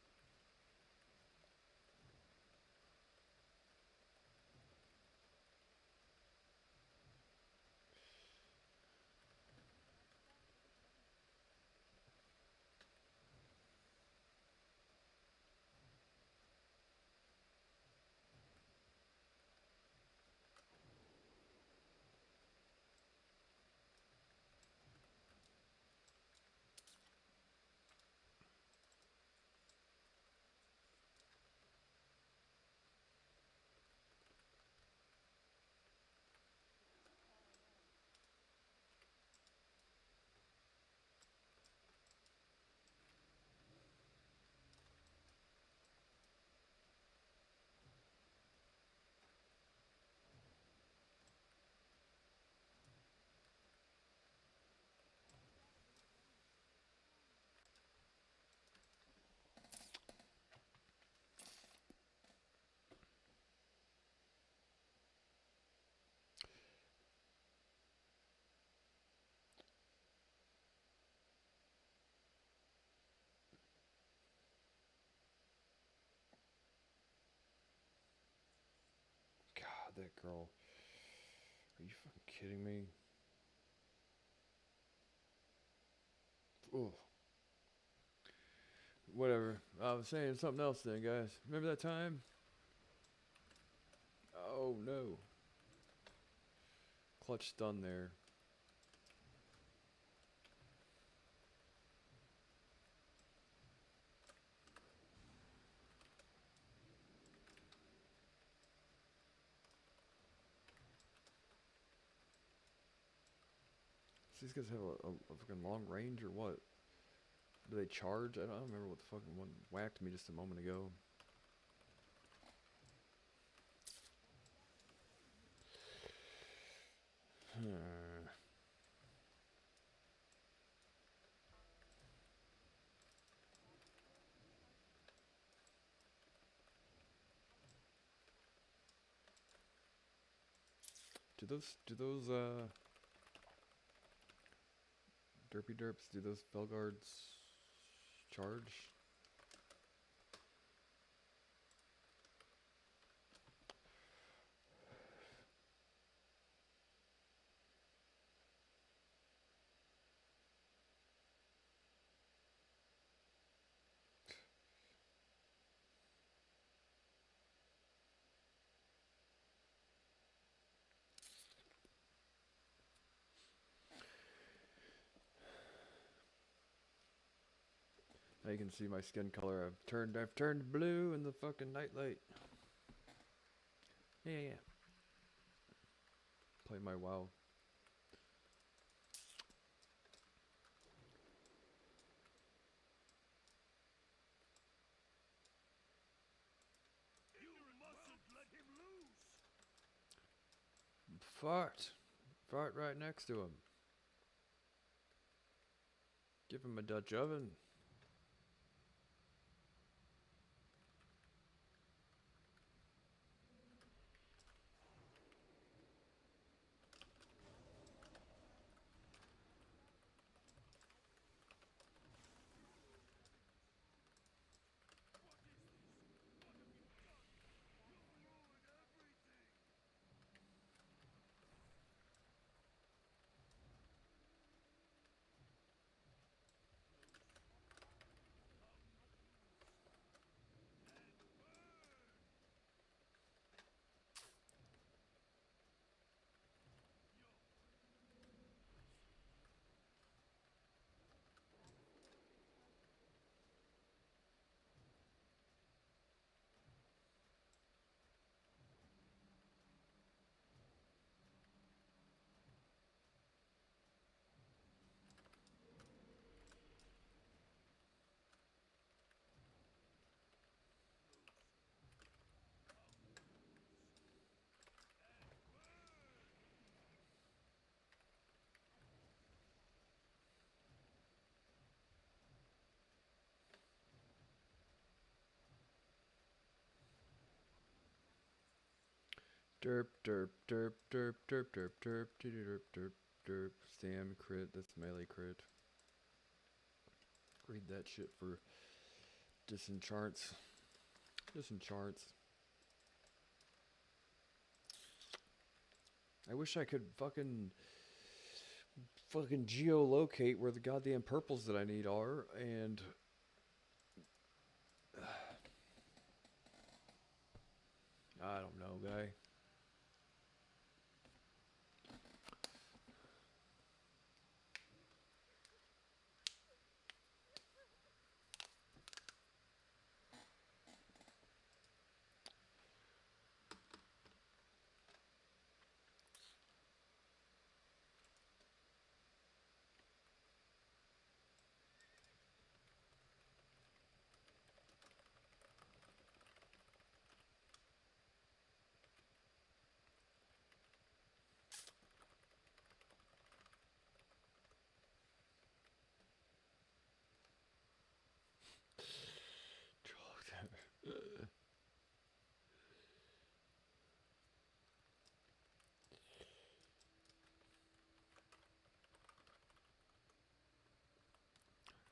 God, that girl. Are you fucking kidding me? Oh. Whatever. I was saying something else then, guys. Remember that time? Oh, no. Clutch stun there. So these guys have a fucking long range or what? Do they charge? I don't remember what the fucking one whacked me just a moment ago. Do those derpy derps, do those Felguards charge? Now you can see my skin color. I've turned blue in the fucking nightlight. Yeah. Play my WoW. Fart right next to him. Give him a Dutch oven. Derp, derp, derp, derp, derp, derp, derp, derp, derp, derp. Stam crit. That's melee crit. Read that shit for disenchants. Disenchants. I wish I could fucking geolocate where the goddamn purples that I need are, and I don't know, guy.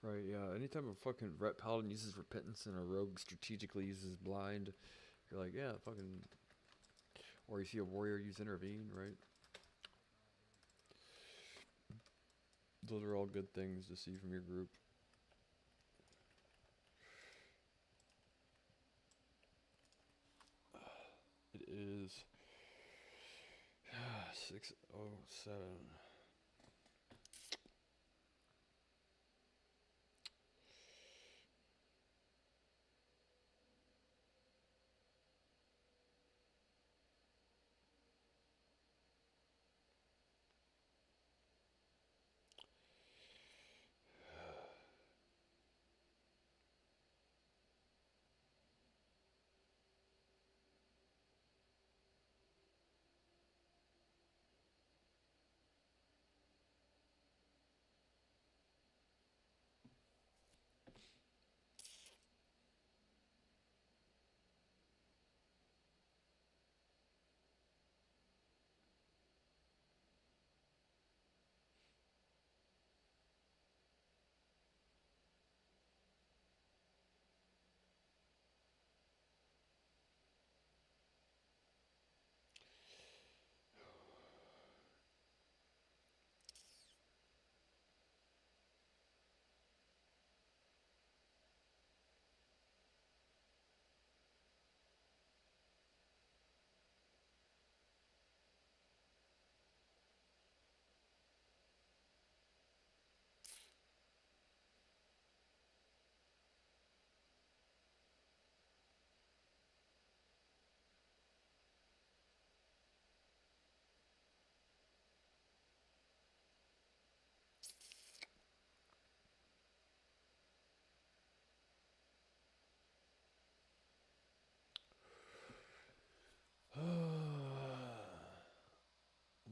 Right, yeah. Anytime a fucking ret paladin uses repentance and a rogue strategically uses blind, you're like, yeah, fucking. Or you see a warrior use intervene, right? Those are all good things to see from your group. It is 6:07.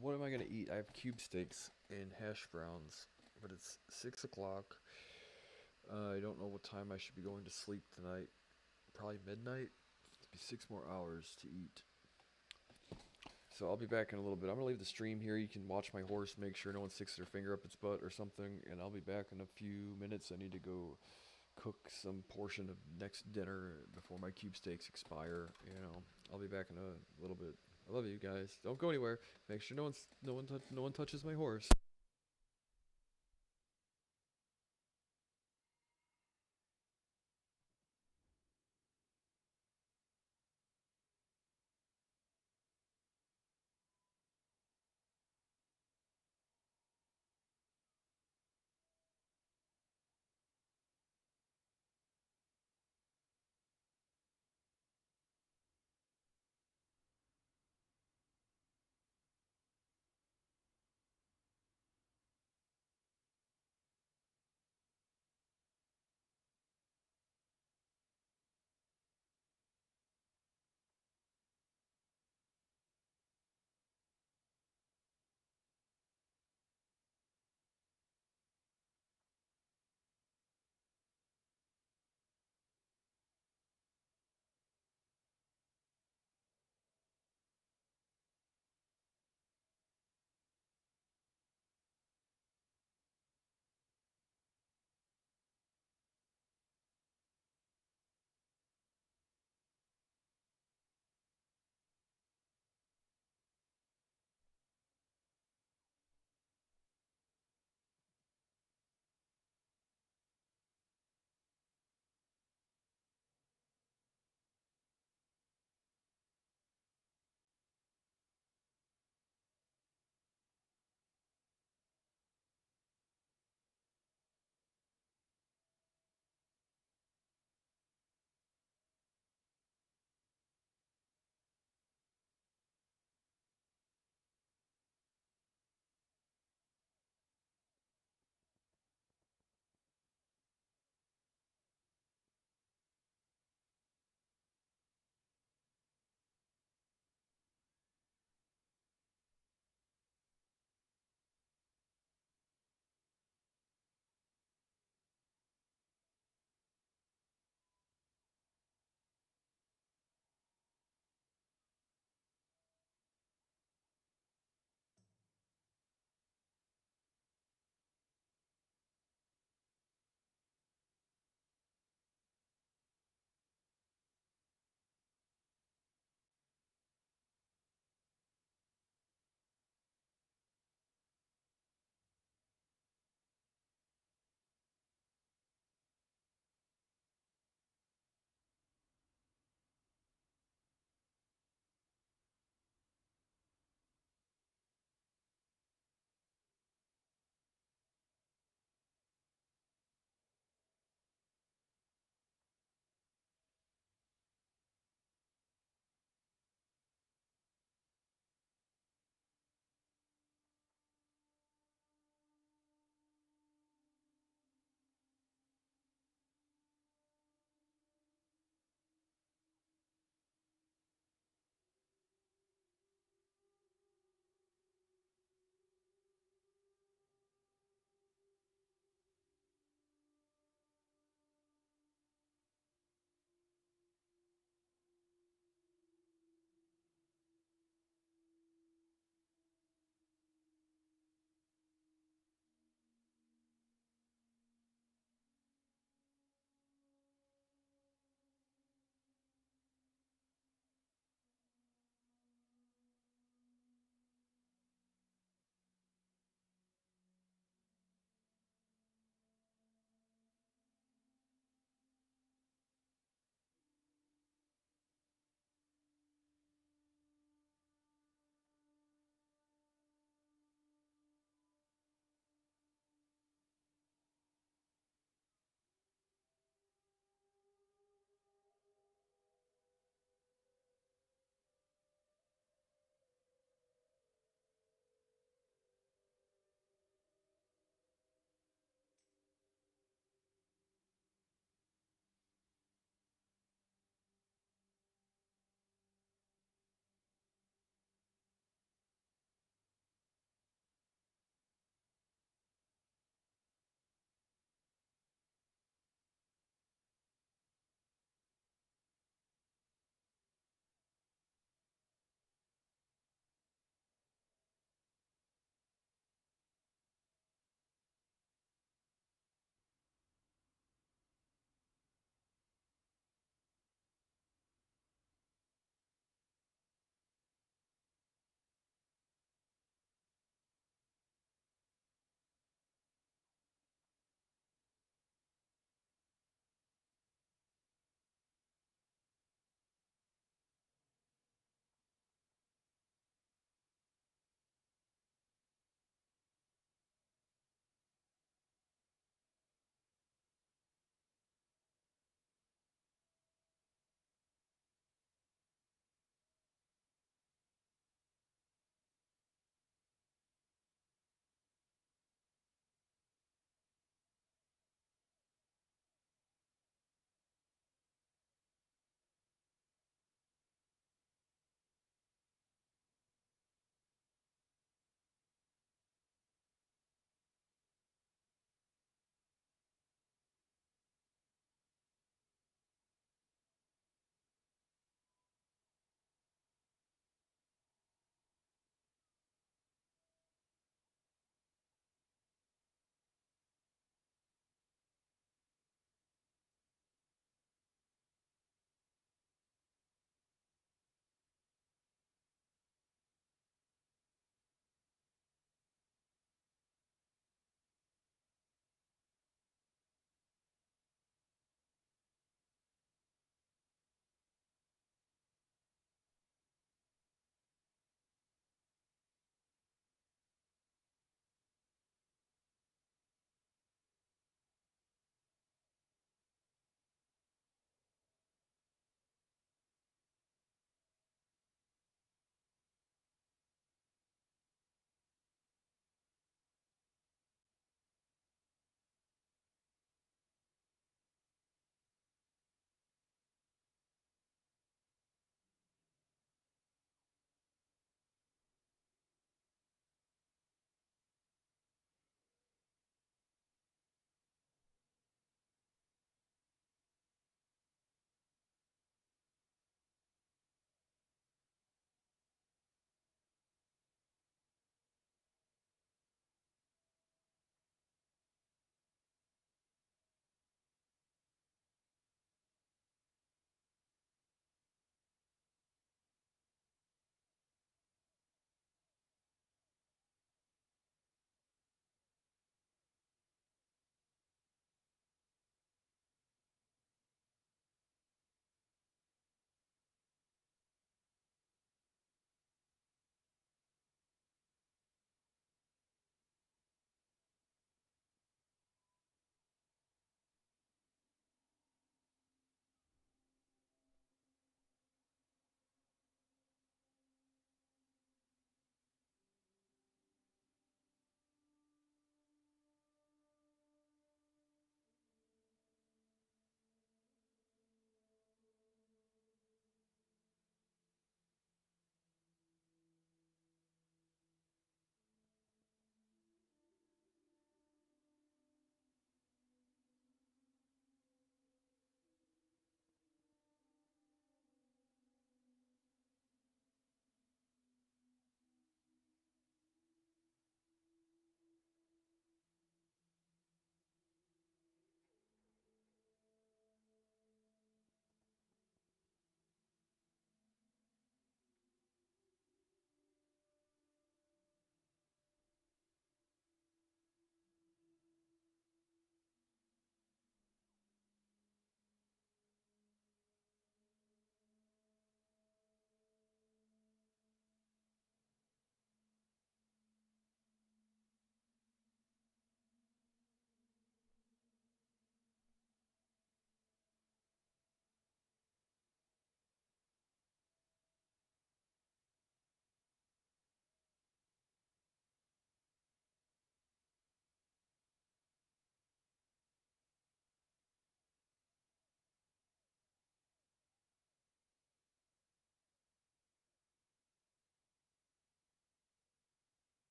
What am I gonna eat? I have cube steaks and hash browns, but it's 6 o'clock. I don't know what time I should be going to sleep tonight. Probably midnight. It'll be 6 more hours to eat. So I'll be back in a little bit. I'm gonna leave the stream here. You can watch my horse, make sure no one sticks their finger up its butt or something, and I'll be back in a few minutes. I need to go cook some portion of next dinner before my cube steaks expire. You know, I'll be back in a little bit. I love you guys. Don't go anywhere. Make sure no one touches my horse.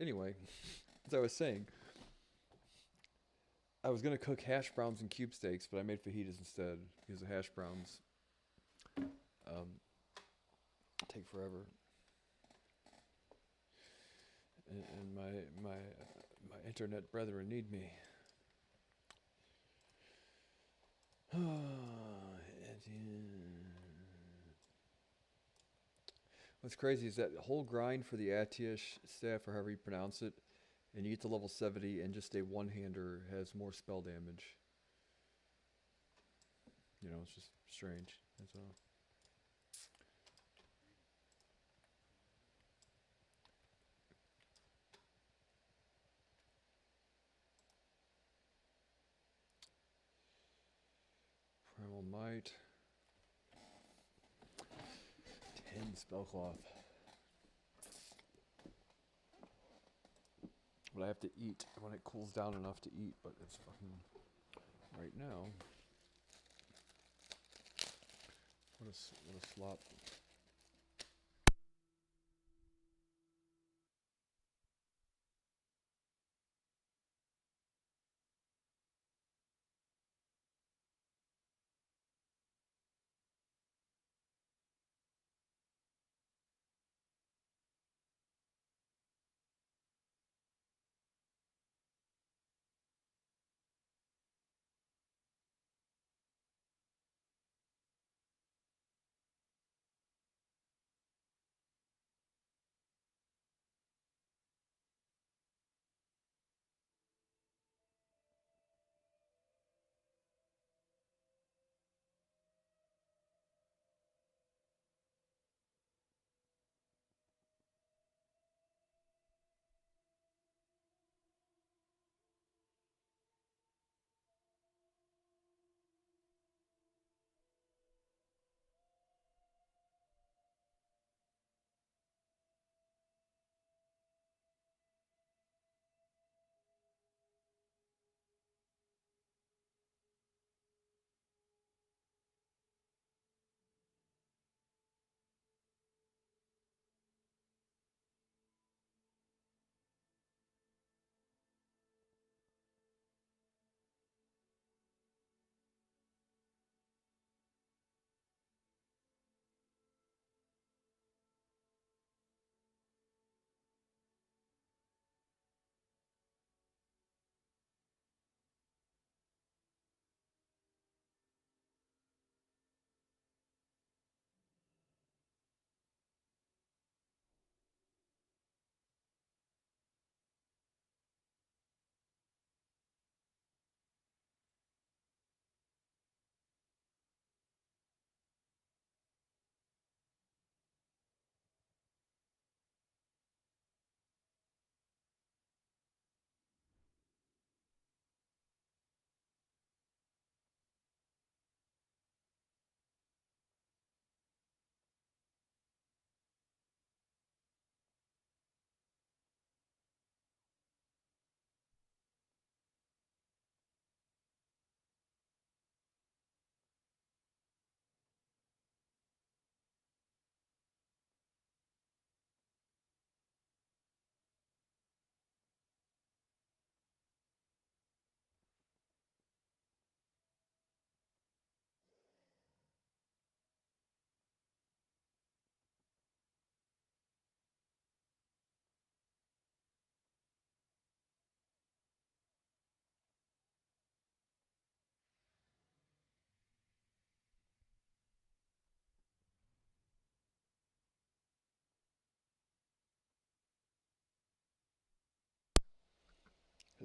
Anyway, as I was saying, I was gonna cook hash browns and cube steaks, but I made fajitas instead because the hash browns take forever. And my internet brethren need me. What's crazy is that whole grind for the Atish staff, or however you pronounce it, and you get to level 70 and just a one-hander has more spell damage. You know, it's just strange. That's all. Primal Might. 10 Spellcloth. But I have to eat when it cools down enough to eat, but it's fucking right now. What a slop.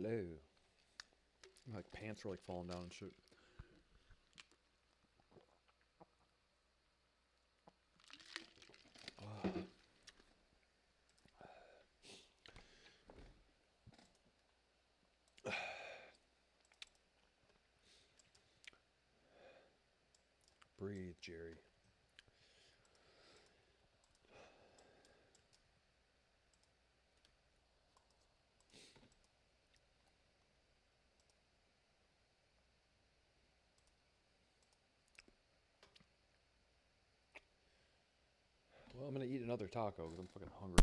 Hello. My like pants were like falling down and shit. Breathe, Jerry. Well, I'm gonna eat another taco because I'm fucking hungry.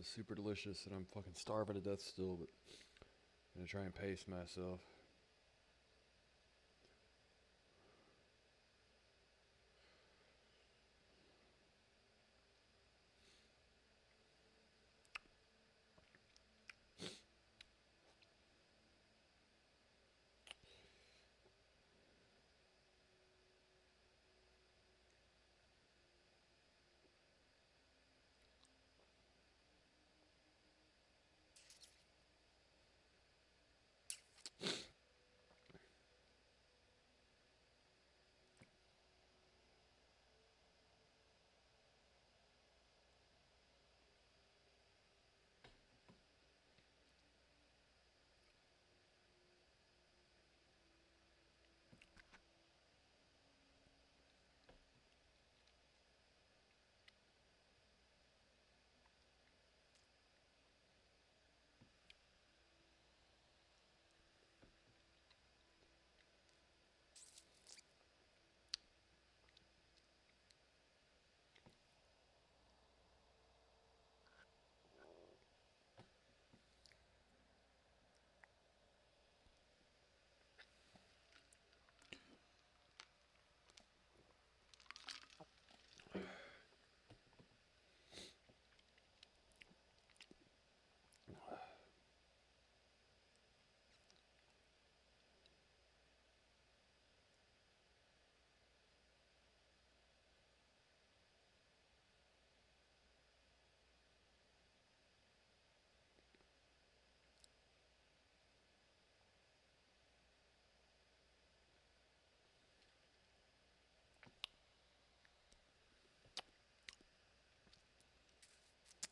was super delicious, and I'm fucking starving to death still, but I'm gonna try and pace myself.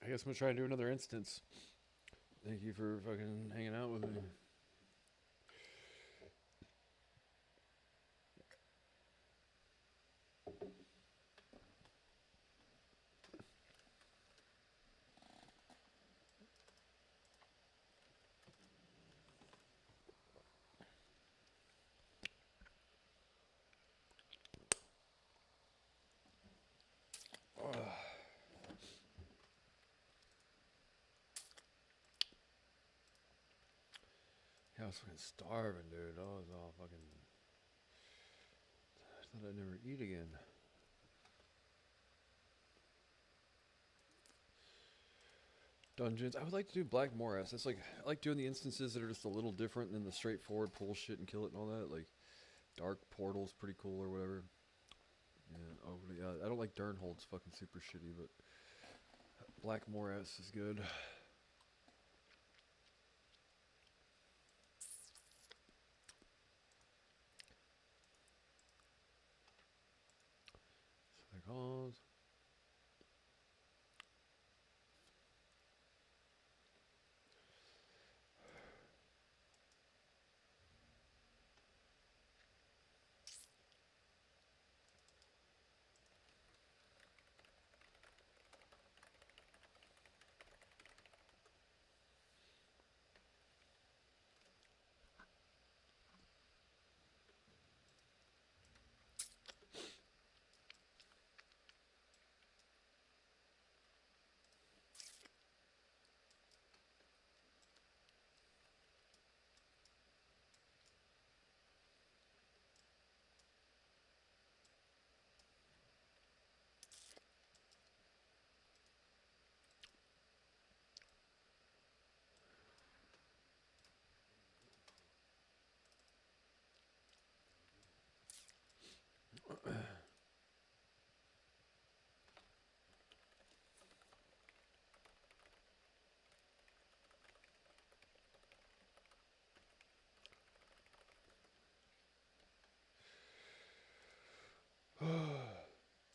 I guess I'm gonna try and do another instance. Thank you for fucking hanging out with me. Yeah, I was fucking starving, dude. I was all fucking. I thought I'd never eat again. Dungeons. I would like to do Black Morass. It's like I like doing the instances that are just a little different than the straightforward pull shit and kill it and all that. Like Dark Portal's pretty cool or whatever. Yeah. Oh yeah. I don't like Durnhold's fucking super shitty, but Black Morass is good. Psychos.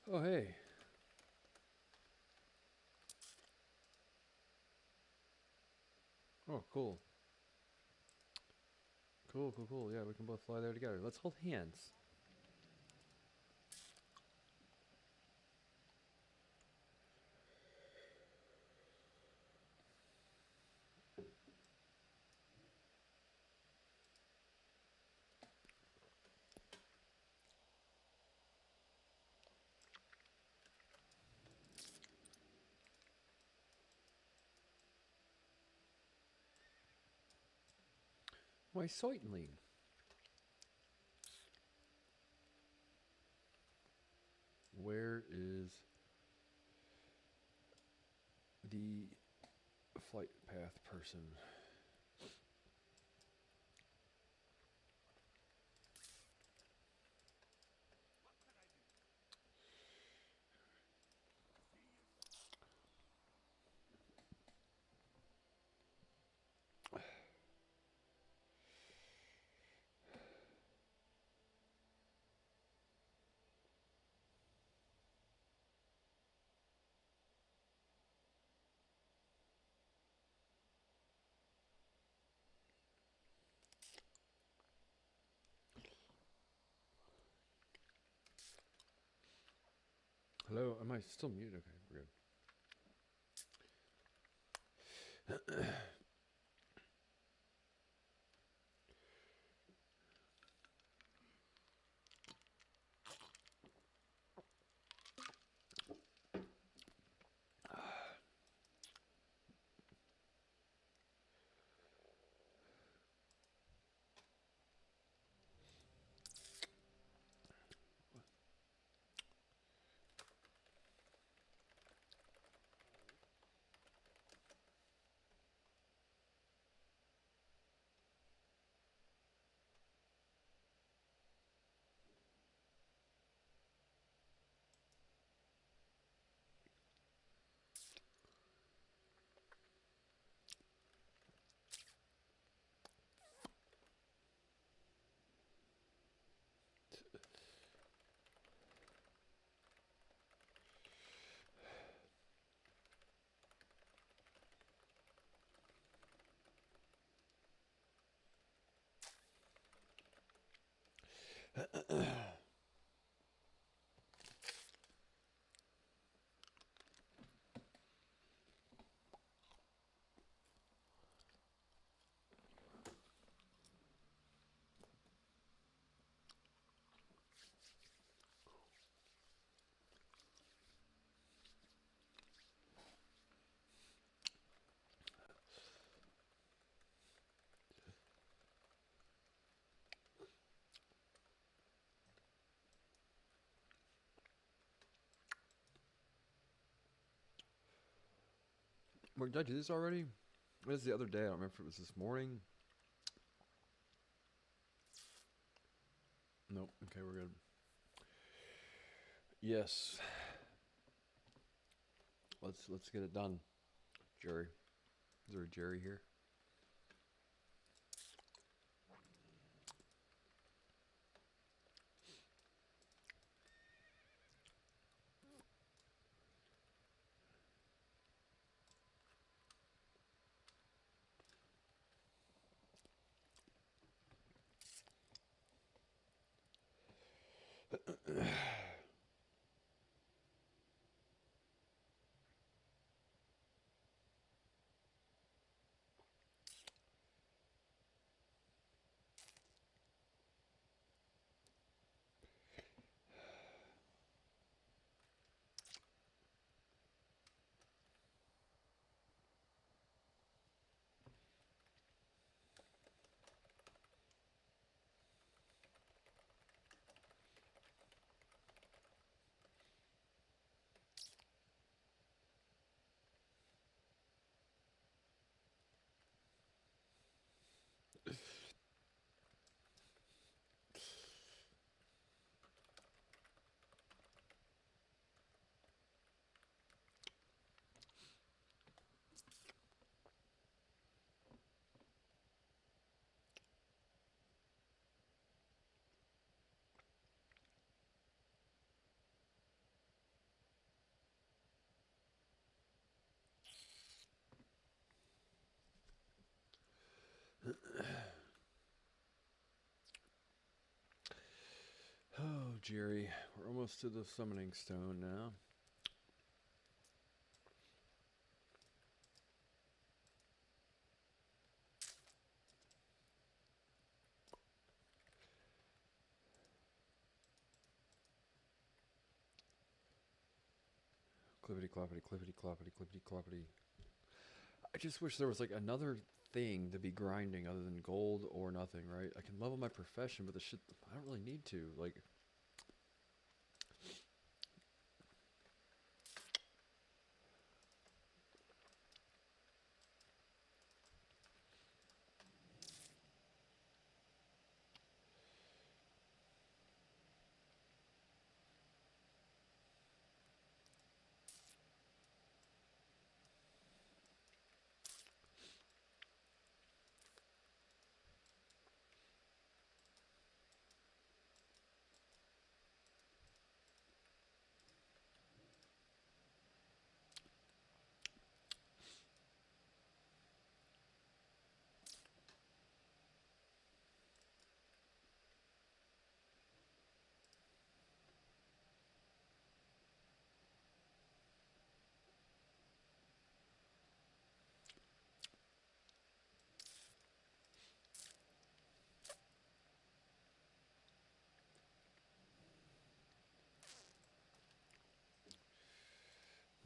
Oh hey. Oh cool. Cool. Yeah, we can both fly there together. Let's hold hands. Why, certainly. Where is the flight path person? Hello, am I still muted? Okay, we're good. Did I do this already? What is the other day? I don't remember if it was this morning. Nope. Okay, we're good. Yes. Let's get it done. Jerry. Is there a Jerry here? Oh, Jerry. We're almost to the summoning stone now. Clippity cloppity, clippity cloppity, clippity cloppity. I just wish there was like another thing to be grinding other than gold or nothing, right? I can level my profession, but the shit I don't really need to. Like,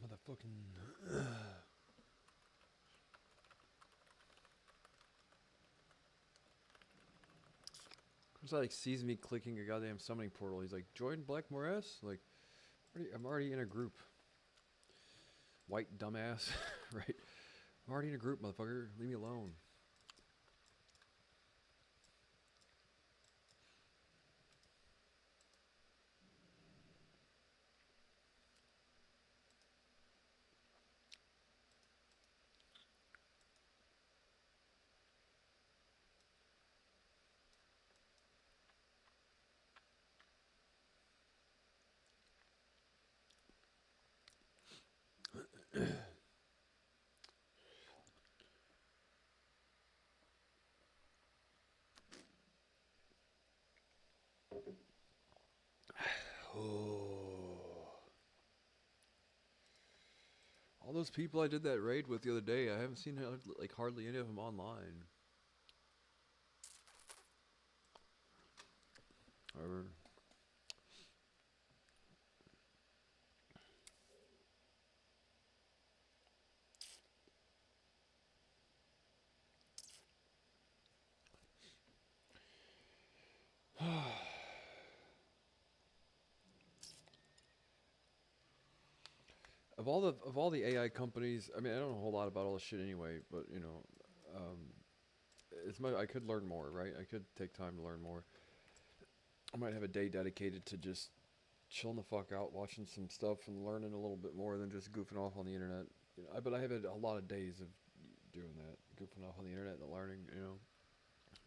motherfucking. It's like sees me clicking a goddamn summoning portal. He's like, join Blackmore S? Like, I'm already in a group. White dumbass, right? I'm already in a group, motherfucker. Leave me alone. All those people I did that raid with the other day, I haven't seen like hardly any of them online. Or of all the AI companies, I mean, I don't know a whole lot about all this shit anyway, but you know, I could learn more, right? I could take time to learn more. I might have a day dedicated to just chilling the fuck out, watching some stuff, and learning a little bit more than just goofing off on the internet. You know, but I have a lot of days of doing that, goofing off on the internet and learning, you know.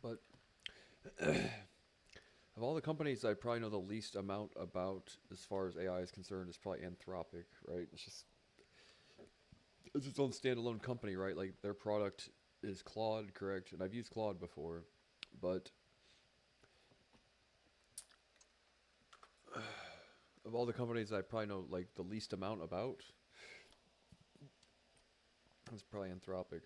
But of all the companies I probably know the least amount about as far as AI is concerned is probably Anthropic, right? It's its own standalone company, right? Like their product is Claude, correct? And I've used Claude before, but of all the companies I probably know like the least amount about, it's probably Anthropic.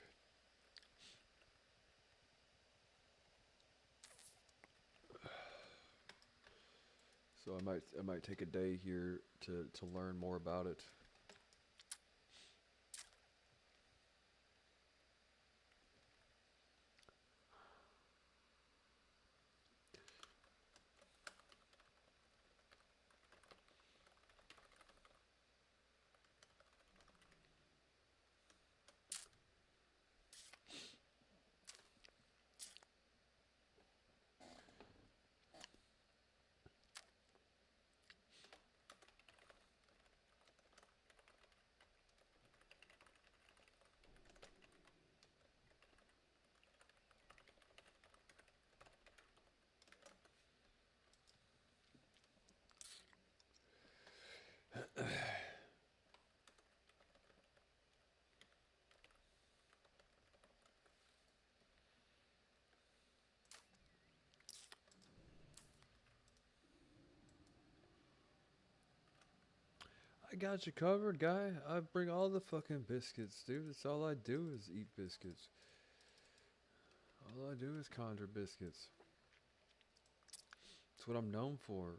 So I might take a day here to learn more about it. I got you covered, guy. I bring all the fucking biscuits, dude. That's all I do is eat biscuits. All I do is conjure biscuits. That's what I'm known for.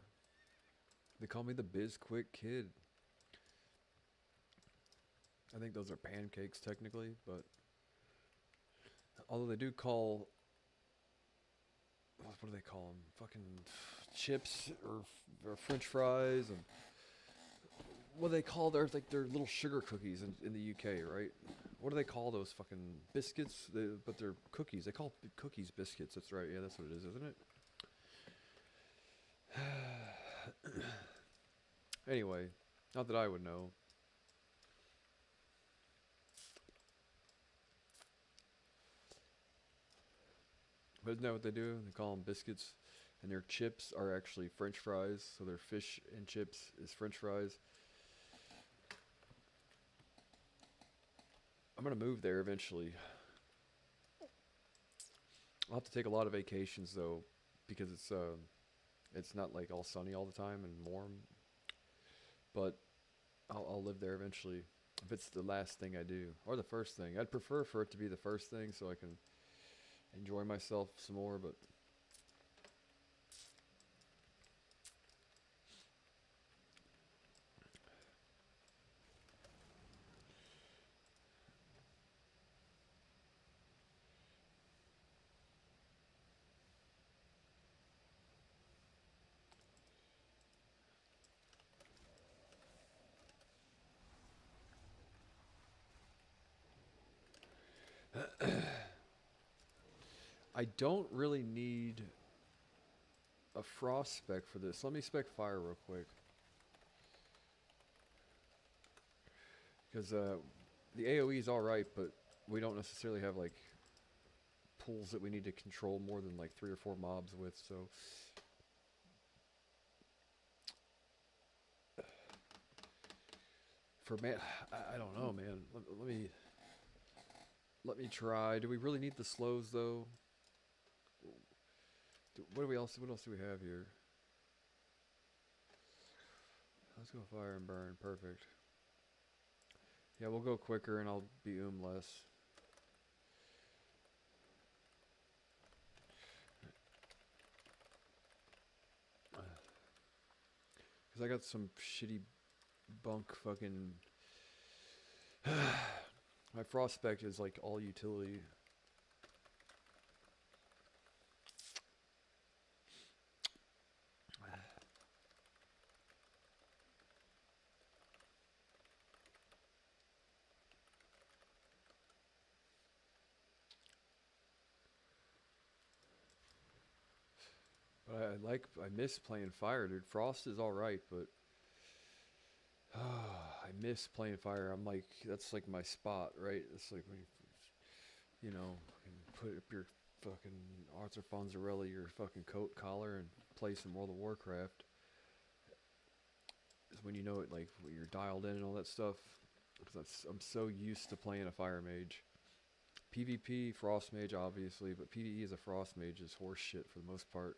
They call me the Biz Quick Kid. I think those are pancakes technically, but Although they do call, what do they call them? Fucking chips or French fries and what do they call their little sugar cookies in the UK, right? What do they call those fucking biscuits? But they're cookies. They call cookies biscuits. That's right. Yeah, that's what it is, isn't it? Anyway, not that I would know. But isn't that what they do? They call them biscuits, and their chips are actually French fries. So their fish and chips is French fries. I'm gonna move there eventually. I'll have to take a lot of vacations though, because it's not like all sunny all the time and warm. But I'll live there eventually if it's the last thing I do or the first thing. I'd prefer for it to be the first thing so I can enjoy myself some more. But I don't really need a frost spec for this. Let me spec fire real quick. Because the AoE is alright, but we don't necessarily have like pools that we need to control more than like 3 or 4 mobs with, so for man, I don't know, man. Let me try. Do we really need the slows though? What else do we have here? Let's go fire and burn. Perfect. Yeah, we'll go quicker and I'll be less. Because I got some shitty bunk fucking... My frost spec is like all utility. But I miss playing fire, dude. Frost is alright, but I miss playing fire. I'm like, that's like my spot, right? It's like when you know, put up your fucking Arthur Fonzarelli, your fucking coat collar, and play some World of Warcraft. Is when you know it, like when you're dialed in and all that stuff. Because I'm so used to playing a fire mage. PvP, frost mage, obviously, but PvE as a frost mage is horse shit for the most part.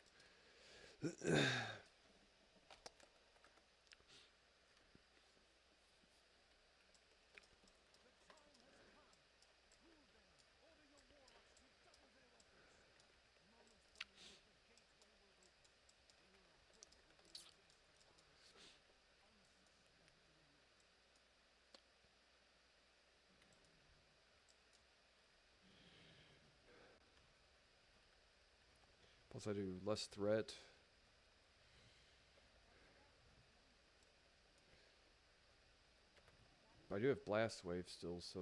Plus I do less threat. But I do have blast wave still, so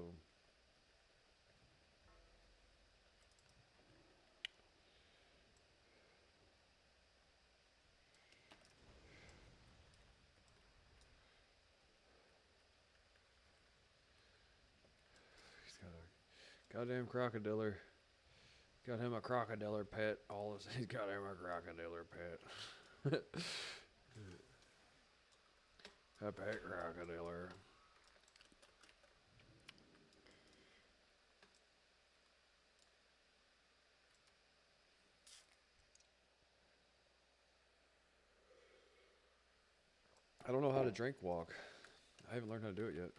he's got a goddamn crocodiller. Got him a crocodiller pet. He's got him a crocodiller pet. A pet crocodiller. I don't know how to drink walk. I haven't learned how to do it yet.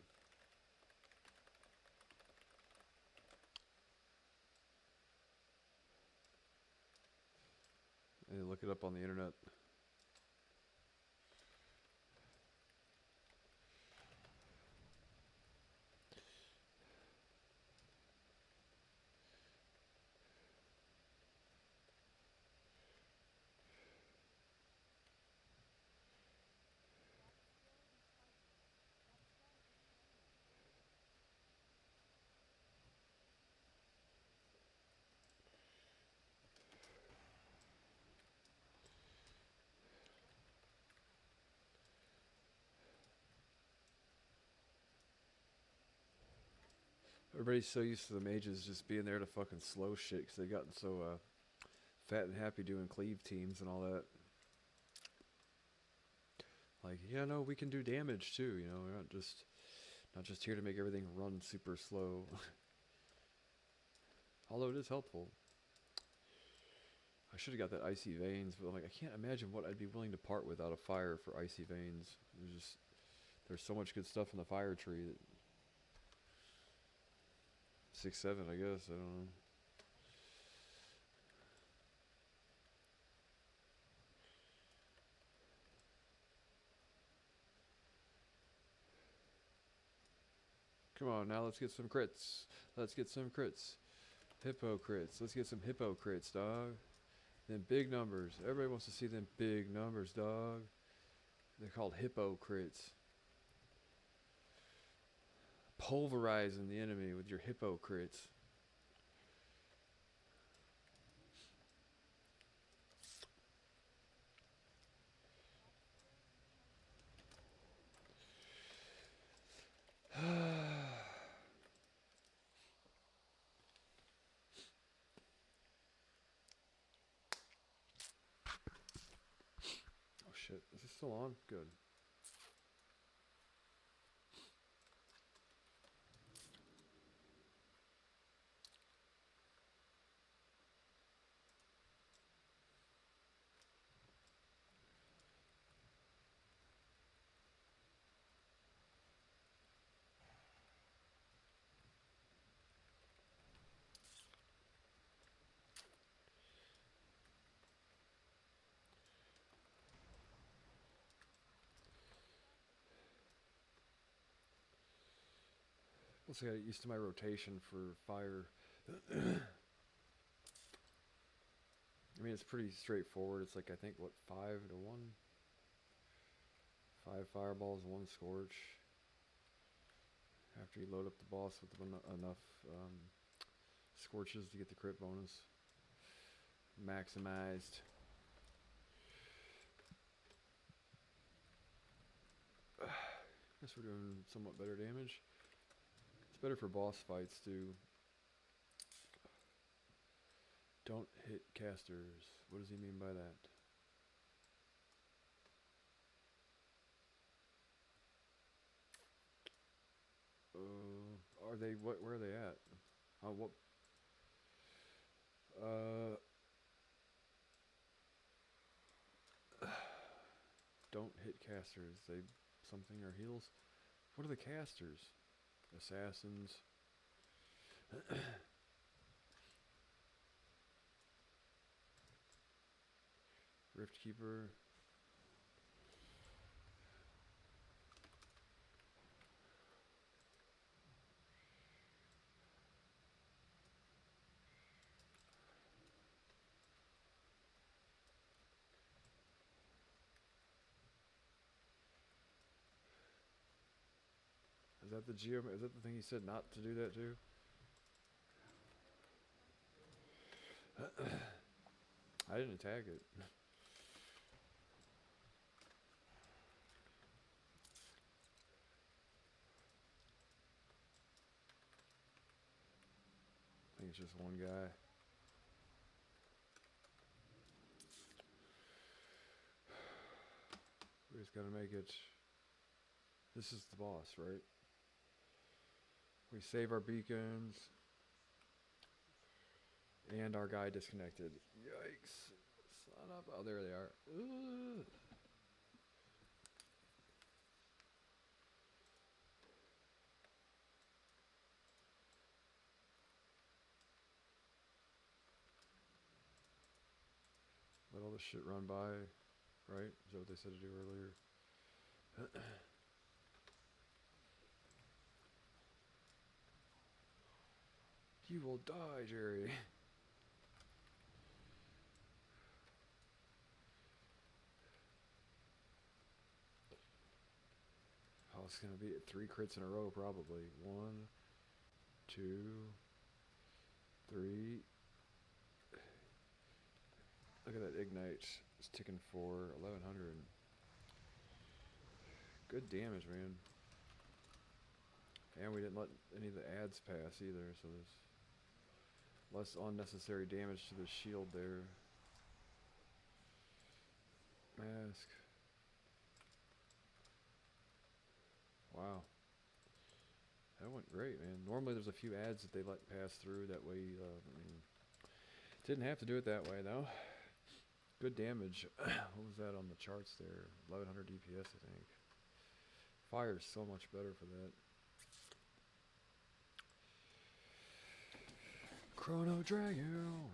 I need to look it up on the internet. Everybody's so used to the mages just being there to fucking slow shit because they've gotten so fat and happy doing cleave teams and all that. Like, yeah, no, we can do damage too. You know, we're not just here to make everything run super slow. Although it is helpful. I should have got that icy veins, but I'm like, I can't imagine what I'd be willing to part with out of fire for icy veins. There's so much good stuff in the fire tree that 6-7, I guess. I don't know. Come on, now let's get some crits. Let's get some crits. Hippo crits. Let's get some hippo crits, dog. Then big numbers. Everybody wants to see them big numbers, dog. They're called hippo crits. Pulverizing the enemy with your hippo crits. Oh shit, is this still on? Good. Once I got used to my rotation for fire. I mean, it's pretty straightforward. It's like, I think, what, 5 to 1? 5 fireballs, 1 scorch. After you load up the boss with enough scorches to get the crit bonus. Maximized. Guess we're doing somewhat better damage. It's better for boss fights too. Don't hit casters. What does he mean by that? Are they where are they at? What? Don't hit casters. They something or heals. What are the casters? Assassins. Rift Keeper. Is that the is that the thing he said not to do that too? I didn't attack it. I think it's just one guy. We just gotta make it. This is the boss, right? We save our beacons. And our guy disconnected. Yikes. Son of... Oh, there they are. Ugh. Let all this shit run by, right? Is that what they said to do earlier? You will die, Jerry. Oh, it's gonna be 3 crits in a row, probably. 1, 2, 3. Look at that ignite. It's ticking for 1100. Good damage, man. And we didn't let any of the ads pass either, so there's less unnecessary damage to the shield there. Mask. Wow. That went great, man. Normally there's a few ads that they let pass through. That way, didn't have to do it that way, though. Good damage. What was that on the charts there? 1100 DPS, I think. Fire's so much better for that. Chrono Dragon.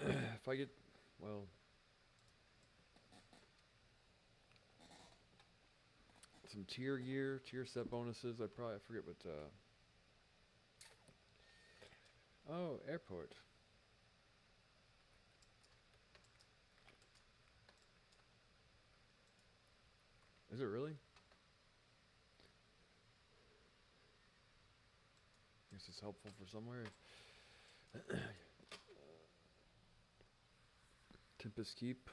If I get, well, some tier gear, tier set bonuses. I forget what. Oh, airport. Is it really? Guess it's helpful for somewhere. Tempest Keep,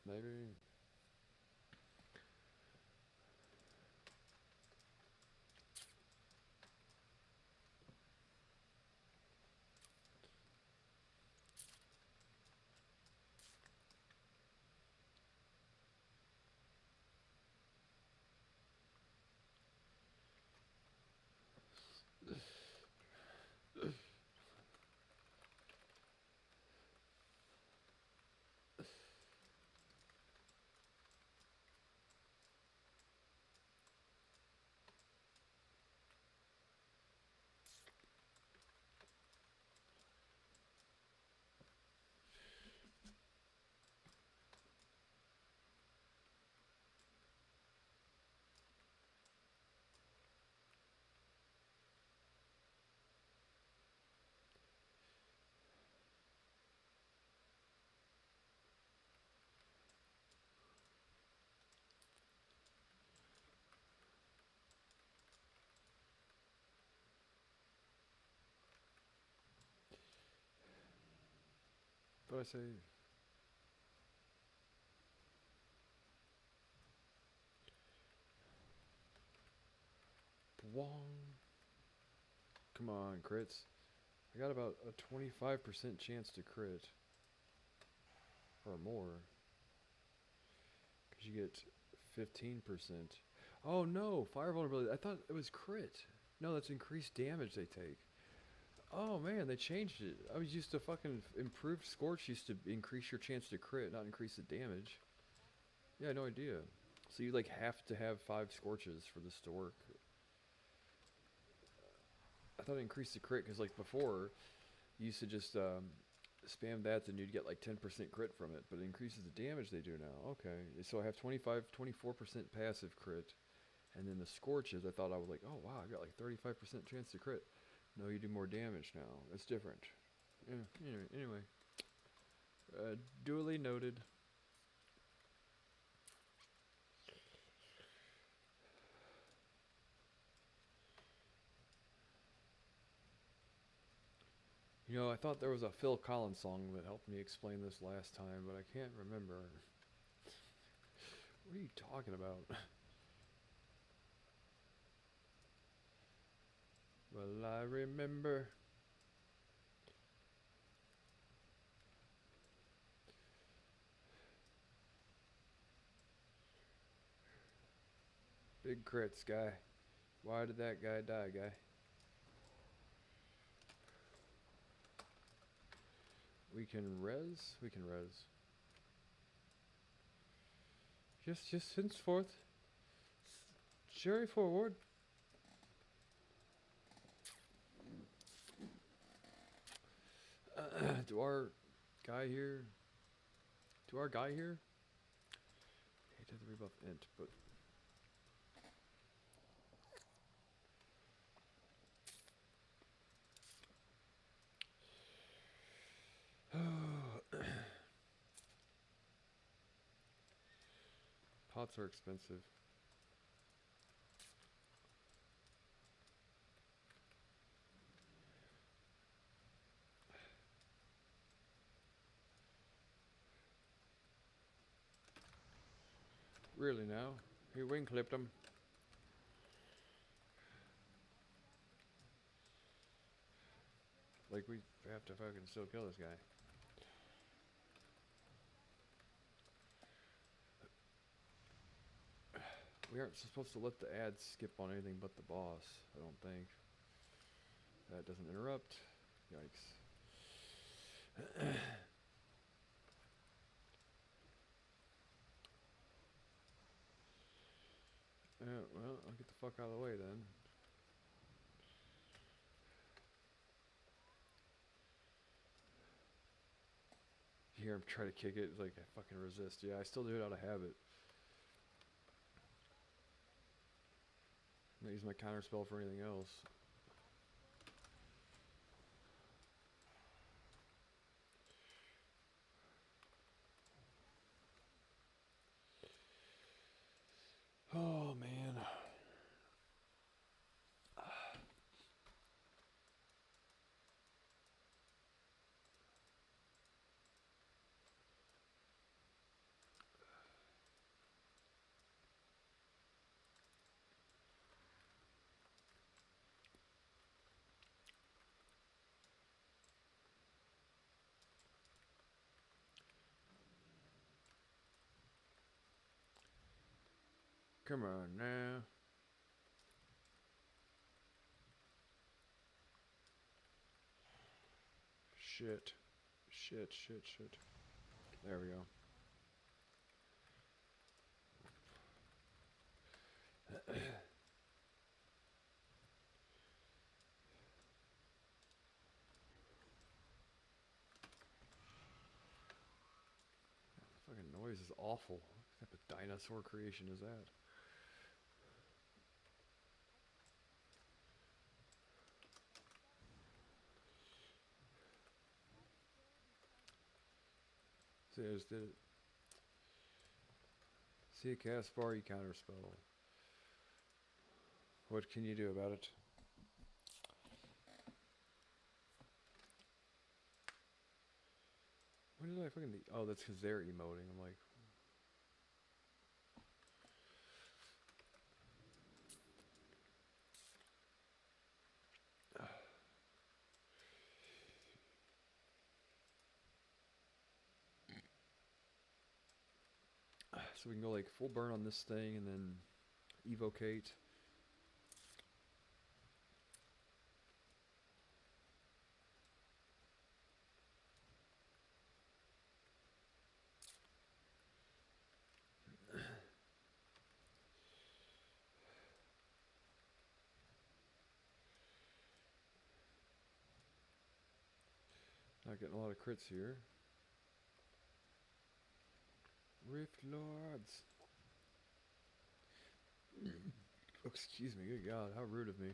maybe. What did I say? Bwong. Come on, crits. I got about a 25% chance to crit. Or more. Because you get 15%. Oh no, fire vulnerability. I thought it was crit. No, that's increased damage they take. Oh man, they changed it. I was used to fucking improved Scorch used to increase your chance to crit, not increase the damage. Yeah, no idea. So you like have to have 5 Scorches for this to work. I thought it increased the crit because like before, you used to just spam that and you'd get like 10% crit from it, but it increases the damage they do now. Okay, so I have 24% passive crit, and then the Scorches, I thought I was like, oh wow, I got like 35% chance to crit. No, you do more damage now. It's different. Yeah, anyway. Duly noted. You know, I thought there was a Phil Collins song that helped me explain this last time, but I can't remember. What are you talking about? Well, I remember. Big crits, guy. Why did that guy die, guy? We can res? We can res. Just henceforth. Sherry forward. Do our guy here? He did the rebuff int, but pots are expensive. Really now? He wing clipped him. Like, we have to fucking still kill this guy. We aren't supposed to let the ads skip on anything but the boss, I don't think. That doesn't interrupt. Yikes. Well, I'll get the fuck out of the way then. You hear him try to kick it, it's like I fucking resist. Yeah, I still do it out of habit. I'm not using my counter spell for anything else. Oh man. Come on now. Shit. Shit. There we go. That fucking noise is awful. What type of dinosaur creation is that? See, I just did it. See a cast bar, you counter spell. What can you do about it? When did I fucking... Oh, that's because they're emoting. I'm like... So we can go like full burn on this thing and then evocate. Not getting a lot of crits here. Rift Lords. Oh, excuse me, good God, how rude of me.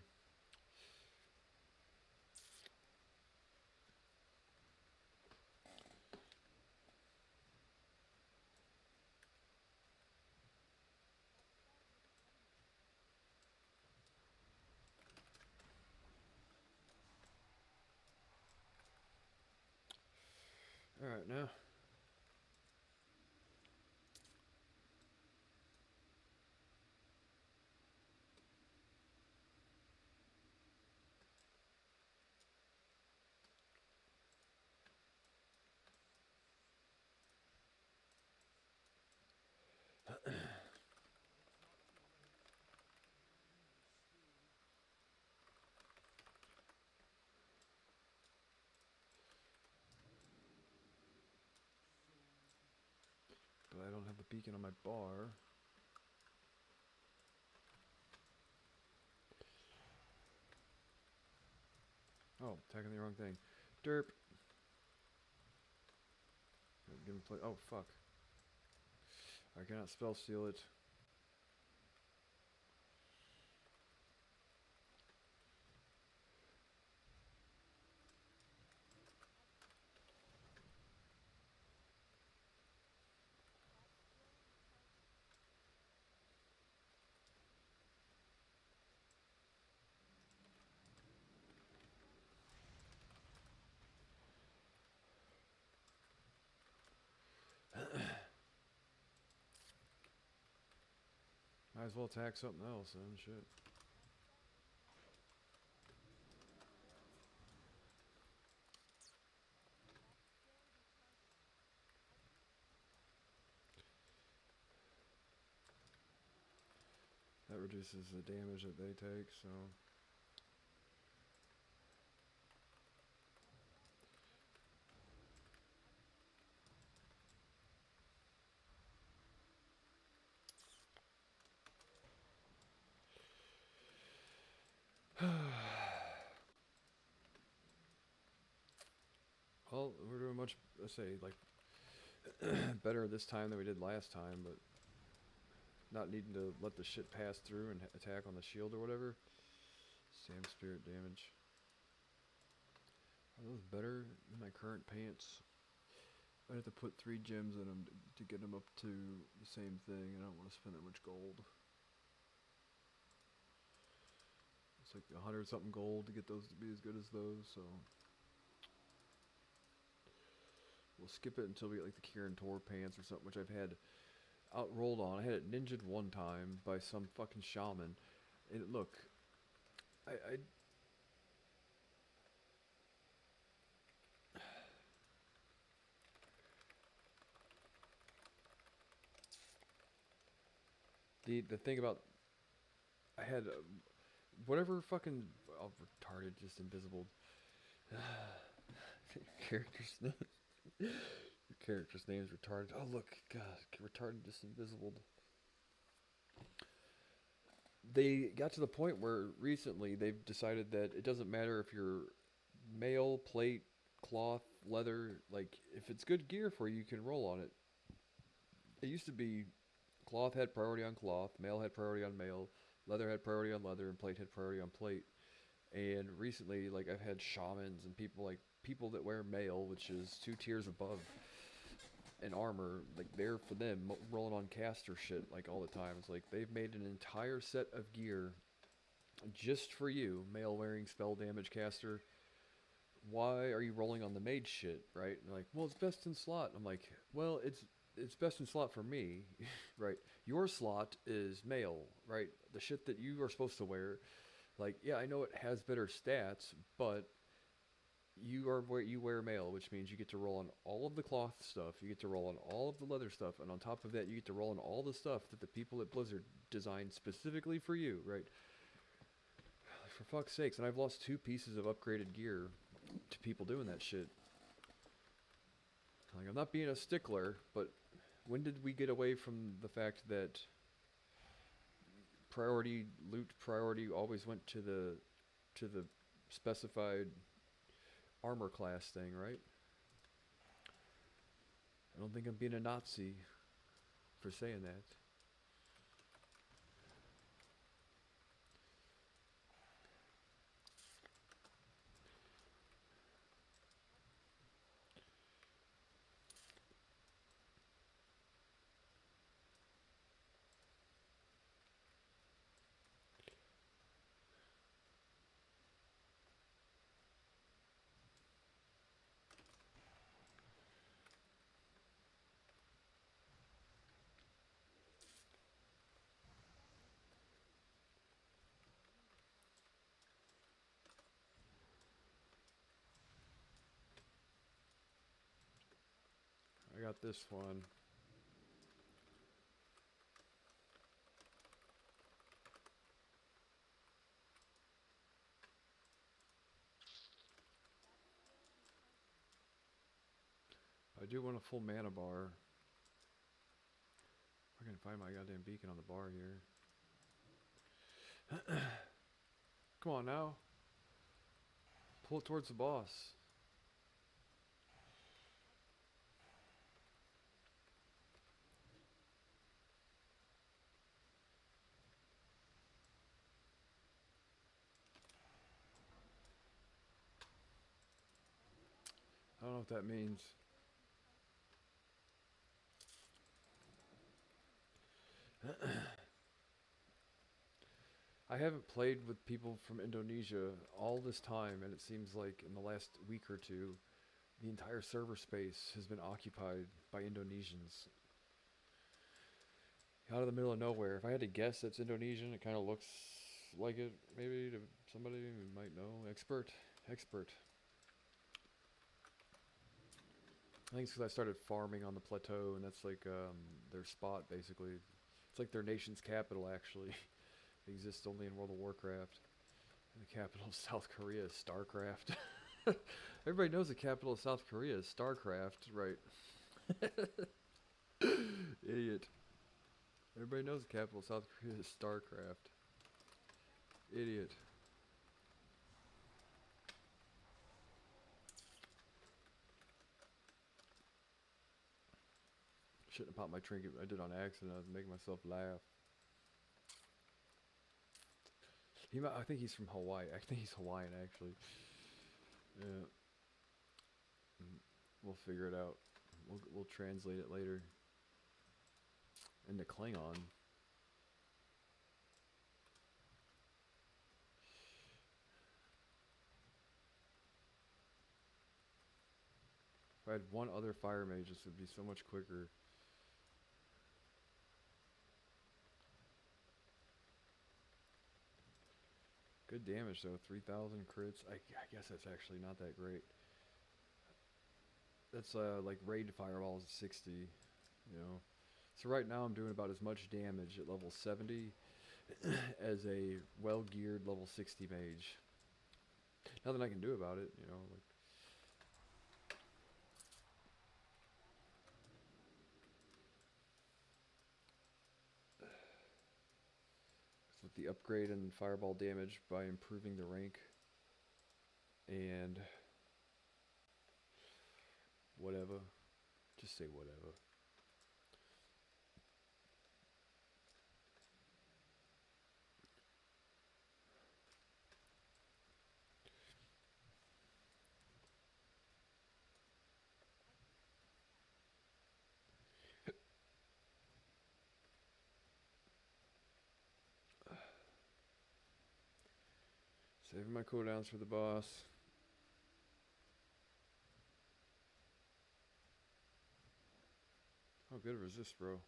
Alright, now. But I don't have the beacon on my bar. Oh, attacking the wrong thing. Derp. Give him play. Oh, fuck. I cannot spell steal it. Might as well attack something else then, shit. that reduces the damage that they take, so. Well, we're doing much, let's say, like, better this time than we did last time, but not needing to let the shit pass through and attack on the shield or whatever. Sam spirit damage. Are those better than my current pants? I have to put 3 gems in them to get them up to the same thing, and I don't want to spend that much gold. It's like 100 something gold to get those to be as good as those, so. We'll skip it until we get like the Kieran Tor pants or something, which I've had out rolled on. I had it ninja'd one time by some fucking shaman. And look, I the thing about I had whatever fucking retarded, just invisible character's name. Your character's name is retarded. Oh look, God, retarded, just invisible. They got to the point where recently they've decided that it doesn't matter if you're mail, plate, cloth, leather. Like if it's good gear for you, you can roll on it. It used to be cloth had priority on cloth, mail had priority on mail, leather had priority on leather, and plate had priority on plate. And recently, like I've had shamans and people that wear mail, which is 2 tiers above in armor, like they're for them rolling on caster shit like all the time. It's like they've made an entire set of gear just for you, mail wearing spell damage caster. Why are you rolling on the mage shit, right? And like, well, it's best in slot. I'm like, well, it's best in slot for me, right? Your slot is mail, right? The shit that you are supposed to wear. Like, yeah, I know it has better stats, but you wear mail, which means you get to roll on all of the cloth stuff, you get to roll on all of the leather stuff, and on top of that, you get to roll on all the stuff that the people at Blizzard designed specifically for you, right? For fuck's sakes, and I've lost 2 pieces of upgraded gear to people doing that shit. Like, I'm not being a stickler, but when did we get away from the fact that loot priority always went to the specified armor class thing, right? I don't think I'm being a Nazi for saying that. I got this one. I do want a full mana bar. I can find my goddamn beacon on the bar here. Come on now. Pull it towards the boss. I don't know what that means. I haven't played with people from Indonesia all this time, and it seems like in the last week or two, the entire server space has been occupied by Indonesians. Out of the middle of nowhere. If I had to guess, that's Indonesian. It kind of looks like it, maybe, to somebody who might know. Expert. I think it's because I started farming on the plateau, and that's like their spot, basically. It's like their nation's capital, actually. exists only in World of Warcraft. And the capital of South Korea is StarCraft. Everybody knows the capital of South Korea is StarCraft, right? Idiot. Everybody knows the capital of South Korea is StarCraft. Idiot. Shouldn't have popped my trinket. I did on accident. I was making myself laugh. I think he's from Hawaii. I think he's Hawaiian, actually. Yeah. We'll figure it out. We'll translate it later. Into Klingon. If I had one other fire mage, this would be so much quicker. Good damage though, 3,000 crits. I guess that's actually not that great. That's like raid fireballs 60, you know. So right now I'm doing about as much damage at level 70 as a well-geared level 60 mage. Nothing I can do about it, you know. Like, with the upgrade in fireball damage by improving the rank and whatever. Just say whatever. Saving my cooldowns for the boss. Oh, good resist, bro.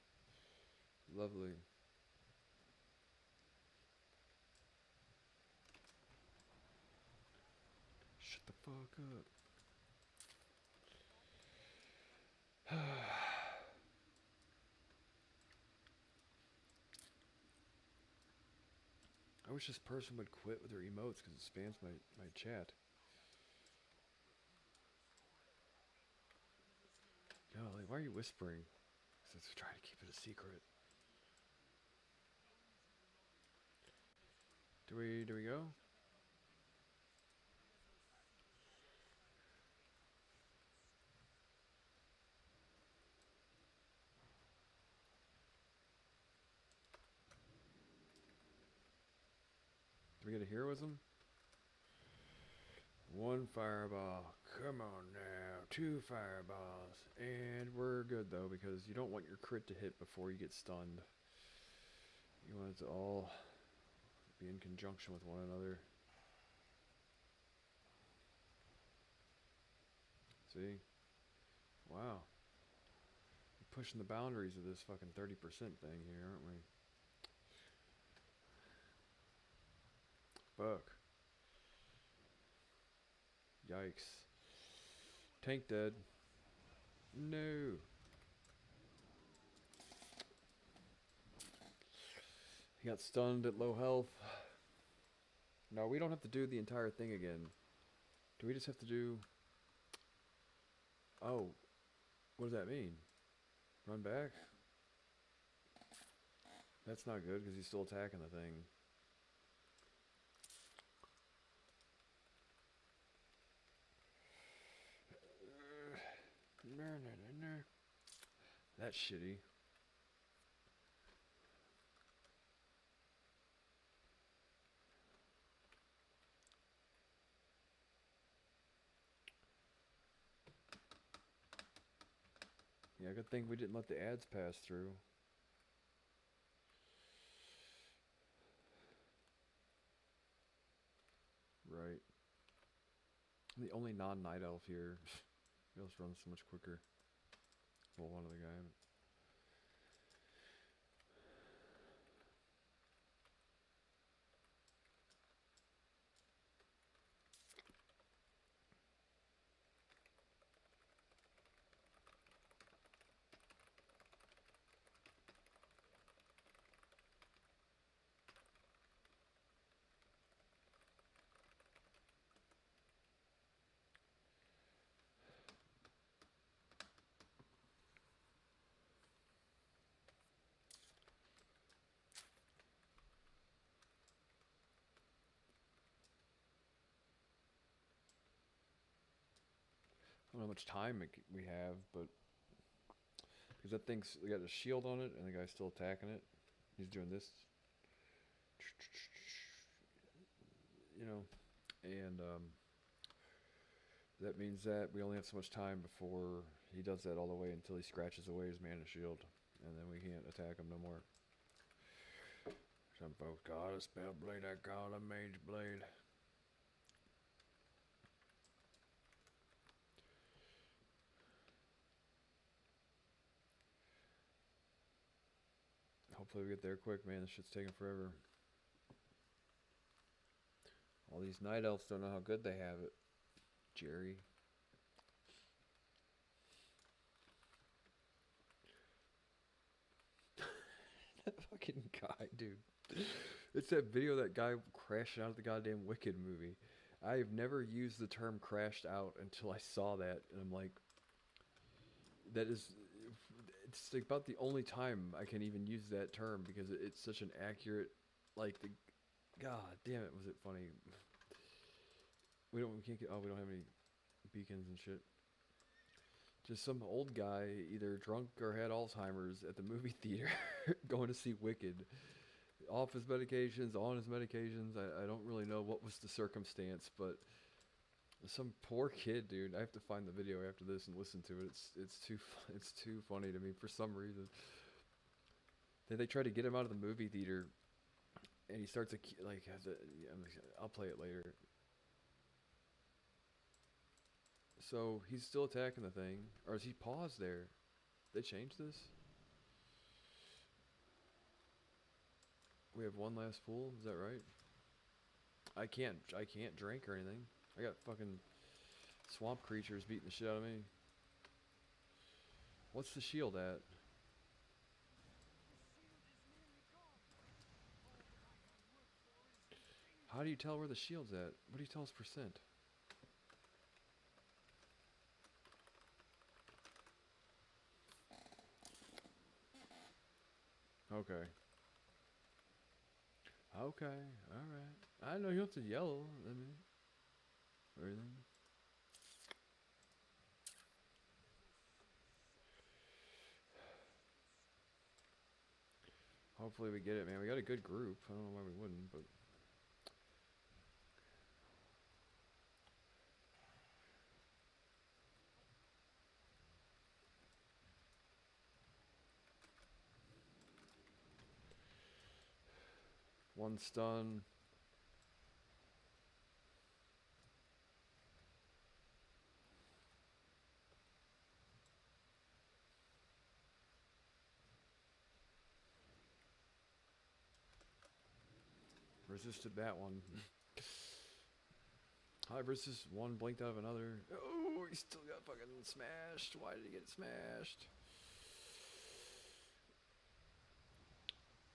Lovely. Shut the fuck up. I wish this person would quit with their emotes because it spams my chat. Golly, why are you whispering? Because it's trying to keep it a secret. Do we go? Do we get a heroism? One fireball. Come on now. 2 fireballs. And we're good though, because you don't want your crit to hit before you get stunned. You want it to all be in conjunction with one another. See? Wow. We're pushing the boundaries of this fucking 30% thing here, aren't we? Fuck. Yikes. Tank dead. No. He got stunned at low health. No, we don't have to do the entire thing again. Do we just have to do... Oh. What does that mean? Run back? That's not good because he's still attacking the thing. That's shitty. Yeah, good thing we didn't let the ads pass through. Right. I'm the only non-night elf here. He else runs so much quicker. Well, one other guy. know how much time we have, but because that thing's got a shield on it, and the guy's still attacking it. He's doing this, you know, and that means that we only have so much time before he does that all the way until he scratches away his mana shield, and then we can't attack him no more. Some folks call it a spell blade, I call it a mage blade. Hopefully we get there quick, man. This shit's taking forever. All these night elves don't know how good they have it. Jerry. That fucking guy, dude. It's that video of that guy crashing out of the goddamn Wicked movie. I've never used the term crashed out until I saw that, and I'm like, that is, it's like about the only time I can even use that term because it's such an accurate, like, the, god damn it, was it funny. We can't get, oh, we don't have any beacons and shit. Just some old guy, either drunk or had Alzheimer's at the movie theater going to see Wicked. Off his medications, on his medications. I don't really know what was the circumstance, but some poor kid, dude. I have to find the video after this and listen to it. It's too funny to me for some reason. Then they try to get him out of the movie theater, and he starts like I'll play it later. So he's still attacking the thing, or is he paused there? They changed this? We have one last pool, is that right? I can't drink or anything. I got fucking swamp creatures beating the shit out of me. What's the shield at? How do you tell where the shield's at? What do you tell us percent? Okay. Okay, alright. I know you have to yellow, I mean, everything. Hopefully we get it, man. We got a good group. I don't know why we wouldn't, but... One stun. Resisted that one. I versus one blinked out of another. Oh, he still got fucking smashed. Why did he get smashed?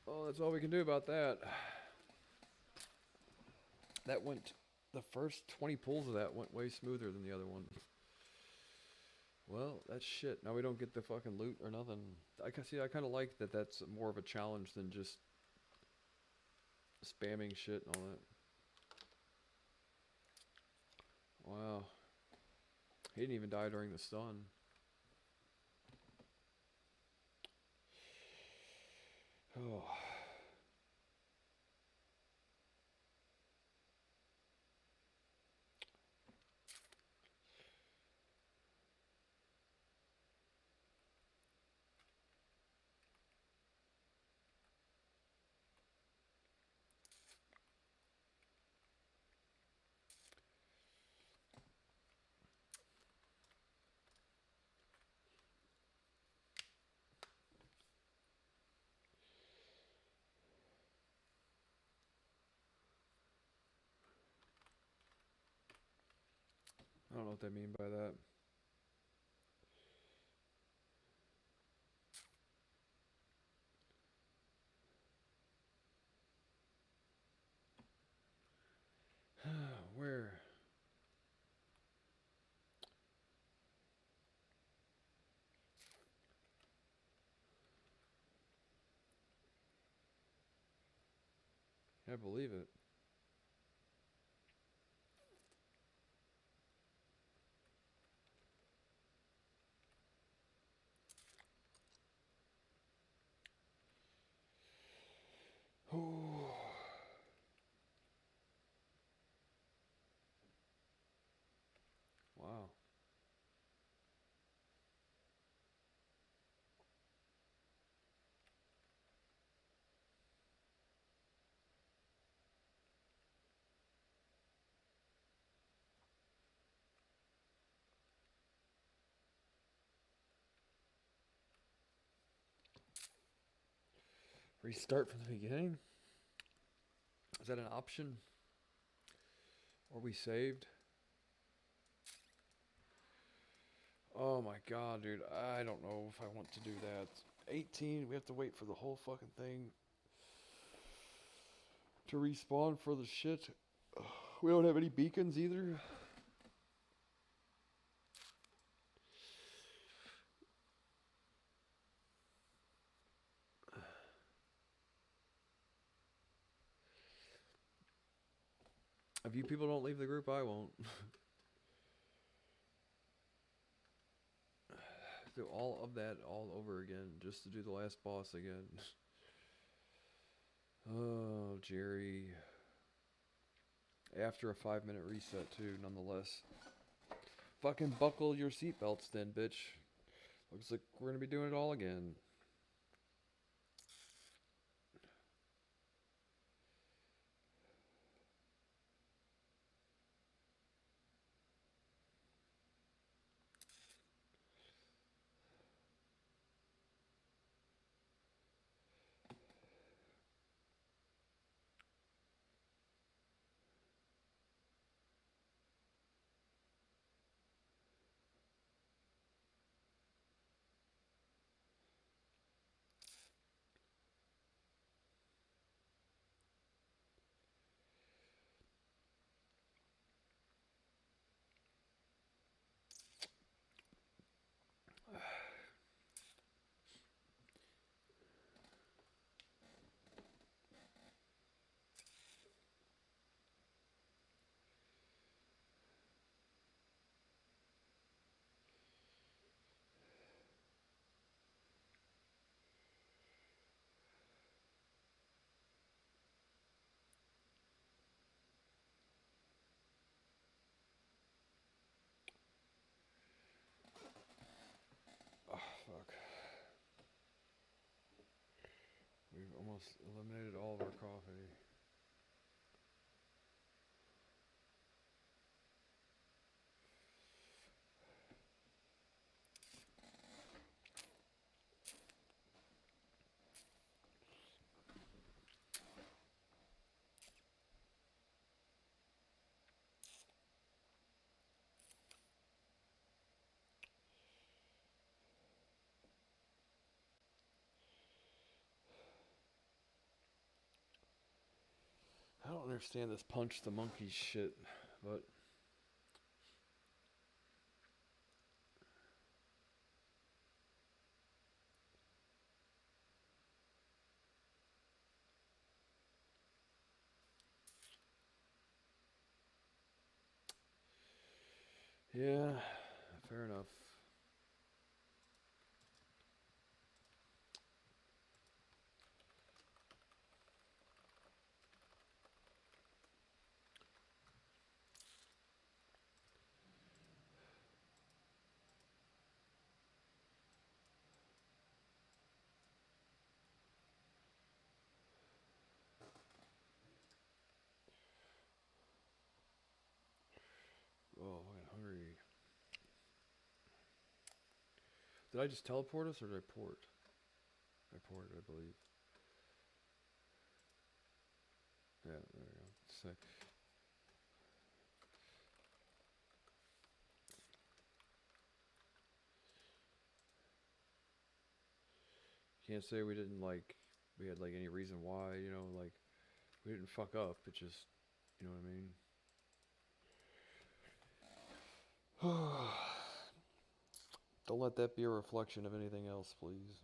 Oh, that's all we can do about that. That went, the first 20 pulls of that went way smoother than the other one. Well, that's shit. Now we don't get the fucking loot or nothing. I kind of like that that's more of a challenge than just spamming shit and all that. Wow. He didn't even die during the stun. Oh. I don't know what they mean by that. Where? Can't believe it. Restart from the beginning? Is that an option? Or we saved? Oh my god, dude. I don't know if I want to do that. 18, we have to wait for the whole fucking thing to respawn for the shit. We don't have any beacons either. If you people don't leave the group, I won't. Do all of that all over again just to do the last boss again. Oh, Jerry. After a 5-minute reset too, nonetheless. Fucking buckle your seatbelts then, bitch. Looks like we're gonna be doing it all again. Oh, fuck. We've almost eliminated all of our coffee. I don't understand this punch the monkey shit, but yeah, fair enough. Oh, I'm hungry. Did I just teleport us or did I port? I ported, I believe. Yeah, there we go. Sick. Can't say we didn't we had any reason why, we didn't fuck up. It just, you know what I mean? Don't let that be a reflection of anything else, please.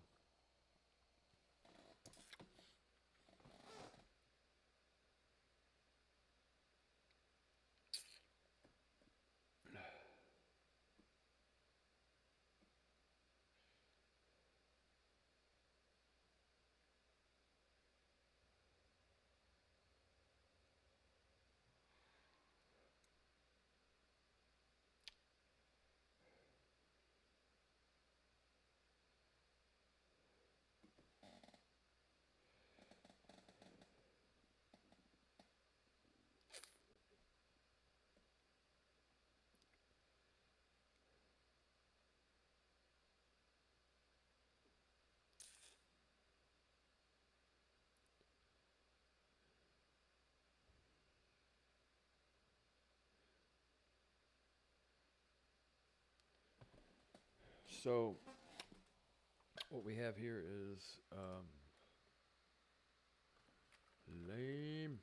So, what we have here is lame.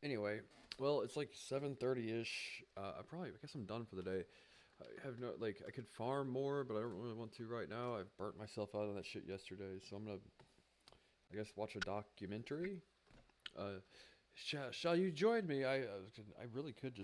Anyway, well, it's like 7:30-ish. I guess I'm done for the day. I have no, like, I could farm more, but I don't really want to right now. I've burnt myself out on that shit yesterday, so I'm gonna, I guess, watch a documentary. Shall you join me? I really could just